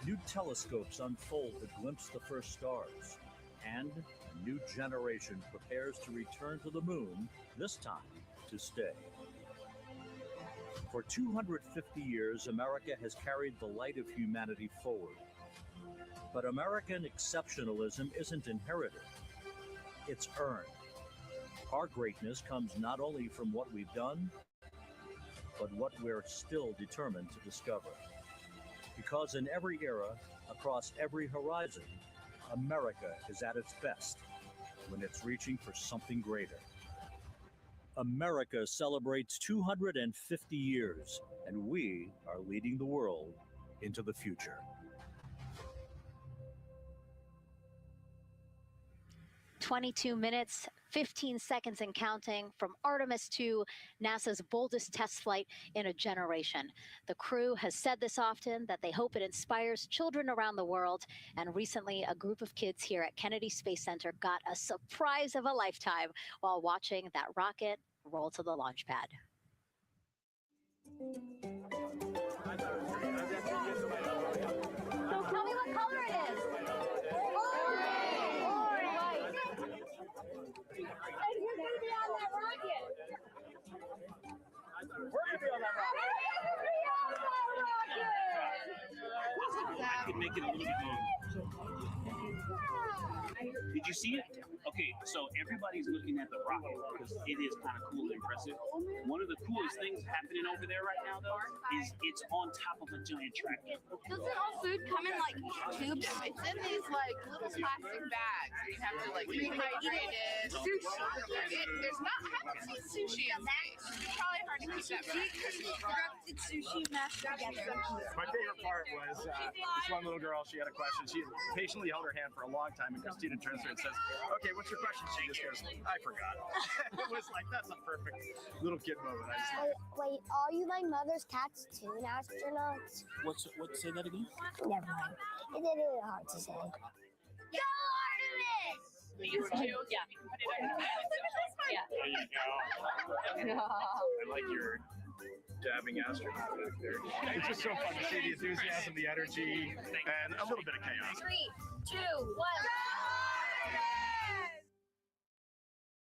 New telescopes unfold to glimpse the first stars. And a new generation prepares to return to the moon, this time to stay. For 250 years, America has carried the light of humanity forward. But American exceptionalism isn't inherited, it's earned. Our greatness comes not only from what we've done, but what we're still determined to discover. Because in every era, across every horizon, America is at its best when it's reaching for something greater. America celebrates 250 years, and we are leading the world into the future. "22 minutes, 15 seconds and counting from Artemis 2, NASA's boldest test flight in a generation. The crew has said this often, that they hope it inspires children around the world. And recently, a group of kids here at Kennedy Space Center got a surprise of a lifetime while watching that rocket roll to the launch pad. So tell me what color it is. And you're going to be on that rocket. We're going to be on that rocket. I could make it a little bit longer. Did you see it? Okay, so everybody's looking at the rocket because it is kind of cool and impressive. One of the coolest things happening over there right now, though, is it's on top of a giant tractor. Doesn't all food come in like tubes? It's in these like little plastic bags. You have to like rehydrate it. Sushi. There's not. I haven't seen sushi in space. It's probably hard to keep that back. Constructed sushi mashed together. My favorite part was this one little girl. She had a question. She patiently held her hand for a long time, and Christina turns to her and says, "Okay, what's your question?" She just goes, "I forgot." It was like, that's a perfect little kid moment. Wait, are you like mother's cartoon astronauts? Say that again? Never mind. It's really hard to say. Go Artemis! These two? Yeah. Yeah. There you go. I like your dabbing astronaut back there. It's just so fun to see the enthusiasm, the energy, and a little bit of chaos. 3, 2, 1.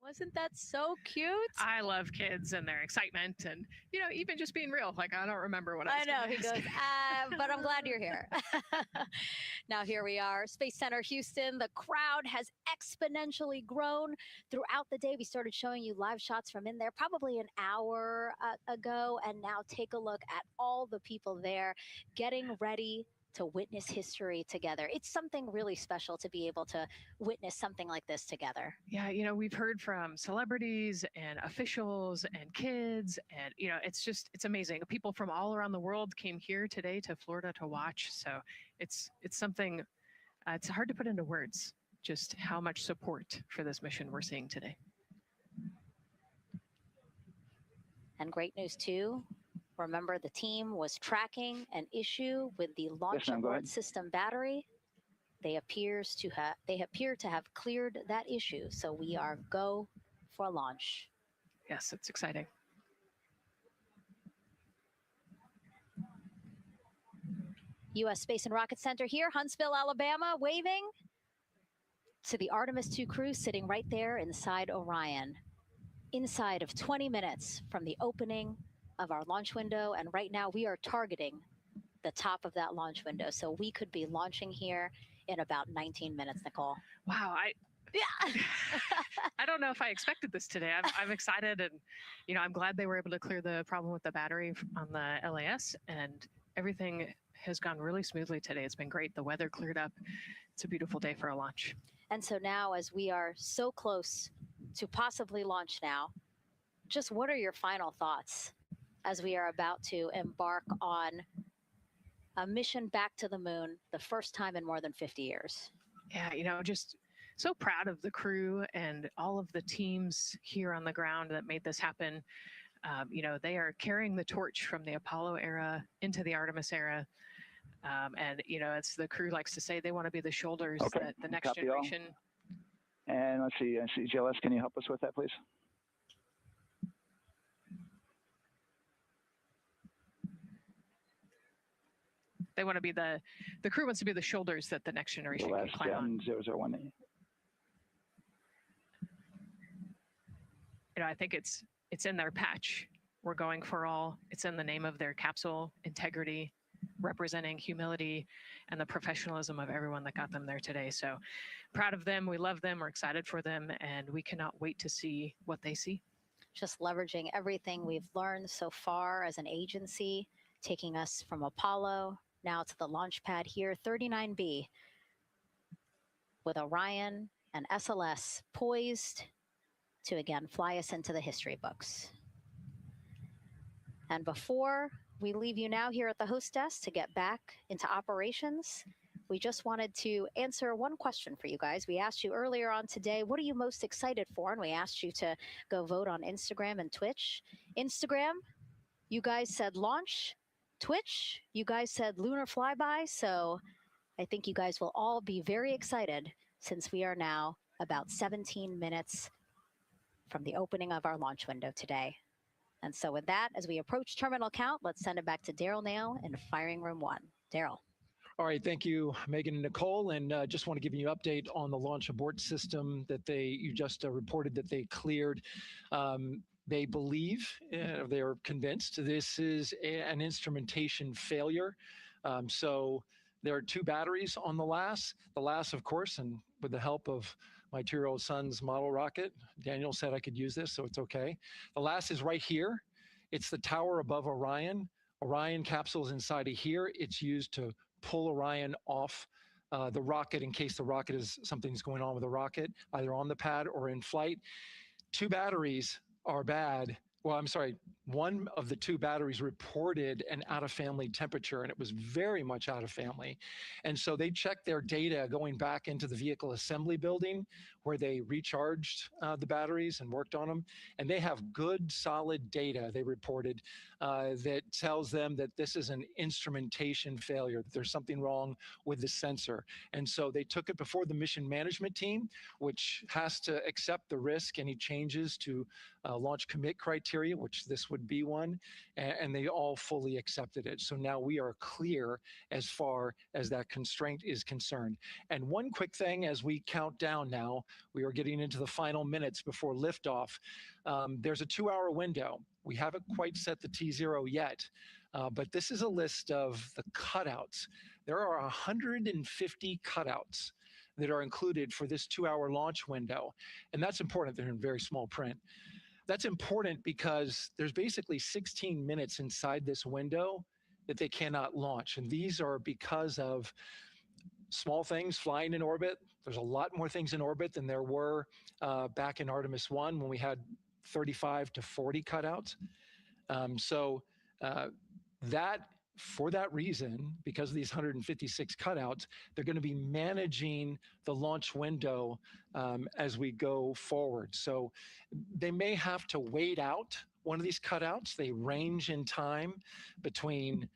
Wasn't that so cute? I love kids and their excitement and, you know, even just being real. Like, I don't remember what I was know. gonna He ask. goes, but I'm glad you're here. Now, here we are, Space Center Houston. The crowd has exponentially grown throughout the day. We started showing you live shots from in there probably an hour ago. And now take a look at all the people there getting ready to witness history together. It's something really special to be able to witness something like this together. Yeah, you know, we've heard from celebrities and officials and kids, and, you know, it's amazing. People from all around the world came here today to Florida to watch. So it's something, it's hard to put into words, just how much support for this mission we're seeing today. And great news too. Remember, the team was tracking an issue with the launch abort system battery. They appear to have cleared that issue. So we are go for launch. Yes, it's exciting. U.S. Space and Rocket Center here, Huntsville, Alabama, waving to the Artemis 2 crew sitting right there inside Orion. Inside of 20 minutes from the opening of our launch window, and right now we are targeting the top of that launch window. So we could be launching here in about 19 minutes, Nicole. Wow, I don't know if I expected this today. I'm excited, and, you know, I'm glad they were able to clear the problem with the battery on the LAS, and everything has gone really smoothly today. It's been great. The weather cleared up. It's a beautiful day for a launch. And so now, as we are so close to possibly launch now, just what are your final thoughts as we are about to embark on a mission back to the moon, the first time in more than 50 years? Yeah, you know, just so proud of the crew and all of the teams here on the ground that made this happen. You know, they are carrying the torch from the Apollo era into the Artemis era. And, you know, as the crew likes to say, they want to be the shoulders that the next generation And let's see, CGLS, can you help us with that, please? They want to be the crew wants to be the shoulders that the next generation can climb on. 001. You know, I think it's in their patch. We're going for all. It's in the name of their capsule, integrity, representing humility and the professionalism of everyone that got them there today. So proud of them. We love them. We're excited for them. And we cannot wait to see what they see. Just leveraging everything we've learned so far as an agency, taking us from Apollo now to the launch pad here, 39B, with Orion and SLS poised to again fly us into the history books. And before we leave you now here at the host desk to get back into operations, we just wanted to answer one question for you guys. We asked you earlier on today, what are you most excited for? And we asked you to go vote on Instagram and Twitch. Instagram, you guys said launch. Twitch, you guys said lunar flyby. So I think you guys will all be very excited since we are now about 17 minutes from the opening of our launch window today. And so with that, as we approach terminal count, let's send it back to Daryl Nail in firing room 1. Daryl. All right, thank you, Megan and Nicole. And just want to give you an update on the launch abort system that you just reported that they cleared. They believe, they are convinced this is an instrumentation failure. So there are 2 batteries on the LAS. The LAS, of course, and with the help of my 2-year-old son's model rocket, Daniel said I could use this, so it's okay. The LAS is right here. It's the tower above Orion. Orion capsule is inside of here. It's used to pull Orion off the rocket in case something's going on with the rocket, either on the pad or in flight. 2 batteries are bad. Well, I'm sorry, one of the 2 batteries reported an out-of-family temperature, and it was very much out of family. And so they checked their data going back into the vehicle assembly building where they recharged the batteries and worked on them. And they have good, solid data, they reported, that tells them that this is an instrumentation failure, that there's something wrong with the sensor. And so they took it before the mission management team, which has to accept the risk, any changes to launch commit criteria, which this would be one, and they all fully accepted it. So now we are clear as far as that constraint is concerned. And one quick thing as we count down now, we are getting into the final minutes before liftoff. There's a 2-hour window. We haven't quite set the T0 yet, but this is a list of the cutouts. There are 150 cutouts that are included for this 2-hour launch window. And that's important. They're in very small print. That's important because there's basically 16 minutes inside this window that they cannot launch. And these are because of small things flying in orbit. There's a lot more things in orbit than there were back in Artemis 1 when we had 35 to 40 cutouts. For that reason, because of these 156 cutouts, they're going to be managing the launch window as we go forward. So they may have to wait out one of these cutouts. They range in time between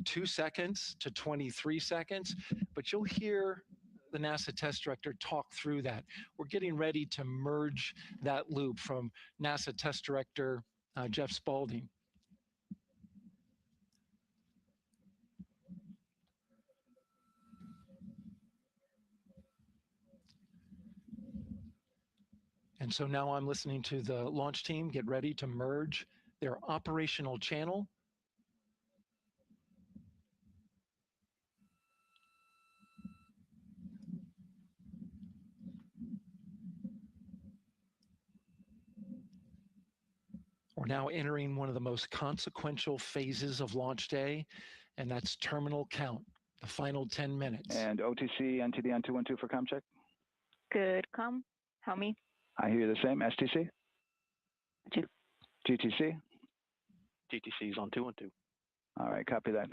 2 seconds to 23 seconds, but you'll hear the NASA test director talk through that. We're getting ready to merge that loop from NASA test director Jeff Spaulding. And so now I'm listening to the launch team get ready to merge their operational channel. We're now entering one of the most consequential phases of launch day, and that's terminal count, the final 10 minutes. And OTC, NTD on 212 for comm check. Good comm. Help me. I hear the same. STC? GTC? GTC is on 212. All right, copy that.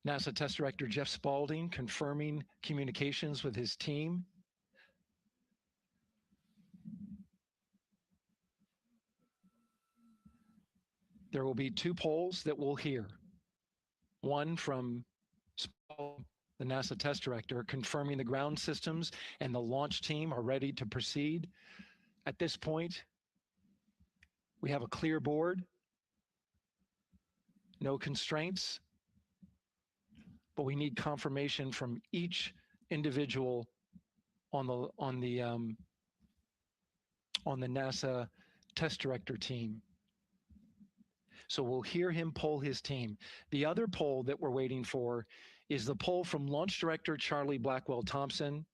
NASA Test Director Jeff Spaulding confirming communications with his team. There will be 2 polls that we'll hear. One from Spaulding the NASA test director, confirming the ground systems and the launch team are ready to proceed. At this point, we have a clear board, no constraints, but we need confirmation from each individual on the NASA test director team. So we'll hear him poll his team. The other poll that we're waiting for is the poll from launch director Charlie Blackwell Thompson,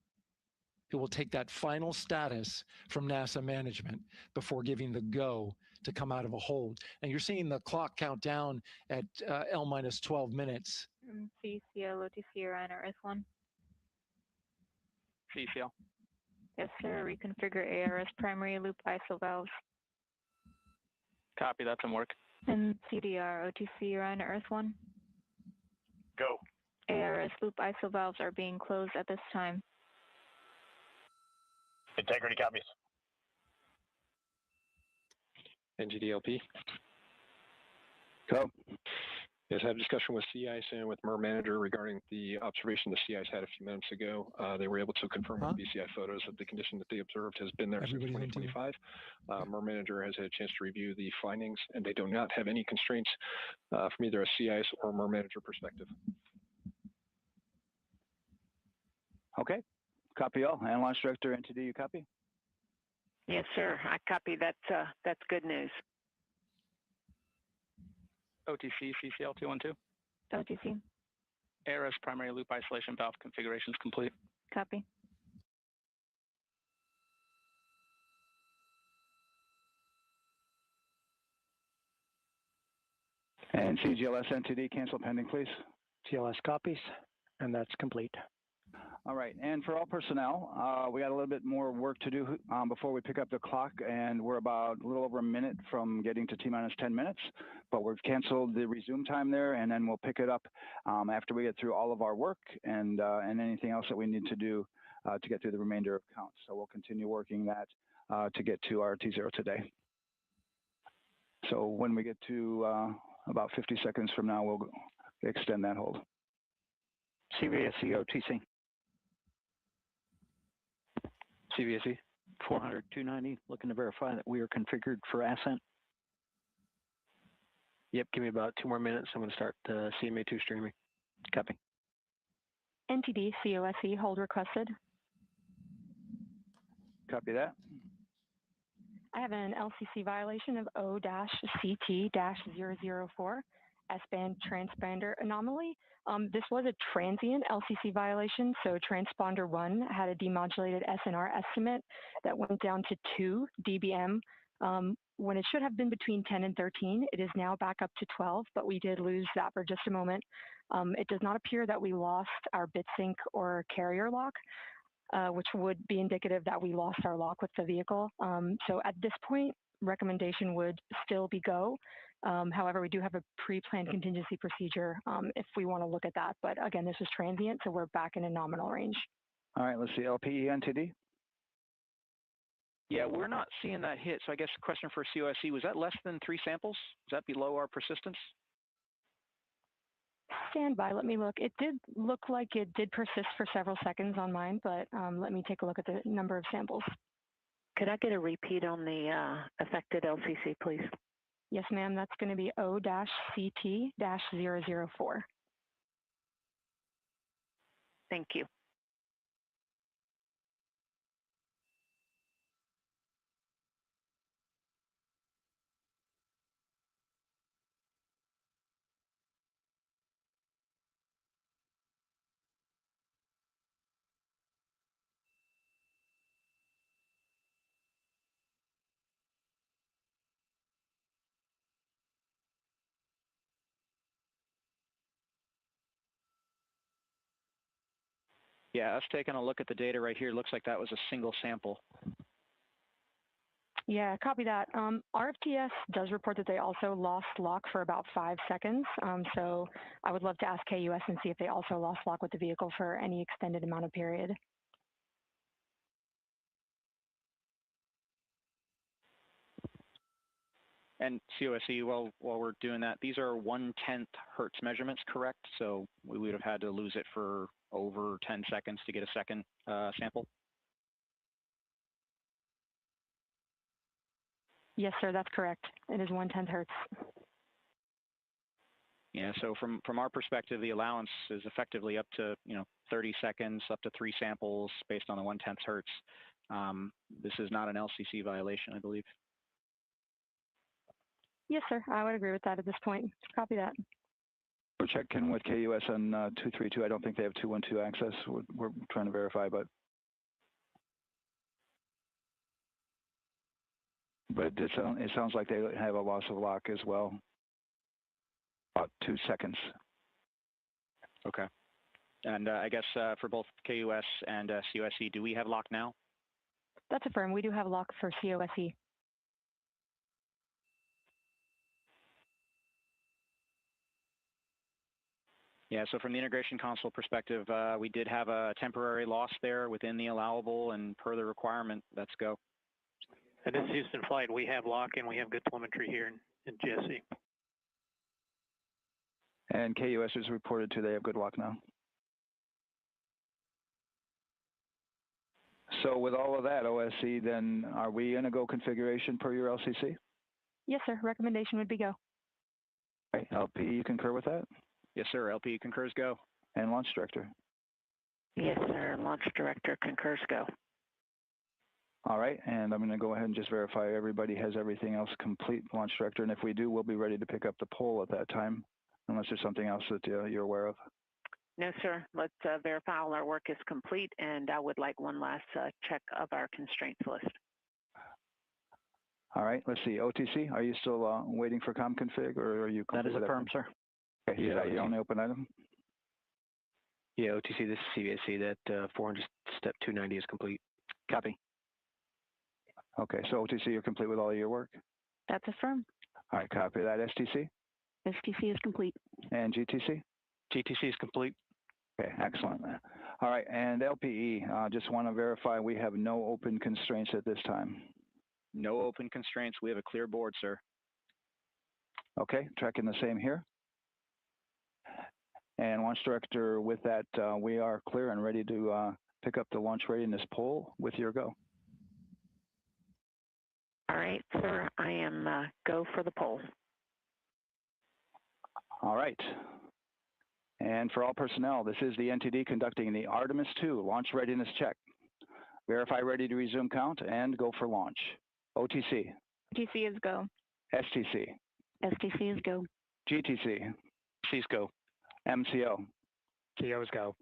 who will take that final status from NASA management before giving the go to come out of a hold. And you're seeing the clock count down at L-12 minutes. CCL, OTC, Orion, Earth-1. CCL. Yes, sir. Reconfigure ARS primary loop ISO valves. Copy, that's in work. And CDR, OTC, Orion, Earth-1. Go. ARS loop ISO valves are being closed at this time. Integrity copies. NGDLP. Go. Yes, I had a discussion with sea ice and with MER manager regarding the observation the sea ice had a few minutes ago. They were able to confirm with BCI photos that the condition that they observed has been there since 2025. MER manager has had a chance to review the findings, and they do not have any constraints from either a sea ice or MER manager perspective. Okay. Copy all. And launch director, NTD, you copy? Yes, sir. I copy. That's good news. OTC, CCL 212. OTC. ARS primary loop isolation valve configuration is complete. Copy. And CGLS NTD, cancel pending, please. CLS copies, and that's complete. All right, and for all personnel, we got a little bit more work to do before we pick up the clock, and we're about a little over a minute from getting to T-minus 10 minutes, but we've canceled the resume time there, and then we'll pick it up after we get through all of our work and anything else that we need to do to get through the remainder of counts. So we'll continue working that to get to our T0 today. So when we get to about 50 seconds from now, we'll extend that hold. CVSE OTC. CVSE. 400-290, looking to verify that we are configured for ascent. Yep, give me about 2 more minutes. I'm going to start CMA2 streaming. Copy. NTD, COSE, hold requested. Copy that. I have an LCC violation of O-CT-004, S-band transponder anomaly. This was a transient LCC violation, so transponder 1 had a demodulated SNR estimate that went down to 2 dBm when it should have been between 10 and 13. It is now back up to 12, but we did lose that for just a moment. It does not appear that we lost our bit sync or carrier lock, which would be indicative that we lost our lock with the vehicle. So at this point, recommendation would still be go. However, we do have a pre-planned contingency procedure if we want to look at that. But again, this is transient, so we're back in a nominal range. All right, let's see, LPE NTD. Yeah, we're not seeing that hit. So I guess the question for COSE, was that less than 3 samples? Is that below our persistence? Stand by, let me look. It did look like it did persist for several seconds on mine, but let me take a look at the number of samples. Could I get a repeat on the affected LCC, please? Yes, ma'am. That's going to be O-CT-004. Thank you. Yeah, us taking a look at the data right here, looks like that was a single sample. Yeah, copy that. RFTS does report that they also lost lock for about 5 seconds. So I would love to ask KUS and see if they also lost lock with the vehicle for any extended amount of period. And COSE, while we're doing that, these are 1/10 hertz measurements, correct? So we would have had to lose it for over 10 seconds to get a second sample? Yes, sir, that's correct. It is 1/10 hertz. Yeah, so from our perspective, the allowance is effectively up to 30 seconds, up to 3 samples based on the 1/10 hertz. This is not an LCC violation, I believe. Yes, sir, I would agree with that at this point. Copy that. We're checking with KUS on 232. I don't think they have 212 access. We're trying to verify, but it sounds like they have a loss of lock as well. About 2 seconds. Okay. And I guess for both KUS and COSE, do we have lock now? That's affirmed. We do have lock for COSE. Yeah, so from the integration console perspective, we did have a temporary loss there within the allowable, and per the requirement, let's go. And this is Houston Flight. We have lock and we have good telemetry here in GSE. And KUS is reported to they have good lock now. So with all of that, OSC, then are we in a go configuration per your LCC? Yes, sir. Recommendation would be go. Okay. LP, you concur with that? Yes, sir. LP concurs go. And Launch Director? Yes, sir. Launch Director concurs go. All right, and I'm going to go ahead and just verify everybody has everything else complete, Launch Director, and if we do, we'll be ready to pick up the poll at that time, unless there's something else that you're aware of. No, sir. Let's verify all our work is complete, and I would like one last check of our constraints list. All right, let's see. OTC, are you still waiting for ComConfig, or are you? That is affirmed, sir. Okay, yeah, the only open item? Yeah, OTC, this is CVSC. That 400 step 290 is complete. Copy. Okay, so OTC, you're complete with all of your work? That's affirmed. All right, copy that. STC? STC is complete. And GTC? GTC is complete. Okay, excellent. All right, and LPE, just want to verify we have no open constraints at this time. No open constraints. We have a clear board, sir. Okay, tracking the same here. And Launch Director, with that, we are clear and ready to pick up the launch readiness poll with your go. All right, sir, I am go for the poll. All right. And for all personnel, this is the NTD conducting the Artemis 2 launch readiness check. Verify ready to resume count and go for launch. OTC. OTC is go. STC. STC is go. GTC. C's go. MCO. CO is go.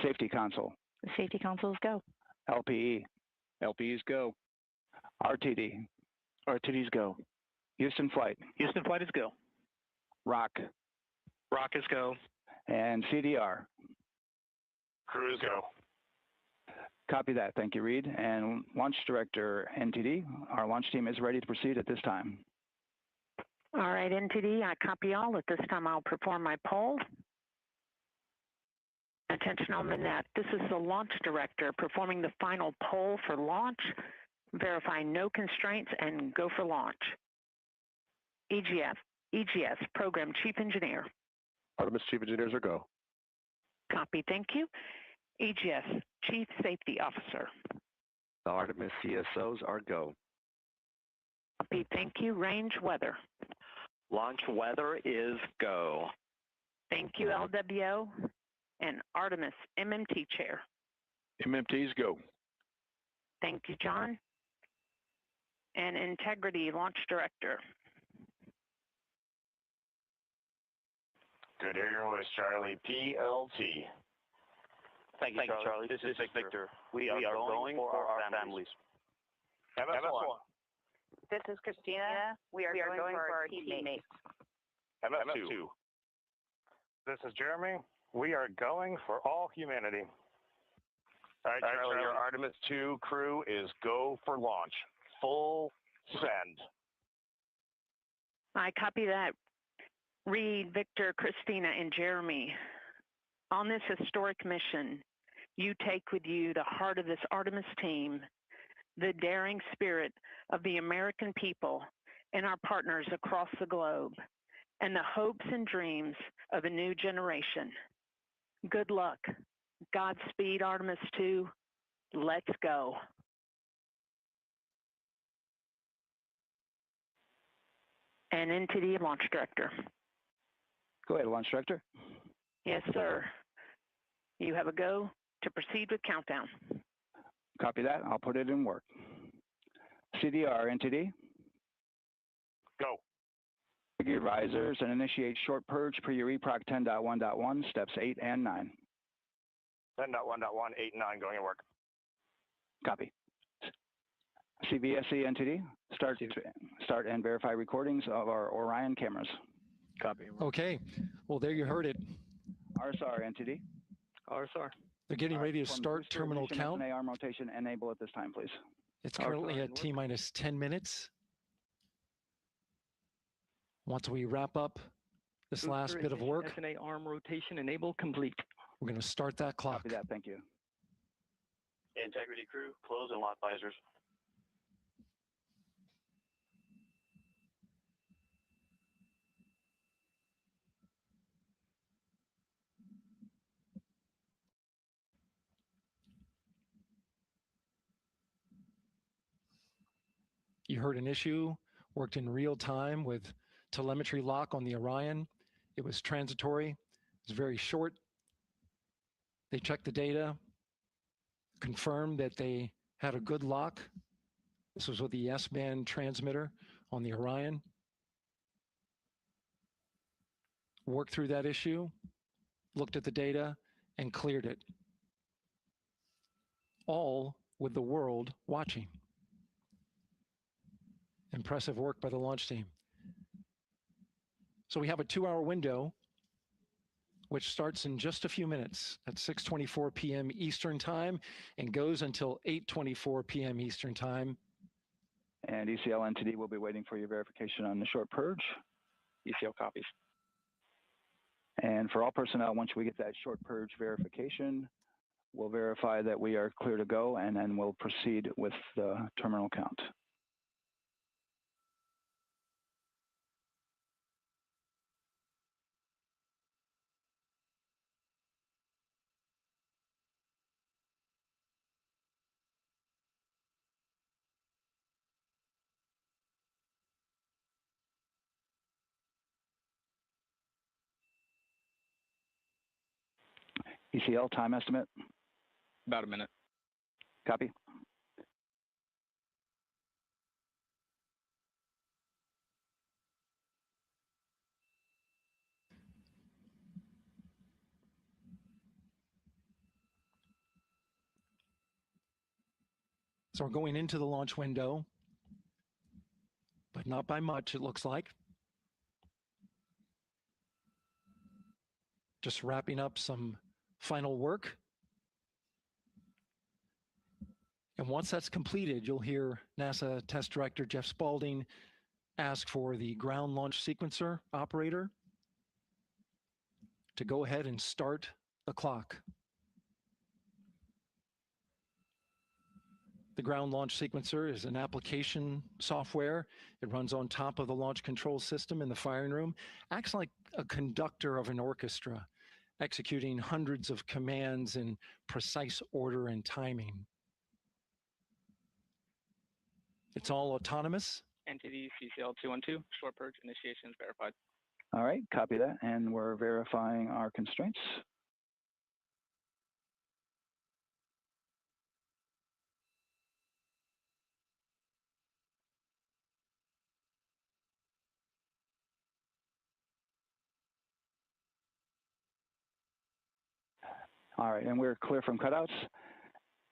Safety Console. The Safety Console is go. LPE. LPE is go. RTD. RTD is go. Houston Flight. Houston Flight is go. ROC. ROC is go. And CDR. Crew is go. Copy that. Thank you, Reed. And Launch Director NTD, our launch team is ready to proceed at this time. All right, NTD, I copy all. At this time, I'll perform my poll. Attention on the net. This is the Launch Director performing the final poll for launch. Verify no constraints and go for launch. EGS, Program Chief Engineer. Artemis Chief Engineers are go. Copy, thank you. EGS, Chief Safety Officer. The Artemis CSOs are go. Copy, thank you. Range Weather. Launch weather is go. Thank you, LWO. And Artemis MMT Chair. MMTs go. Thank you, John. And Integrity Launch Director. Good Airways, Charlie, PLT. Thank you, Charlie. This is Victor. We are going for our families. MS1. This is Christina. We are going for our teammates. MS2. This is Jeremy. We are going for all humanity. All right, Charlie, your Artemis 2 crew is go for launch. Full send. I copy that. Reed, Victor, Christina, and Jeremy. On this historic mission, you take with you the heart of this Artemis team, the daring spirit of the American people, and our partners across the globe, and the hopes and dreams of a new generation. Good luck. Godspeed, Artemis 2. Let's go. And NTD Launch Director. Go ahead, Launch Director. Yes, sir. You have a go to proceed with countdown. Copy that. I'll put it in work. CDR, NTD. Go. Your risers and initiate short purge per your EPROC 10.1.1, steps 8 and 9. 10.1.1, 8 and 9 going to work. Copy. CVSE NTD, start and verify recordings of our Orion cameras. Copy. Okay. Well, there you heard it. RSR NTD. RSR. They're getting ready to start terminal count. arm rotation enable at this time, please. It's currently at T-minus 10 minutes. Once we wrap up this last bit of work, SNA arm rotation enable complete. we're going to start that clock. Copy that. Thank you. Integrity crew, close and lock visors. You heard an issue, worked in real time with telemetry lock on the Orion. It was transitory. It was very short. They checked the data, confirmed that they had a good lock. This was with the S-band transmitter on the Orion. Worked through that issue, looked at the data, and cleared it. All with the world watching. Impressive work by the launch team. So we have a 2-hour window, which starts in just a few minutes at 6:24 p.m. Eastern Time and goes until 8:24 p.m. Eastern Time. And ECL NTD will be waiting for your verification on the short purge. ECL copies. And for all personnel, once we get that short purge verification, we'll verify that we are clear to go, and then we'll proceed with the terminal count. ECL time estimate? About a minute. Copy. So we're going into the launch window, but not by much, it looks like. Just wrapping up some final work. And once that's completed, you'll hear NASA Test Director Jeff Spaulding ask for the ground launch sequencer operator to go ahead and start the clock. The ground launch sequencer is an application software. It runs on top of the launch control system in the firing room, acts like a conductor of an orchestra, executing hundreds of commands in precise order and timing. It's all autonomous. NTD CCL 212, short purge initiation is verified. All right, copy that, and we're verifying our constraints. All right, and we're clear from cutouts.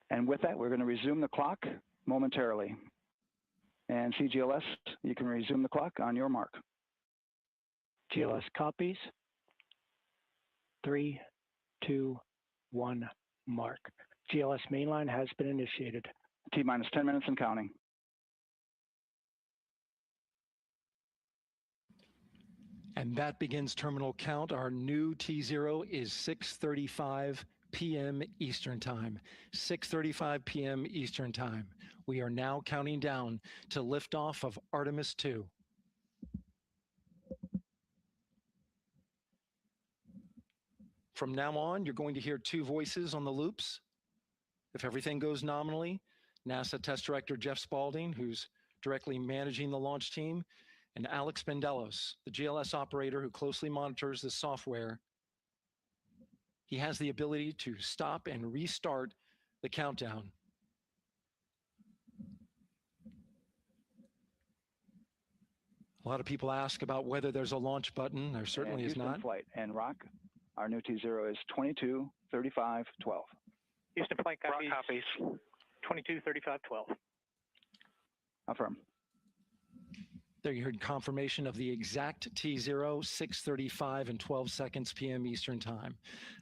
And with that, we're going to resume the clock momentarily. And CGLS, you can resume the clock on your mark. GLS copies. 3, 2, 1, mark. GLS mainline has been initiated. T-minus 10 minutes and counting. And that begins terminal count. Our new T0 is 6:35 p.m. Eastern Time. 6:35 p.m. Eastern Time. We are now counting down to liftoff of Artemis 2. From now on, you're going to hear two voices on the loops. If everything goes nominally, NASA Test Director Jeff Spaulding, who's directly managing the launch team, and Alex Bendelos, the GLS operator who closely monitors the software. He has the ability to stop and restart the countdown. A lot of people ask about whether there's a launch button. There certainly is not. Flight and Rock, our new T0 is 223512. Houston flight copies. 223512. Affirm. There you heard confirmation of the exact T0, 6:35 and 12 seconds p.m. Eastern Time.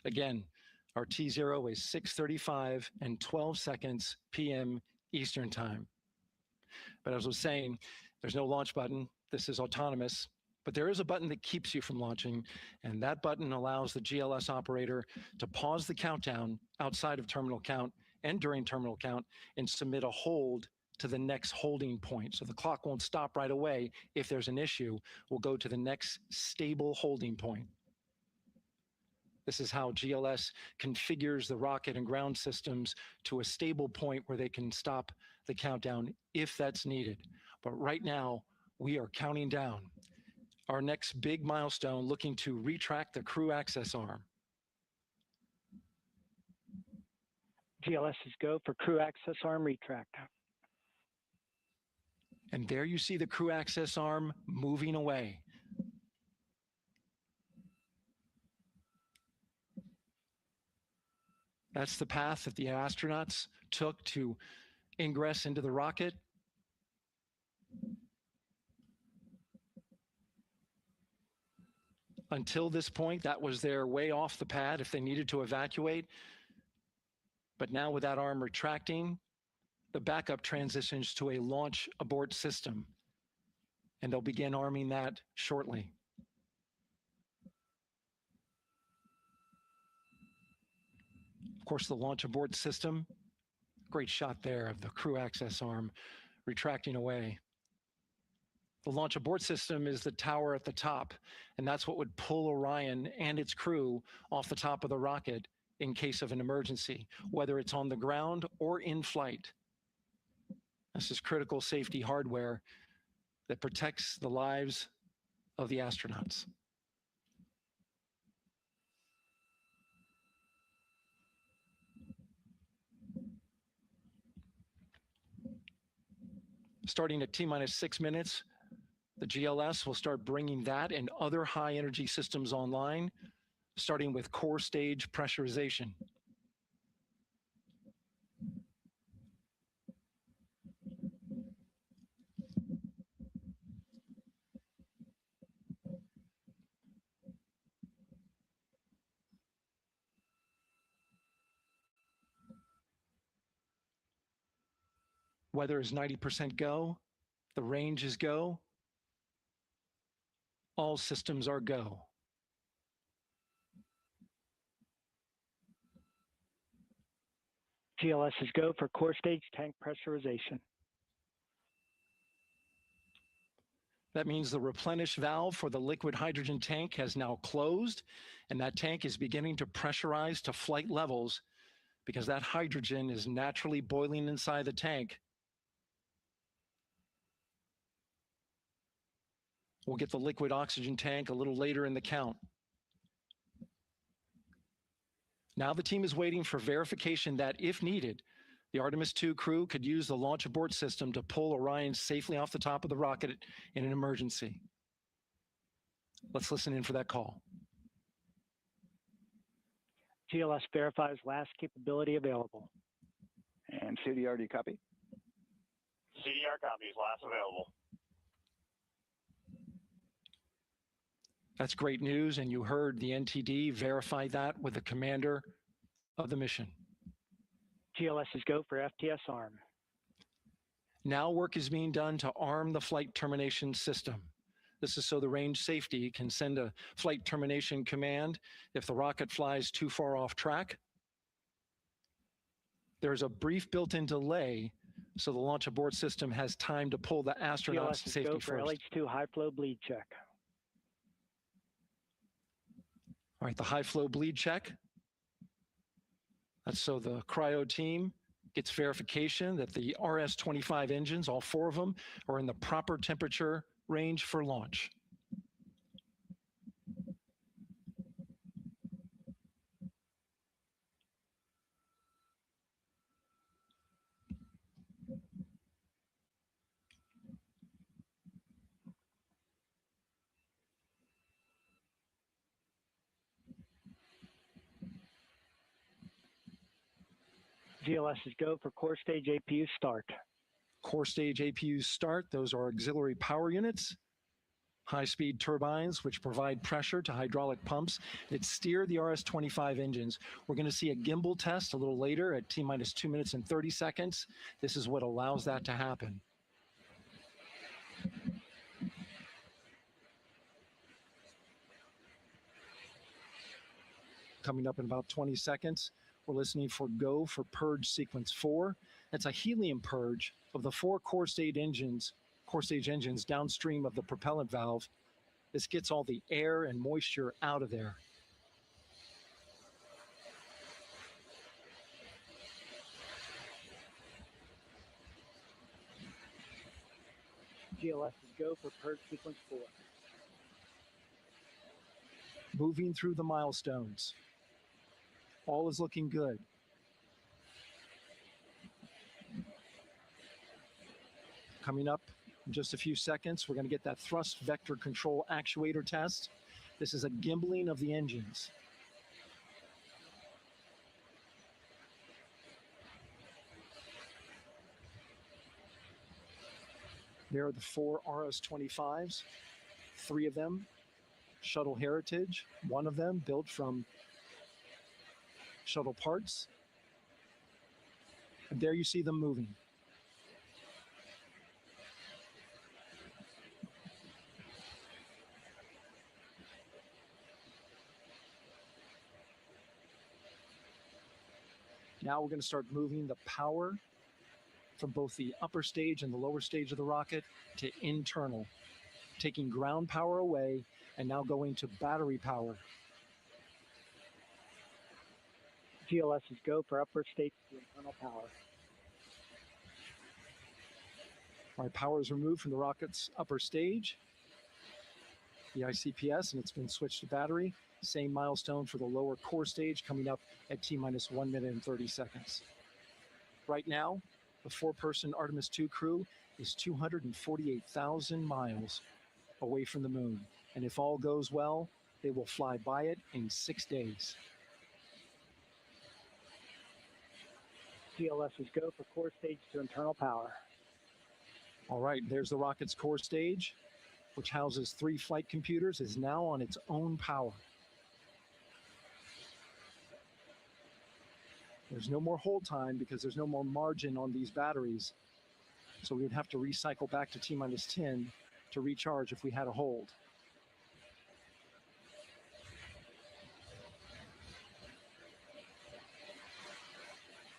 Again, our T0 is 6:35 and 12 seconds p.m. Eastern Time. But as I was saying, there's no launch button. This is autonomous, but there is a button that keeps you from launching, and that button allows the GLS operator to pause the countdown outside of terminal count and during terminal count and submit a hold to the next holding point. So the clock won't stop right away. If there's an issue, we'll go to the next stable holding point. This is how GLS configures the rocket and ground systems to a stable point where they can stop the countdown if that's needed. But right now, we are counting down our next big milestone, looking to retract the crew access arm. GLS is go for crew access arm retract. And there you see the crew access arm moving away. That's the path that the astronauts took to ingress into the rocket. Until this point, that was their way off the pad if they needed to evacuate. But now with that arm retracting, the backup transitions to a launch abort system, and they'll begin arming that shortly. Of course, the launch abort system, great shot there of the crew access arm retracting away. The launch abort system is the tower at the top, and that's what would pull Orion and its crew off the top of the rocket in case of an emergency, whether it's on the ground or in flight. This is critical safety hardware that protects the lives of the astronauts. Starting at T-minus 6 minutes, the GLS will start bringing that and other high-energy systems online, starting with core stage pressurization. Weather is 90% go. The range is go. All systems are go. GLS is go for core stage tank pressurization. That means the replenish valve for the liquid hydrogen tank has now closed, and that tank is beginning to pressurize to flight levels because that hydrogen is naturally boiling inside the tank. We'll get the liquid oxygen tank a little later in the count. Now the team is waiting for verification that, if needed, the Artemis II crew could use the launch abort system to pull Orion safely off the top of the rocket in an emergency. Let's listen in for that call. GLS verifies last capability available. And CDR, do you copy? CDR copies, last available. That's great news, and you heard the NTD verify that with the commander of the mission. GLS is go for FTS arm. Now work is being done to arm the flight termination system. This is so the range safety can send a flight termination command if the rocket flies too far off track. There's a brief built-in delay, so the launch abort system has time to pull the astronauts to safety GLS is go for first. LH2 high flow bleed check. All right, the high flow bleed check. That's so the cryo team gets verification that the RS-25 engines, all 4 of them, are in the proper temperature range for launch. GLS is go for core stage APU start. Core stage APUs start. Those are auxiliary power units, high-speed turbines, which provide pressure to hydraulic pumps that steer the RS-25 engines. We're going to see a gimbal test a little later at T-minus 2 minutes and 30 seconds. This is what allows that to happen. Coming up in about 20 seconds, we're listening for go for purge sequence 4. That's a helium purge of the 4 core stage engines downstream of the propellant valve. This gets all the air and moisture out of there. GLS is go for purge sequence 4. Moving through the milestones. All is looking good. Coming up in just a few seconds, we're going to get that thrust vector control actuator test. This is a gimbaling of the engines. There are the 4 RS-25s, 3 of them shuttle heritage, 1 of them built from shuttle parts. And there you see them moving. Now we're going to start moving the power from both the upper stage and the lower stage of the rocket to internal, taking ground power away and now going to battery power. GLS is go for upper stage to internal power. All right, power is removed from the rocket's upper stage, the ICPS, and it's been switched to battery. Same milestone for the lower core stage coming up at T-minus 1 minute and 30 seconds. Right now, the 4-person Artemis 2 crew is 248,000 miles away from the moon. And if all goes well, they will fly by it in 6 days. GLS is go for core stage to internal power. All right, there's the rocket's core stage, which houses 3 flight computers, is now on its own power. There's no more hold time because there's no more margin on these batteries. So we would have to recycle back to T-minus 10 to recharge if we had a hold.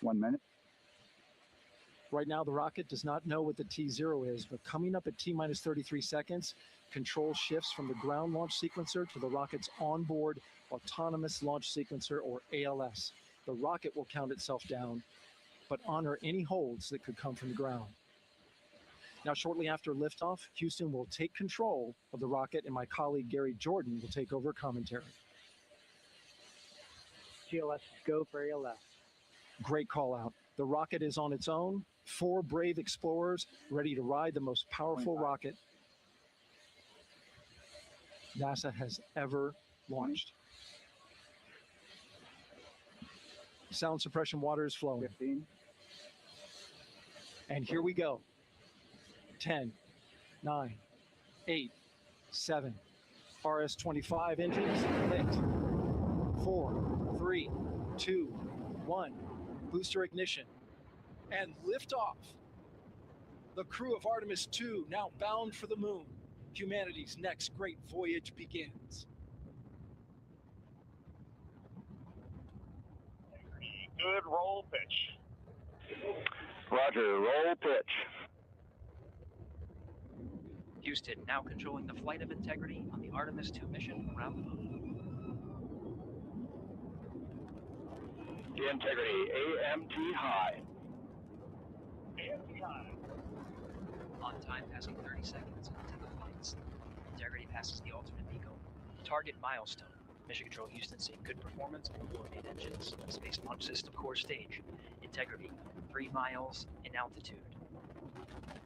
One minute. Right now, the rocket does not know what the T0 is, but coming up at T-minus 33 seconds, control shifts from the ground launch sequencer to the rocket's onboard autonomous launch sequencer, or ALS. The rocket will count itself down, but honor any holds that could come from the ground. Now, shortly after liftoff, Houston will take control of the rocket, and my colleague Gary Jordan will take over commentary. GLS go for ALS. Great call out. The rocket is on its own. 4 brave explorers ready to ride the most powerful rocket NASA has ever launched. Sound suppression water is flowing. 15. And here we go. 10, 9, 8, 7. RS-25 engines lit. 4, 3, 2, 1. Booster ignition. And liftoff. The crew of Artemis 2 now bound for the moon. Humanity's next great voyage begins. Good roll pitch. Roger, roll pitch. Houston now controlling the flight of integrity on the Artemis 2 mission around the moon. Integrity, AMT high. AMT high. On time, passing 30 seconds into the flights. Integrity passes the ultimate MECO. Target milestone. Mission Control Houston seeing good performance on the main engines. Space Launch System core stage. Integrity, 3 miles in altitude.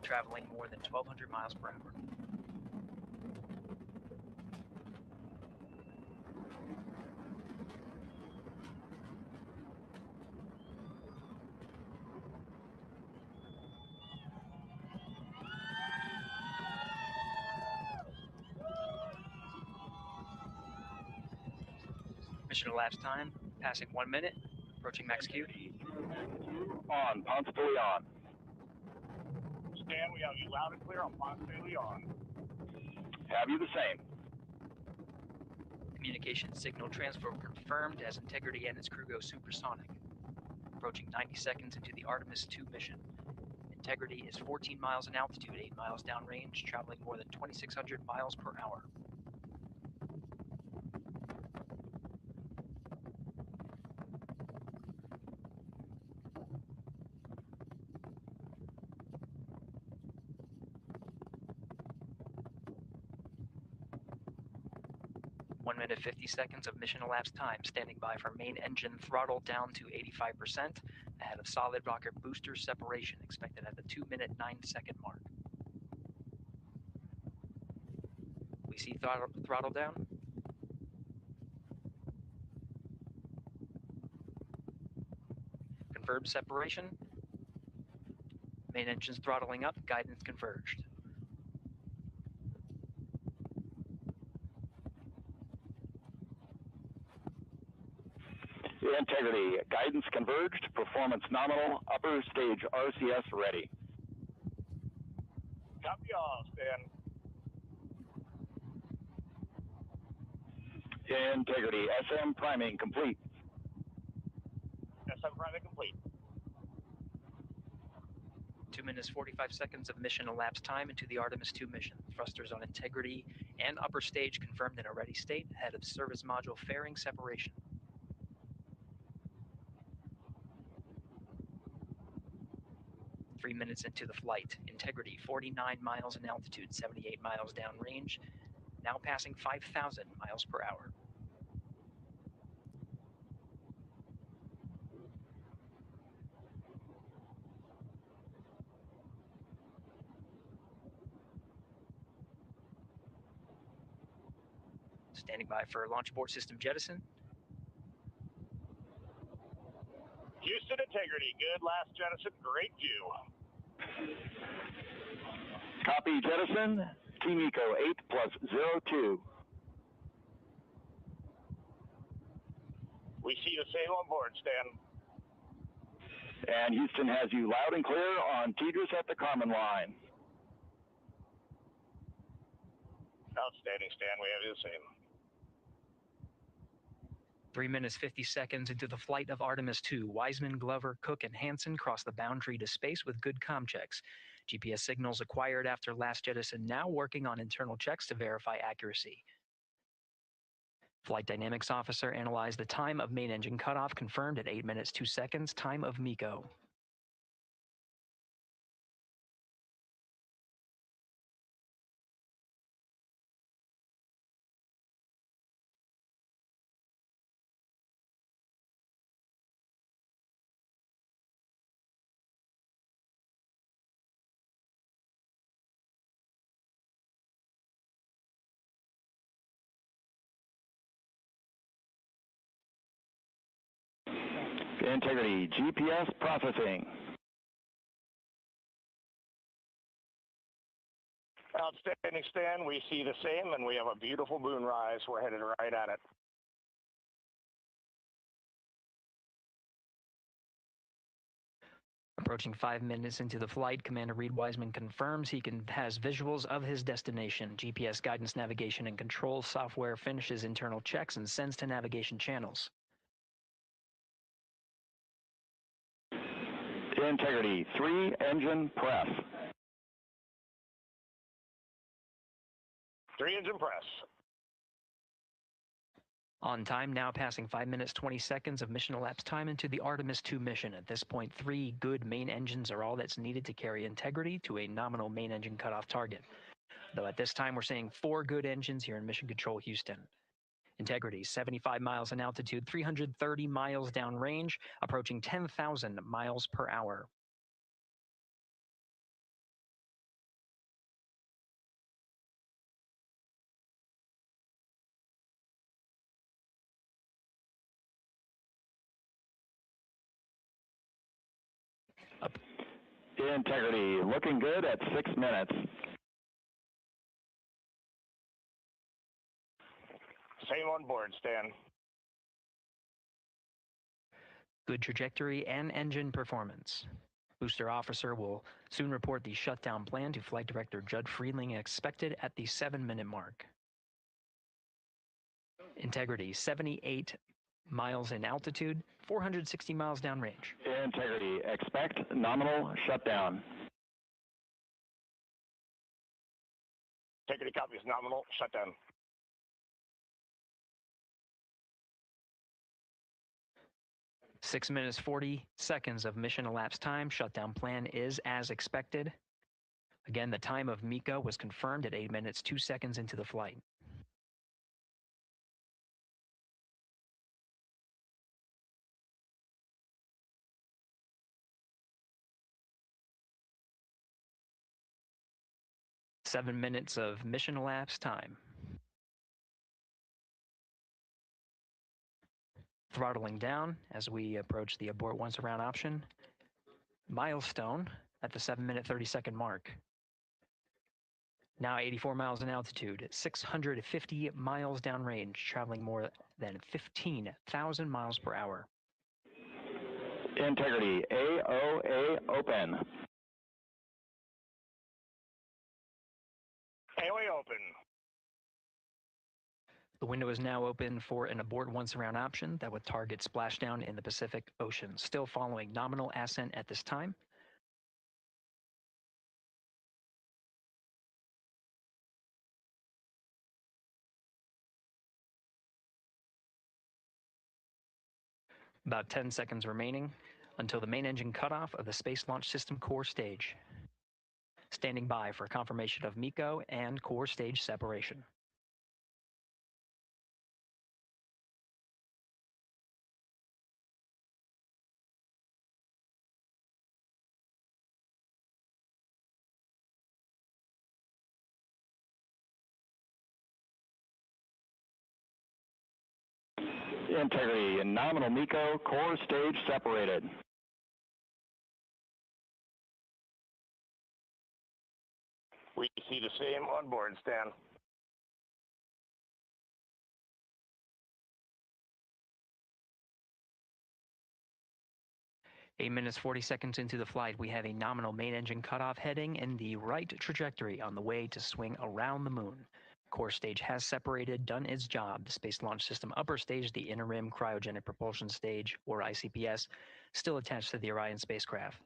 Traveling more than 1,200 miles per hour. Mission elapsed time, passing 1 minute, approaching max Q. On, Ponce de Leon. Stan, we have you loud and clear on Ponce de Leon. Have you the same? Communication signal transfer confirmed as Integrity and its crew go supersonic. Approaching 90 seconds into the Artemis 2 mission. Integrity is 14 miles in altitude, 8 miles downrange, traveling more than 2,600 miles per hour. One minute 50 seconds of mission elapsed time, standing by for main engine throttle down to 85%, ahead of solid rocket booster separation, expected at the 2-minute 9-second mark. We see throttle down. Confirmed separation. Main engine's throttling up, guidance converged. Integrity, guidance converged, performance nominal, upper stage RCS ready. Copy all, Stan. Integrity, SM priming complete. SM priming complete. 2 minutes 45 seconds of mission elapsed time into the Artemis 2 mission. Thrusters on Integrity and upper stage confirmed in a ready state, ahead of service module fairing separation. 3 minutes into the flight. Integrity, 49 miles in altitude, 78 miles downrange, now passing 5,000 miles per hour. Standing by for launch abort system jettison. Houston Integrity, good last jettison, great view. Copy jettison, Team Eco 8+02. We see the same on board, Stan. And Houston has you loud and clear on TDRS at the common line. Outstanding, Stan, we have you the same. 3 minutes 50 seconds into the flight of Artemis 2, Wiseman, Glover, Cook, and Hansen cross the boundary to space with good comm checks. GPS signals acquired after last jettison now working on internal checks to verify accuracy. Flight Dynamics Officer analyzed the time of main engine cutoff, confirmed at 8 minutes 2 seconds, time of MECO. Integrity, GPS processing. Outstanding, Stan. We see the same, and we have a beautiful moonrise. We're headed right at it. Approaching 5 minutes into the flight, Commander Reed Wiseman confirms he has visuals of his destination. GPS guidance, navigation, and control software finishes internal checks and sends to navigation channels. Integrity, 3 engine press. 3 engine press. On time, now passing 5 minutes 20 seconds of mission elapsed time into the Artemis 2 mission. At this point, 3 good main engines are all that's needed to carry Integrity to a nominal main engine cutoff target. Though at this time, we're seeing 4 good engines here in Mission Control Houston. Integrity, 75 miles in altitude, 330 miles downrange, approaching 10,000 miles per hour. Integrity, looking good at 6 minutes. Same on board, Stan. Good trajectory and engine performance. Booster officer will soon report the shutdown plan to Flight Director Judd Freeling, expected at the 7-minute mark. Integrity, 78 miles in altitude, 460 miles downrange. Integrity, expect nominal shutdown. Integrity copies nominal shutdown. Six minutes 40 seconds of mission elapsed time. Shutdown plan is as expected. Again, the time of MECO was confirmed at 8 minutes 2 seconds into the flight. Seven minutes of mission elapsed time. Throttling down as we approach the abort once around option. Milestone at the 7-minute 30-second mark. Now 84 miles in altitude, 650 miles downrange, traveling more than 15,000 miles per hour. Integrity, AOA open. AOA open. The window is now open for an abort once around option that would target splashdown in the Pacific Ocean. Still following nominal ascent at this time. About 10 seconds remaining until the main engine cutoff of the Space Launch System core stage. Standing by for confirmation of MECO and core stage separation. Integrity and nominal MECO, core stage separated. We see the same on board, Stan. Eight minutes 40 seconds into the flight, we have a nominal main engine cutoff heading in the right trajectory on the way to swing around the moon. Core stage has separated, done its job. The Space Launch System upper stage, the interim cryogenic propulsion stage, or ICPS, still attached to the Orion spacecraft.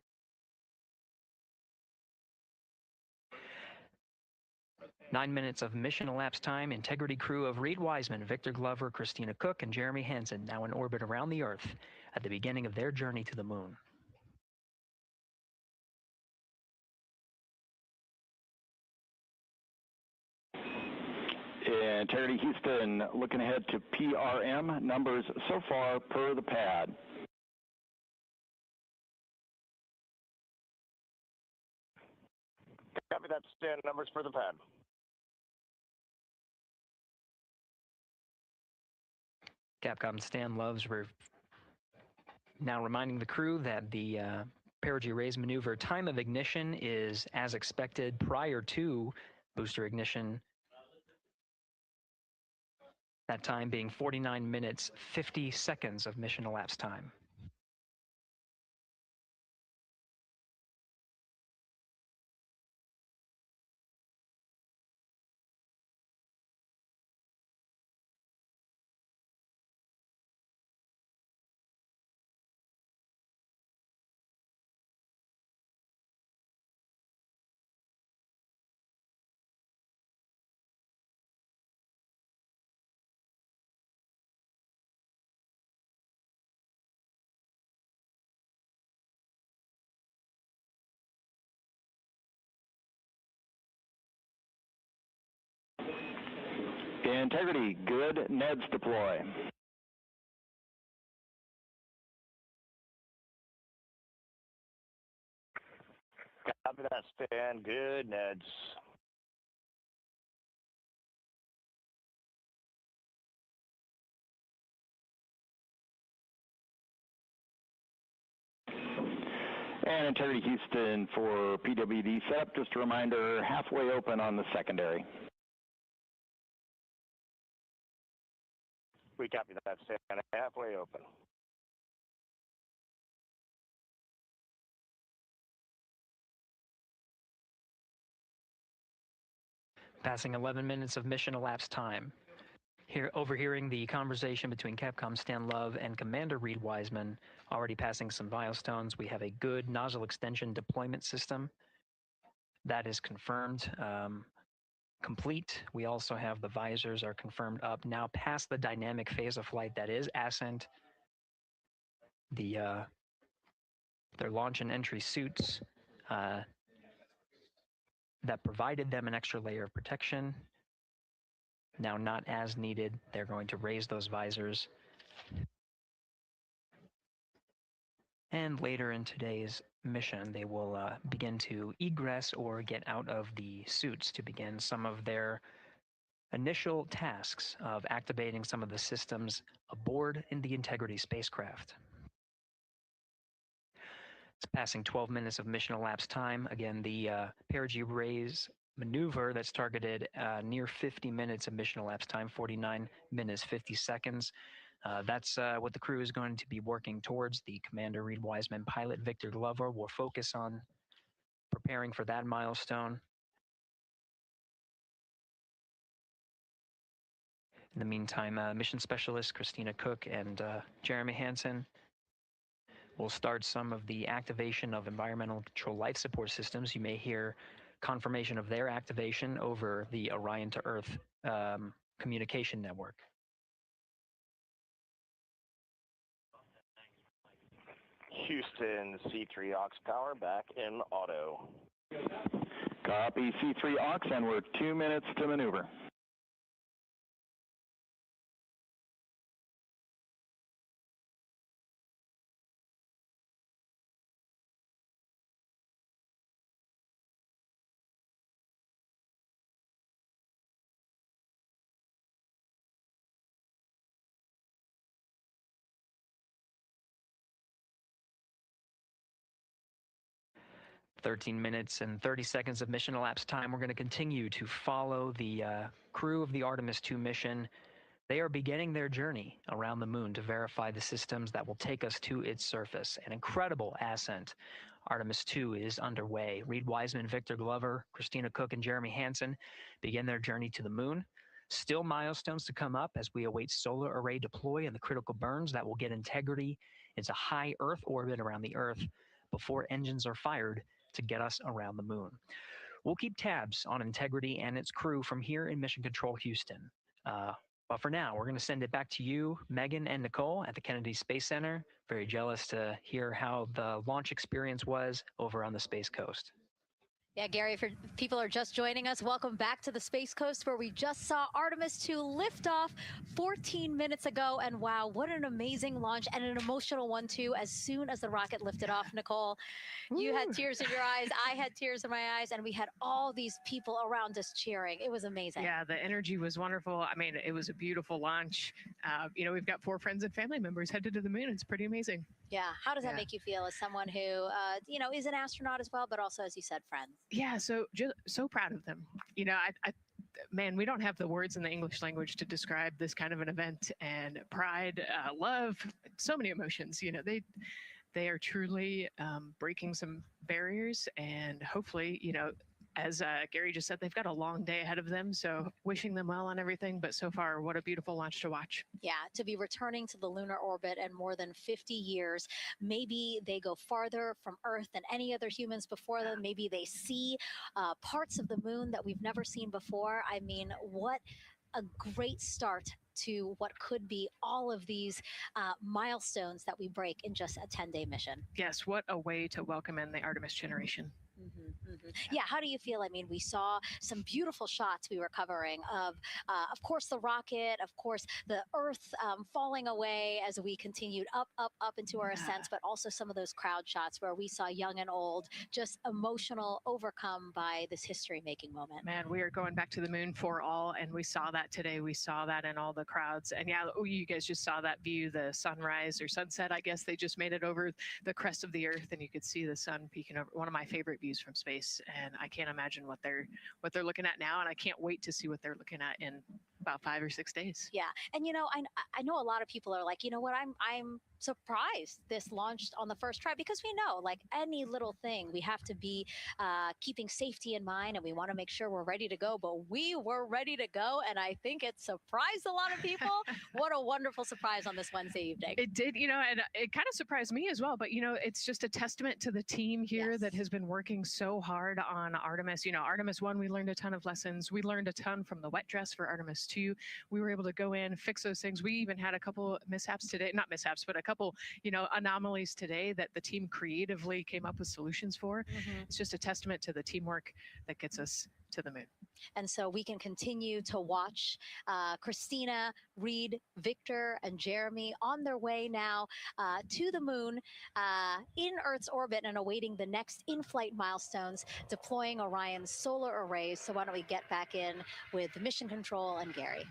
Nine minutes of mission elapsed time. Integrity crew of Reed Wiseman, Victor Glover, Christina Cook, and Jeremy Hansen now in orbit around the Earth at the beginning of their journey to the moon. Integrity Houston, looking ahead to PRM numbers so far per the pad. Copy that, Stan. Numbers for the pad. Capcom Stan Loves now reminding the crew that the perigee raise maneuver time of ignition is as expected prior to booster ignition. That time being 49 minutes, 50 seconds of mission elapsed time. Integrity, good. NEDS deploy. Copy that, Stan. Good, Neds. And Integrity Houston for PWD setup. Just a reminder, halfway open on the secondary. We copy that, Stan. Halfway open. Passing 11 minutes of mission elapsed time. Here, overhearing the conversation between Capcom Stan Love and Commander Reed Wiseman, already passing some milestones. We have a good nozzle extension deployment system. That is confirmed, complete. We also have the visors are confirmed up, now past the dynamic phase of flight, that is ascent. Their launch and entry suits that provided them an extra layer of protection. Now not as needed. They're going to raise those visors. And later in today's mission, they will begin to egress or get out of the suits to begin some of their initial tasks of activating some of the systems aboard in the Integrity spacecraft. It's passing 12 minutes of mission elapsed time. Again, the perigee raise maneuver that's targeted near 50 minutes of mission elapsed time, 49 minutes, 50 seconds. That's what the crew is going to be working towards. The Commander Reed Wiseman, pilot Victor Glover will focus on preparing for that milestone. In the meantime, mission specialist Christina Cook and Jeremy Hansen will start some of the activation of environmental control life support systems. You may hear confirmation of their activation over the Orion to Earth communication network. Houston, C3 aux power back in auto. Copy C3 aux, and we're 2 minutes to maneuver. "13 minutes and 30 seconds of mission elapsed time. We're going to continue to follow the crew of the Artemis 2 mission. They are beginning their journey around the moon to verify the systems that will take us to its surface. An incredible ascent. Artemis 2 is underway. Reed Wiseman, Victor Glover, Christina Cook, and Jeremy Hansen begin their journey to the moon. Still milestones to come up as we await solar array deploy and the critical burns that will get Integrity into high Earth orbit around the Earth before engines are fired to get us around the moon. We'll keep tabs on Integrity and its crew from here in Mission Control Houston. But for now, we're going to send it back to you, Megan and Nicole at the Kennedy Space Center. Very jealous to hear how the launch experience was over on the Space Coast. Yeah, Gary, if people are just joining us, welcome back to the Space Coast, where we just saw Artemis 2 lift off 14 minutes ago. And wow, what an amazing launch, and an emotional one too. As soon as the rocket lifted off, Nicole, you had tears in your eyes, I had tears in my eyes, and we had all these people around us cheering. It was amazing. Yeah, the energy was wonderful. I mean, it was a beautiful launch. You know, we've got 4 friends and family members headed to the moon. It's pretty amazing. Yeah. How does that make you feel as someone who, you know, is an astronaut as well, but also, as you said, friends? Yeah, so proud of them. You know, man, we don't have the words in the English language to describe this kind of an event, and pride, love, so many emotions. You know, they are truly breaking some barriers, and hopefully, you know, as Gary just said, they've got a long day ahead of them. So wishing them well on everything. But so far, what a beautiful launch to watch. Yeah, to be returning to the lunar orbit in more than 50 years. Maybe they go farther from Earth than any other humans before them. Maybe they see parts of the moon that we've never seen before. I mean, what a great start to what could be all of these milestones that we break in just a 10-day mission. Yes, what a way to welcome in the Artemis generation. Mm-hmm. Yeah, how do you feel? I mean, we saw some beautiful shots we were covering of course, the rocket, of course, the Earth falling away as we continued up into our ascents, but also some of those crowd shots where we saw young and old, just emotional, overcome by this history-making moment. Man, we are going back to the moon for all, and we saw that today. We saw that in all the crowds. And yeah, you guys just saw that view, the sunrise or sunset, I guess. They just made it over the crest of the Earth, and you could see the sun peeking over. One of my favorite views from space, and I can't imagine what they're looking at now, and I can't wait to see what they're looking at in about 5 or 6 days. Yeah, and I know a lot of people are like, you know what, I'm surprised this launched on the first try, because we know, like any little thing, we have to be keeping safety in mind, and we want to make sure we're ready to go. But we were ready to go, and I think it surprised a lot of people. What a wonderful surprise on this Wednesday evening. It did, and it kind of surprised me as well. But it's just a testament to the team here that has been working so hard on Artemis. Artemis 1, we learned a ton of lessons. We learned a ton from the wet dress for Artemis 2. We were able to go in, fix those things. We even had a couple mishaps today, not mishaps, but a couple, anomalies today that the team creatively came up with solutions for. It's just a testament to the teamwork that gets us to the moon. And so we can continue to watch Christina, Reed, Victor, and Jeremy on their way now to the moon in Earth's orbit and awaiting the next in-flight milestones, deploying Orion's solar arrays. So why don't we get back in with Mission Control and Gary.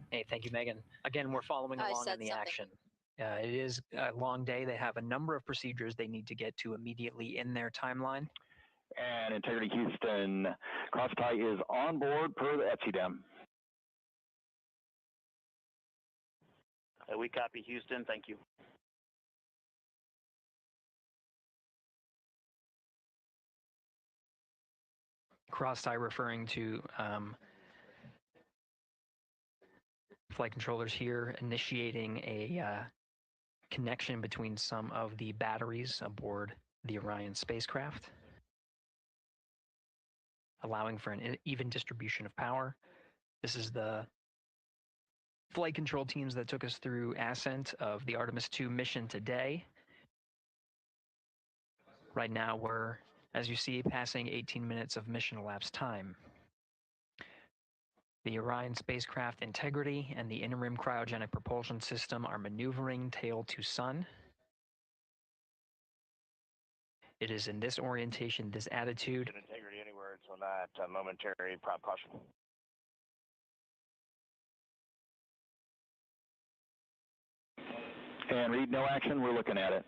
Hey, thank you, Megan. Again, we're following along in the action. It is a long day. They have a number of procedures they need to get to immediately in their timeline. And Integrity Houston, crosstie is on board per the ETSI-DEM. We copy Houston. Thank you. Crosstie referring to flight controllers here initiating a connection between some of the batteries aboard the Orion spacecraft, allowing for an even distribution of power. This is the flight control teams that took us through ascent of the Artemis 2 mission today. Right now we're, as you see, passing 18 minutes of mission elapsed time. The Orion spacecraft integrity and the in-rim cryogenic propulsion system are maneuvering tail to sun. It is in this orientation, this attitude. Integrity anywhere, it's on that momentary prop caution. And Reed, no action, we're looking at it.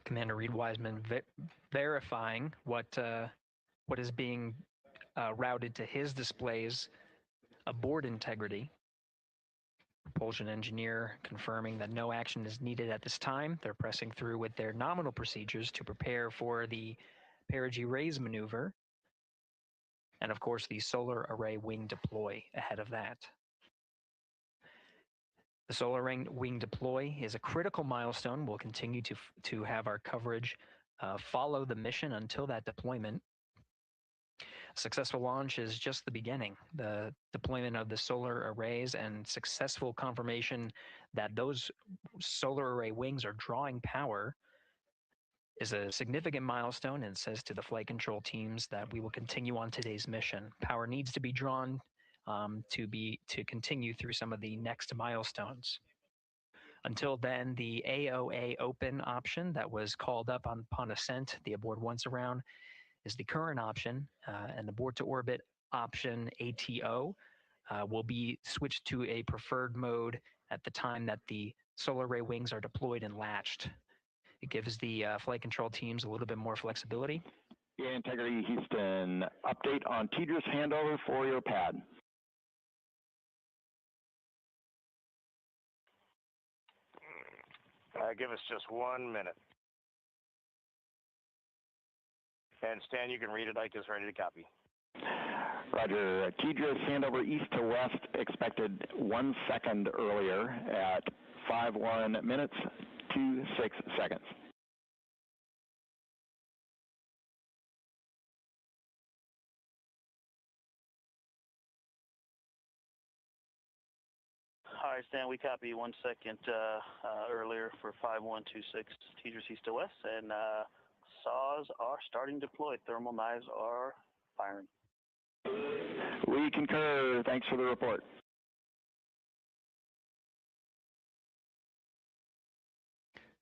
Commander Reed Wiseman verifying what is being routed to his displays aboard integrity. Propulsion engineer confirming that no action is needed at this time. They're pressing through with their nominal procedures to prepare for the perigee raise maneuver. And of course, the solar array wing deploy ahead of that. The solar wing deploy is a critical milestone. We'll continue to have our coverage follow the mission until that deployment. Successful launch is just the beginning. The deployment of the solar arrays and successful confirmation that those solar array wings are drawing power is a significant milestone, and says to the flight control teams that we will continue on today's mission. Power needs to be drawn to continue through some of the next milestones. Until then, the AOA open option that was called up upon ascent, the aboard once around, is the current option, and the board to orbit option ATO will be switched to a preferred mode at the time that the solar array wings are deployed and latched. It gives the flight control teams a little bit more flexibility. Yeah, Integrity Houston, update on TDRS handover for your pad. Give us just 1 minute. And Stan, you can read it. Ike is ready to copy. Roger. TDRS handover east to west expected 1 second earlier at 5:1 minutes 26 seconds. All right, Stan, we copy 1 second earlier for 5126 Tejas east to west, and saws are starting to deploy. Thermal knives are firing. We concur. Thanks for the report.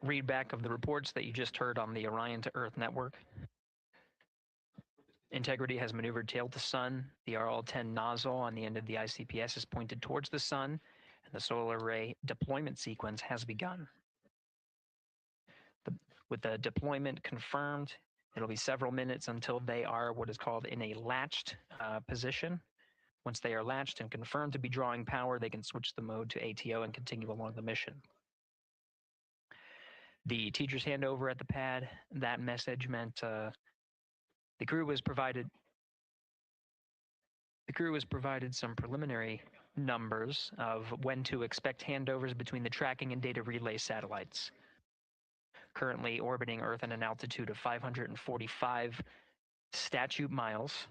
Readback of the reports that you just heard on the Orion to Earth network. Integrity has maneuvered tail to sun. The RL-10 nozzle on the end of the ICPS is pointed towards the sun, and the solar array deployment sequence has begun. With the deployment confirmed, it'll be several minutes until they are what is called in a latched position. Once they are latched and confirmed to be drawing power, they can switch the mode to ATO and continue along the mission. The teacher's handover at the pad, that message meant the crew was provided some preliminary numbers of when to expect handovers between the tracking and data relay satellites. Currently orbiting Earth at an altitude of 545 statute miles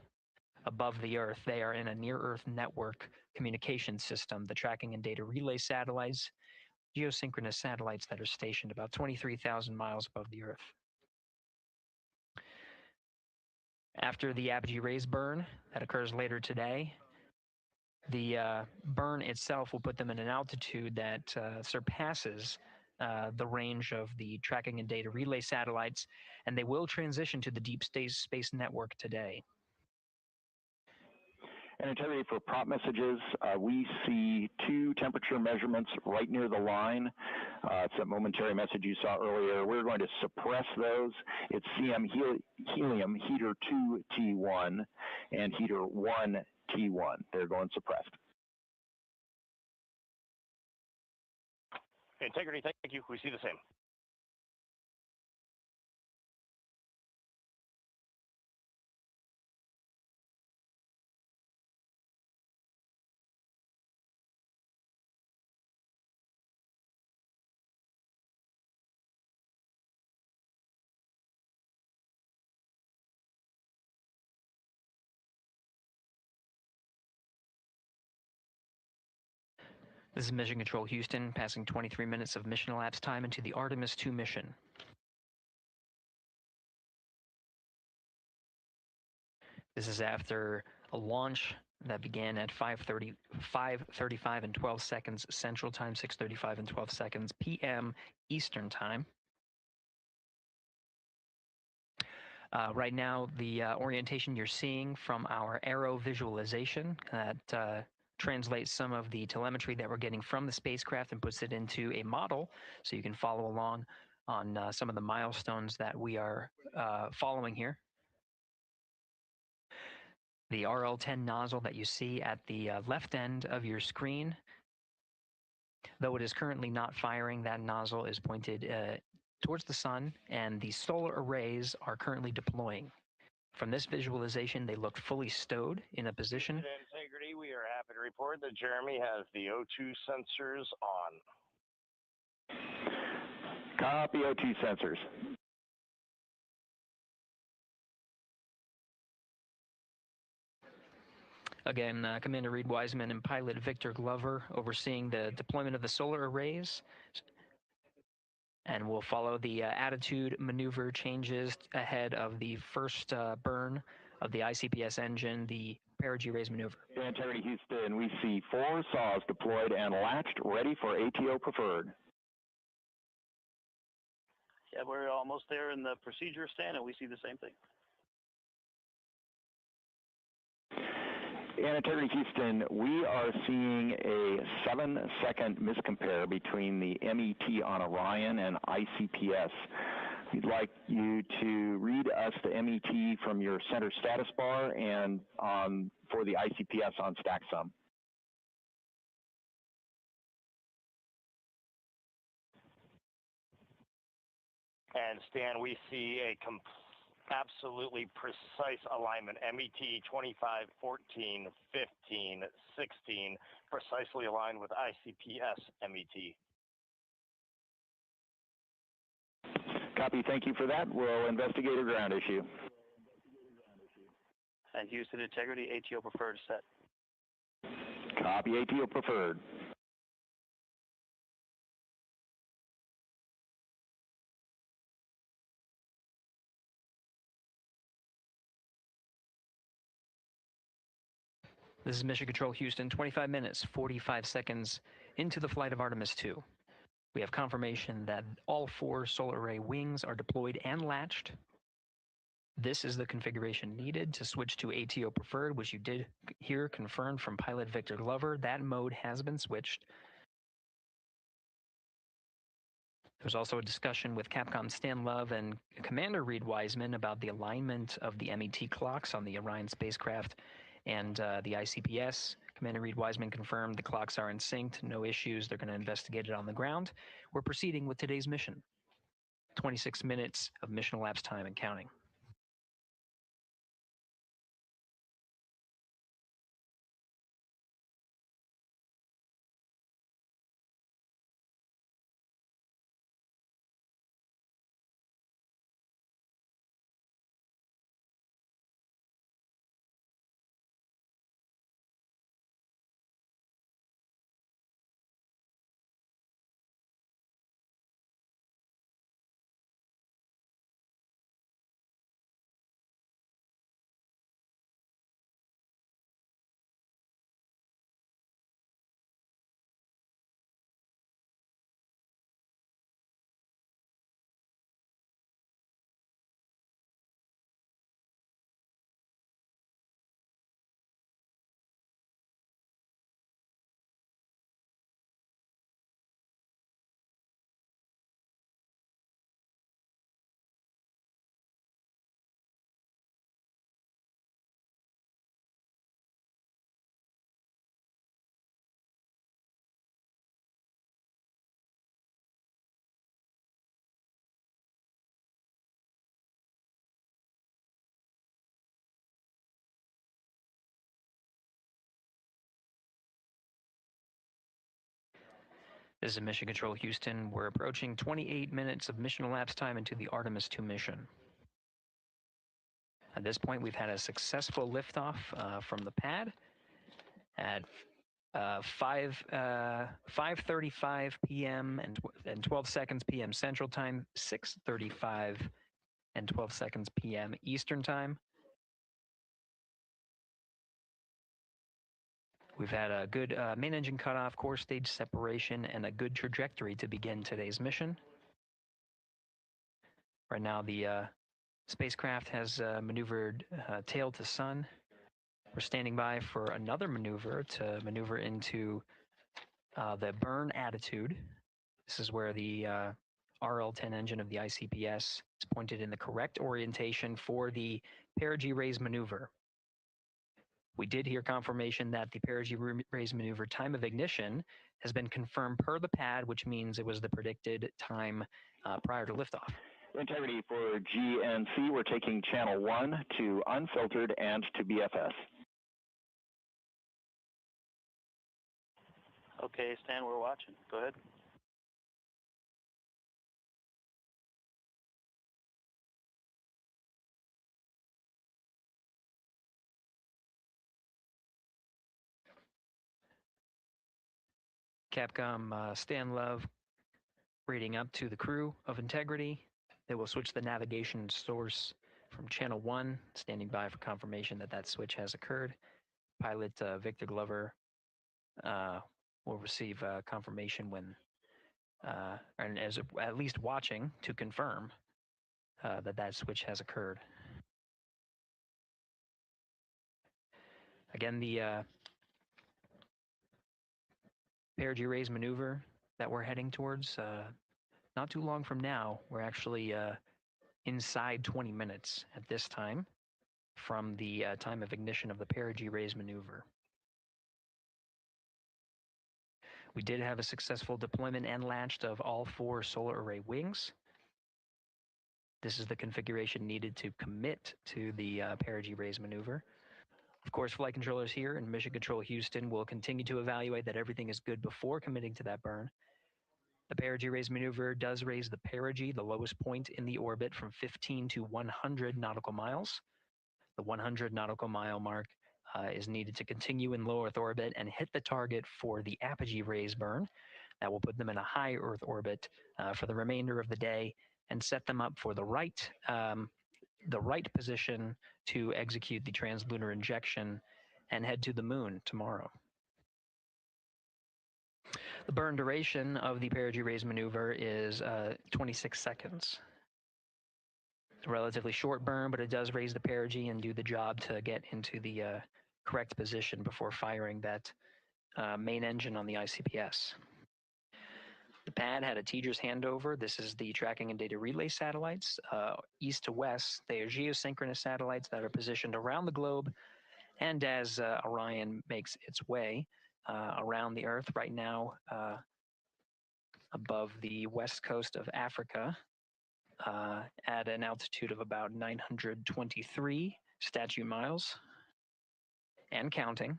above the Earth, they are in a near-Earth network communication system. The tracking and data relay satellites, geosynchronous satellites that are stationed about 23,000 miles above the Earth. After the apogee rays burn, that occurs later today, the burn itself will put them in an altitude that surpasses the range of the tracking and data relay satellites, and they will transition to the deep space network today. And Integrity, for prop messages, we see 2 temperature measurements right near the line. It's a momentary message you saw earlier. We're going to suppress those. It's CM helium heater 2 T1 and heater 1 T1. They're going suppressed. Integrity, thank you. We see the same. This is Mission Control Houston, passing 23 minutes of mission elapsed time into the Artemis 2 mission. This is after a launch that began at 5:35 and 12 seconds Central Time, 6:35 and 12 seconds p.m. Eastern Time. Right now, the orientation you're seeing from our arrow visualization that translates some of the telemetry that we're getting from the spacecraft and puts it into a model so you can follow along on some of the milestones that we are following here. The RL-10 nozzle that you see at the left end of your screen, though it is currently not firing, that nozzle is pointed towards the sun, and the solar arrays are currently deploying. From this visualization, they look fully stowed in a position. Integrity, we are happy to report that Jeremy has the O2 sensors on. Copy O2 sensors. Again, Commander Reed Wiseman and pilot Victor Glover overseeing the deployment of the solar arrays. And we'll follow the attitude maneuver changes ahead of the first burn of the ICPS engine, the perigee raise maneuver. Integrity Houston, we see 4 saws deployed and latched, ready for ATO preferred. Yeah, we're almost there in the procedure stand, and we see the same thing. And Integrity Houston, we are seeing a 7-second miscompare between the MET on Orion and ICPS. We'd like you to read us the MET from your center status bar and for the ICPS on StackSum. And Stan, we see a absolutely precise alignment. MET 25, 14, 15, 16, precisely aligned with ICPS MET. Copy, thank you for that. We'll investigate a ground issue. And Houston Integrity, ATO preferred set. Copy, ATO preferred. This is Mission Control Houston, 25 minutes, 45 seconds into the flight of Artemis 2. We have confirmation that all 4 solar array wings are deployed and latched. This is the configuration needed to switch to ATO preferred, which you did hear confirmed from pilot Victor Glover. That mode has been switched. There's also a discussion with Capcom Stan Love and Commander Reed Wiseman about the alignment of the MET clocks on the Orion spacecraft and the ICPS. Commander Reed Wiseman confirmed the clocks are in sync, no issues. They're going to investigate it on the ground. We're proceeding with today's mission. 26 minutes of mission elapsed time and counting. This is Mission Control Houston. We're approaching 28 minutes of mission elapsed time into the Artemis 2 mission. At this point, we've had a successful liftoff from the pad at 5:35 p.m. and 12 seconds p.m. Central Time, 6:35 and 12 seconds p.m. Eastern Time. We've had a good main engine cutoff, core stage separation, and a good trajectory to begin today's mission. Right now, the spacecraft has maneuvered tail to sun. We're standing by for another maneuver to maneuver into the burn attitude. This is where the RL-10 engine of the ICPS is pointed in the correct orientation for the perigee raise maneuver. We did hear confirmation that the perigee raise maneuver time of ignition has been confirmed per the pad, which means it was the predicted time prior to liftoff. Integrity for GNC, we're taking channel 1 to unfiltered and to BFS. Okay, Stan, we're watching. Go ahead. Capcom Stan Love reading up to the crew of Integrity. They will switch the navigation source from channel 1, standing by for confirmation that that switch has occurred. Pilot Victor Glover will receive confirmation when, and as at least watching to confirm that that switch has occurred. Again, the perigee raise maneuver that we're heading towards, not too long from now, we're actually inside 20 minutes at this time from the time of ignition of the perigee raise maneuver. We did have a successful deployment and latched of all 4 solar array wings. This is the configuration needed to commit to the perigee raise maneuver. Of course, flight controllers here in Mission Control Houston will continue to evaluate that everything is good before committing to that burn. The perigee raise maneuver does raise the perigee, the lowest point in the orbit, from 15 to 100 nautical miles. The 100 nautical mile mark is needed to continue in low Earth orbit and hit the target for the apogee raise burn. That will put them in a high Earth orbit for the remainder of the day and set them up for the right position to execute the translunar injection and head to the moon tomorrow. The burn duration of the perigee raise maneuver is 26 seconds. It's a relatively short burn, but it does raise the perigee and do the job to get into the correct position before firing that main engine on the ICBS. The pad had a TDRS handover. This is the tracking and data relay satellites. East to west, they are geosynchronous satellites that are positioned around the globe. And as Orion makes its way around the Earth right now, above the west coast of Africa, at an altitude of about 923 statute miles and counting.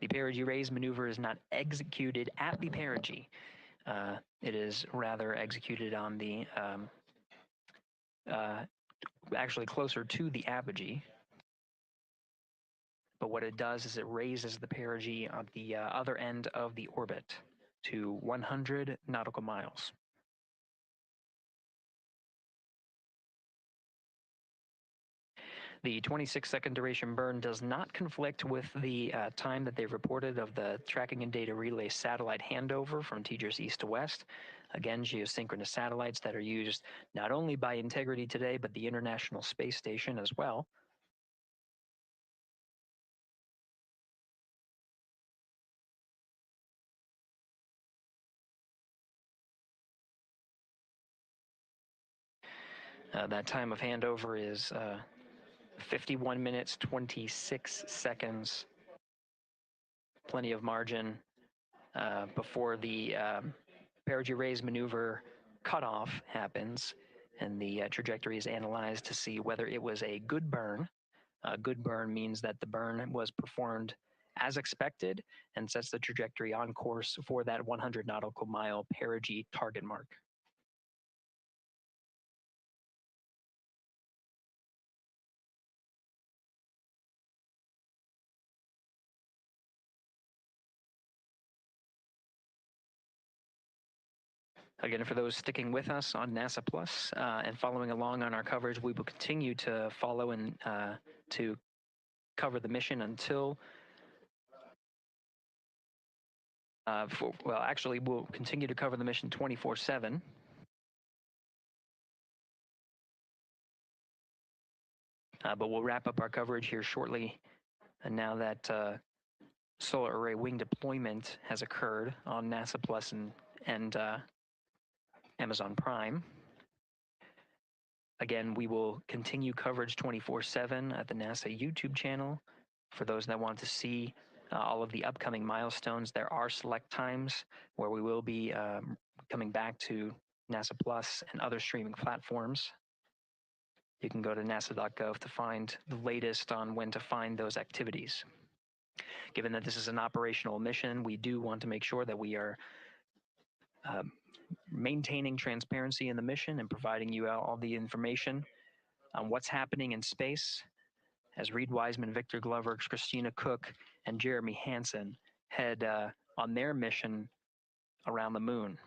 The perigee raise maneuver is not executed at the perigee. It is rather executed on the, actually closer to the apogee. But what it does is it raises the perigee on the other end of the orbit to 100 nautical miles. The 26-second duration burn does not conflict with the time that they reported of the tracking and data relay satellite handover from TDRS east to west. Again, geosynchronous satellites that are used not only by Integrity today, but the International Space Station as well. That time of handover is 51 minutes, 26 seconds. Plenty of margin before the perigee raise maneuver cutoff happens, and the trajectory is analyzed to see whether it was a good burn. A good burn means that the burn was performed as expected and sets the trajectory on course for that 100 nautical mile perigee target mark. Again, for those sticking with us on NASA Plus and following along on our coverage, we will continue to follow and to cover the mission until, well, actually, we'll continue to cover the mission 24/7. But we'll wrap up our coverage here shortly. And now that solar array wing deployment has occurred on NASA Plus and Amazon Prime. Again, we will continue coverage 24/7 at the NASA YouTube channel. For those that want to see all of the upcoming milestones, there are select times where we will be coming back to NASA Plus and other streaming platforms. You can go to nasa.gov to find the latest on when to find those activities. Given that this is an operational mission, we do want to make sure that we are maintaining transparency in the mission and providing you all the information on what's happening in space as Reed Wiseman, Victor Glover, Christina Cook, and Jeremy Hansen head on their mission around the moon.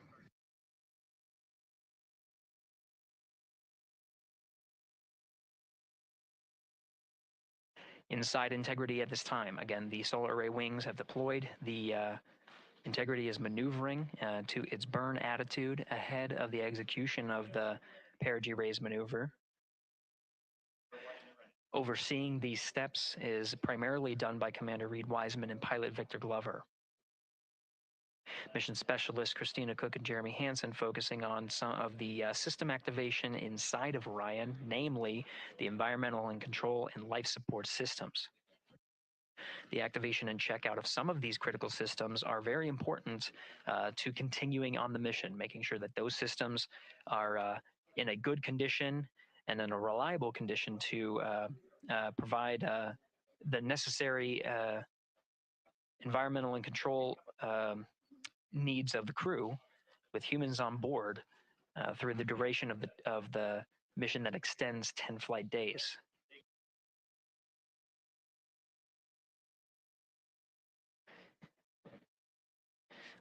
Inside Integrity at this time, again, the solar array wings have deployed. The Integrity is maneuvering to its burn attitude ahead of the execution of the perigee raise maneuver. Overseeing these steps is primarily done by Commander Reed Wiseman and pilot Victor Glover. Mission specialists Christina Cook and Jeremy Hansen focusing on some of the system activation inside of Orion, namely the environmental and control and life support systems. The activation and checkout of some of these critical systems are very important to continuing on the mission, making sure that those systems are in a good condition and in a reliable condition to provide the necessary environmental and control needs of the crew with humans on board through the duration of the mission that extends 10 flight days.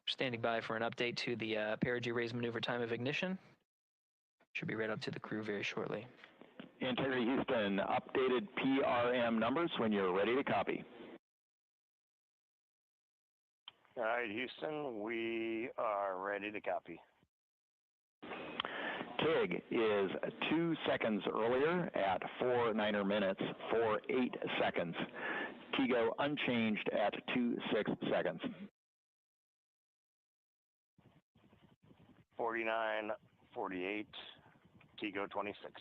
Standing by for an update to the perigee raise maneuver time of ignition. Should be right up to the crew very shortly. Integrity Houston, updated PRM numbers when you're ready to copy. All right, Houston, we are ready to copy. TIG is 2 seconds earlier at 4 minutes, 48 seconds. TIGO unchanged at 26 seconds. 49, 48, TIGO 26.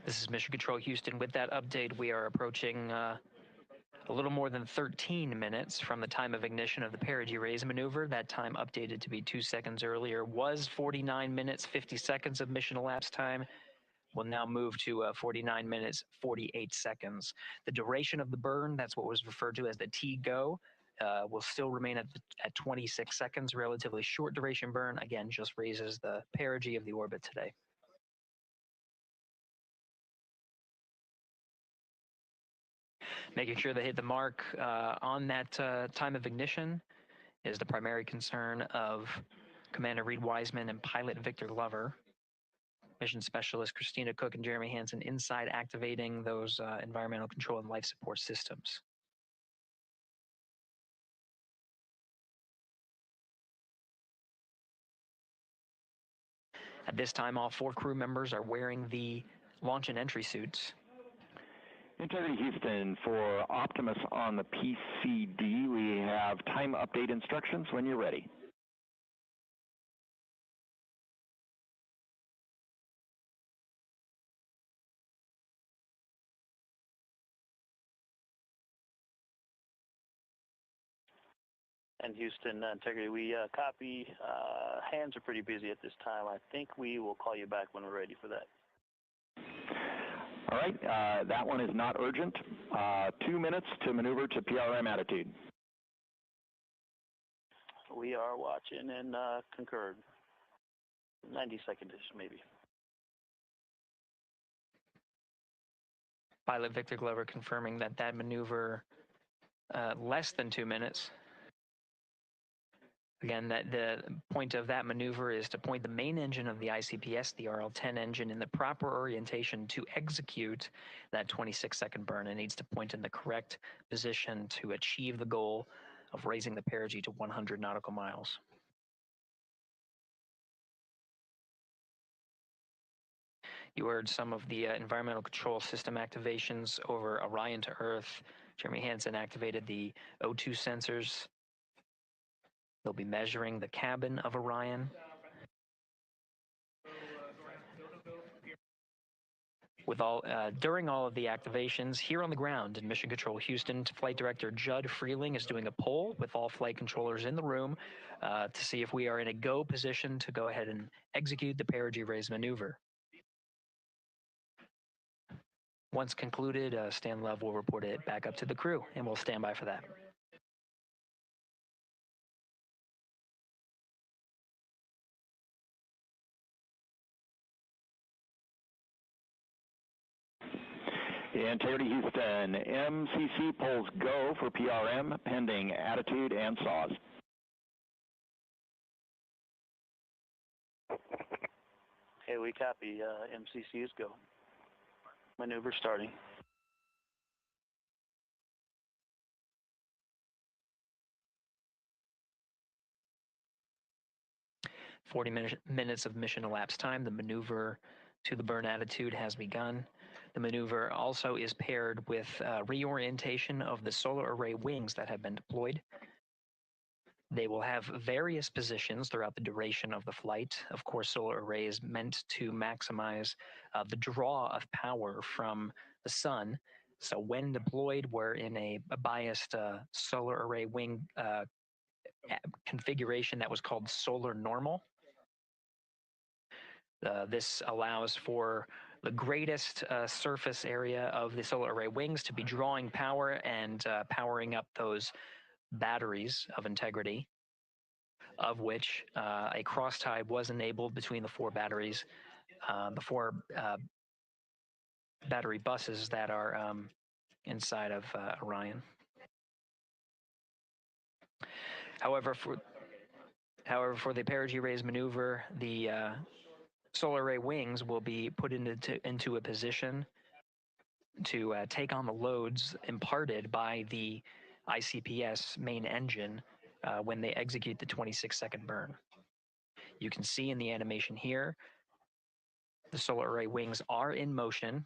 This is Mission Control Houston. With that update, we are approaching a little more than 13 minutes from the time of ignition of the perigee raise maneuver. That time updated to be 2 seconds earlier was 49 minutes, 50 seconds of mission elapsed time. We'll now move to 49 minutes, 48 seconds. The duration of the burn, that's what was referred to as the TGO, will still remain at 26 seconds, relatively short duration burn. Again, just raises the perigee of the orbit today. Making sure they hit the mark on that time of ignition is the primary concern of Commander Reed Wiseman and pilot Victor Glover. Mission Specialist Christina Cook and Jeremy Hansen inside activating those environmental control and life support systems. At this time, all 4 crew members are wearing the launch and entry suits. Integrity Houston, for Optimus on the PCD, we have time update instructions when you're ready. And Houston, Integrity, we copy. Hands are pretty busy at this time. I think we will call you back when we're ready for that. All right, that one is not urgent. 2 minutes to maneuver to PRM attitude. We are watching and concurred. 90 seconds-ish, maybe. Pilot Victor Glover confirming that that maneuver less than 2 minutes. Again, that the point of that maneuver is to point the main engine of the ICPS, the RL-10 engine, in the proper orientation to execute that 26-second burn. It needs to point in the correct position to achieve the goal of raising the perigee to 100 nautical miles. You heard some of the environmental control system activations over Orion to Earth. Jeremy Hansen activated the O2 sensors. They'll be measuring the cabin of Orion. With during all of the activations here on the ground in Mission Control Houston, Flight Director Judd Freeling is doing a poll with all flight controllers in the room to see if we are in a go position to go ahead and execute the perigee raise maneuver. Once concluded, Stan Love will report it back up to the crew, and we'll stand by for that. Integrity Houston, MCC polls go for PRM pending attitude and saws. Okay, we copy. MCC is go. Maneuver starting. Minutes of mission elapsed time. The maneuver to the burn attitude has begun. The maneuver also is paired with reorientation of the solar array wings that have been deployed. They will have various positions throughout the duration of the flight. Of course, solar array is meant to maximize the draw of power from the sun. So when deployed, we're in a biased solar array wing configuration that was called solar normal. This allows for the greatest surface area of the solar array wings to be drawing power and powering up those batteries of integrity, of which a cross tie was enabled between the 4 batteries, the 4 battery buses that are inside of Orion. However, for the perigee raise maneuver, the solar array wings will be put into a position to take on the loads imparted by the ICPS main engine when they execute the 26-second burn. You can see in the animation here, the solar array wings are in motion,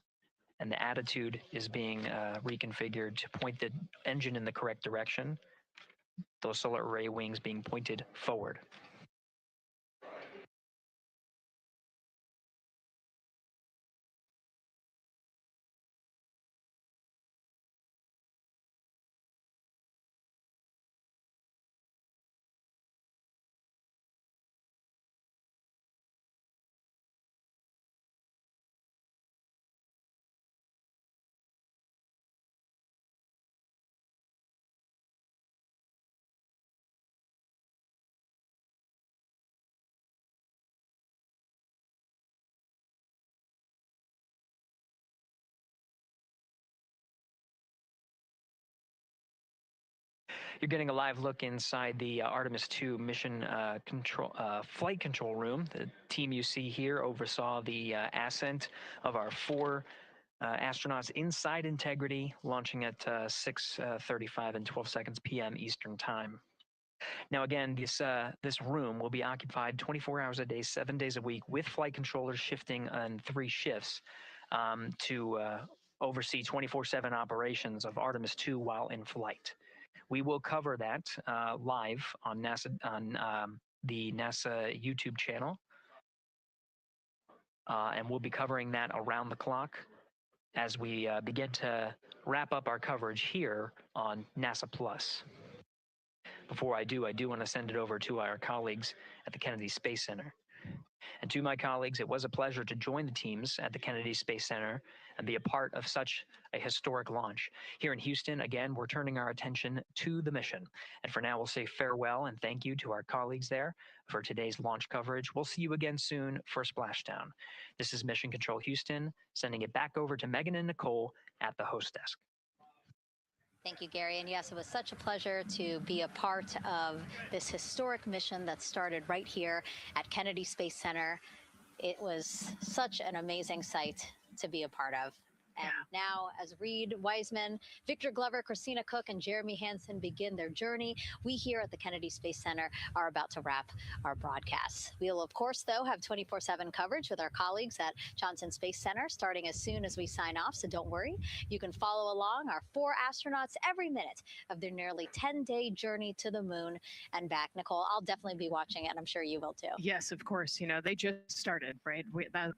and the attitude is being reconfigured to point the engine in the correct direction, those solar array wings being pointed forward. You're getting a live look inside the Artemis 2 mission flight control room. The team you see here oversaw the ascent of our 4 astronauts inside Integrity, launching at 6:35 and 12 seconds p.m. Eastern Time. Now, again, this room will be occupied 24 hours a day, 7 days a week, with flight controllers shifting on 3 shifts to oversee 24/7 operations of Artemis 2 while in flight. We will cover that live on the NASA YouTube channel, and we'll be covering that around the clock as we begin to wrap up our coverage here on NASA Plus. Before I do want to send it over to our colleagues at the Kennedy Space Center. And to my colleagues, it was a pleasure to join the teams at the Kennedy Space Center and be a part of such a historic launch. Here in Houston, again, we're turning our attention to the mission. And for now, we'll say farewell and thank you to our colleagues there for today's launch coverage. We'll see you again soon for Splashdown. This is Mission Control Houston, sending it back over to Megan and Nicole at the host desk. Thank you, Gary. And yes, it was such a pleasure to be a part of this historic mission that started right here at Kennedy Space Center. It was such an amazing sight to be a part of. And now, as Reed Wiseman, Victor Glover, Christina Cook, and Jeremy Hansen begin their journey, we here at the Kennedy Space Center are about to wrap our broadcasts. We'll, of course, though, have 24/7 coverage with our colleagues at Johnson Space Center starting as soon as we sign off, so don't worry. You can follow along our 4 astronauts every minute of their nearly 10-day journey to the moon and back. Nicole, I'll definitely be watching it, and I'm sure you will too. Yes, of course. You know, they just started, right?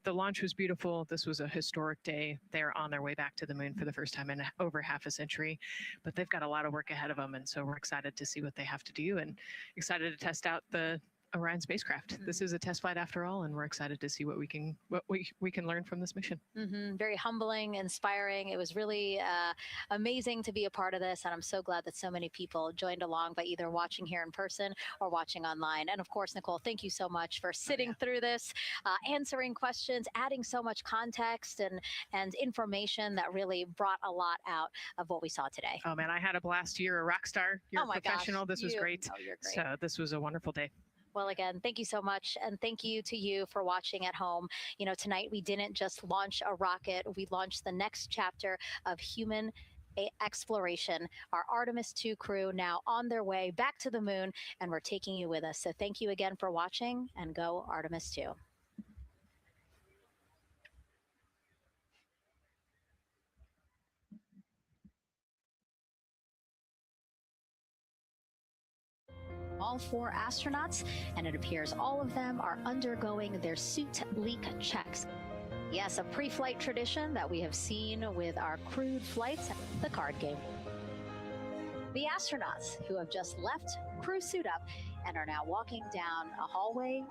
The launch was beautiful. This was a historic day. They're on their way back to the moon for the first time in over half a century, but they've got a lot of work ahead of them, and so we're excited to see what they have to do and excited to test out the Orion spacecraft. Mm-hmm. This is a test flight after all, and we're excited to see what we can learn from this mission. Mm-hmm. Very humbling, inspiring. It was really amazing to be a part of this, and I'm so glad that so many people joined along by either watching here in person or watching online. And of course, Nicole, thank you so much for sitting through this, answering questions, adding so much context and information that really brought a lot out of what we saw today. Oh man, I had a blast. You're a rock star. You're a professional. Gosh, this was great. Oh, you're great. So this was a wonderful day. Well, again, thank you so much. And thank you to you for watching at home. You know, tonight we didn't just launch a rocket. We launched the next chapter of human exploration. Our Artemis 2 crew now on their way back to the moon, and we're taking you with us. So thank you again for watching, and go Artemis 2. All 4 astronauts, and it appears all of them are undergoing their suit leak checks. Yes, a pre-flight tradition that we have seen with our crewed flights, the card game. The astronauts who have just left crew suit up and are now walking down a hallway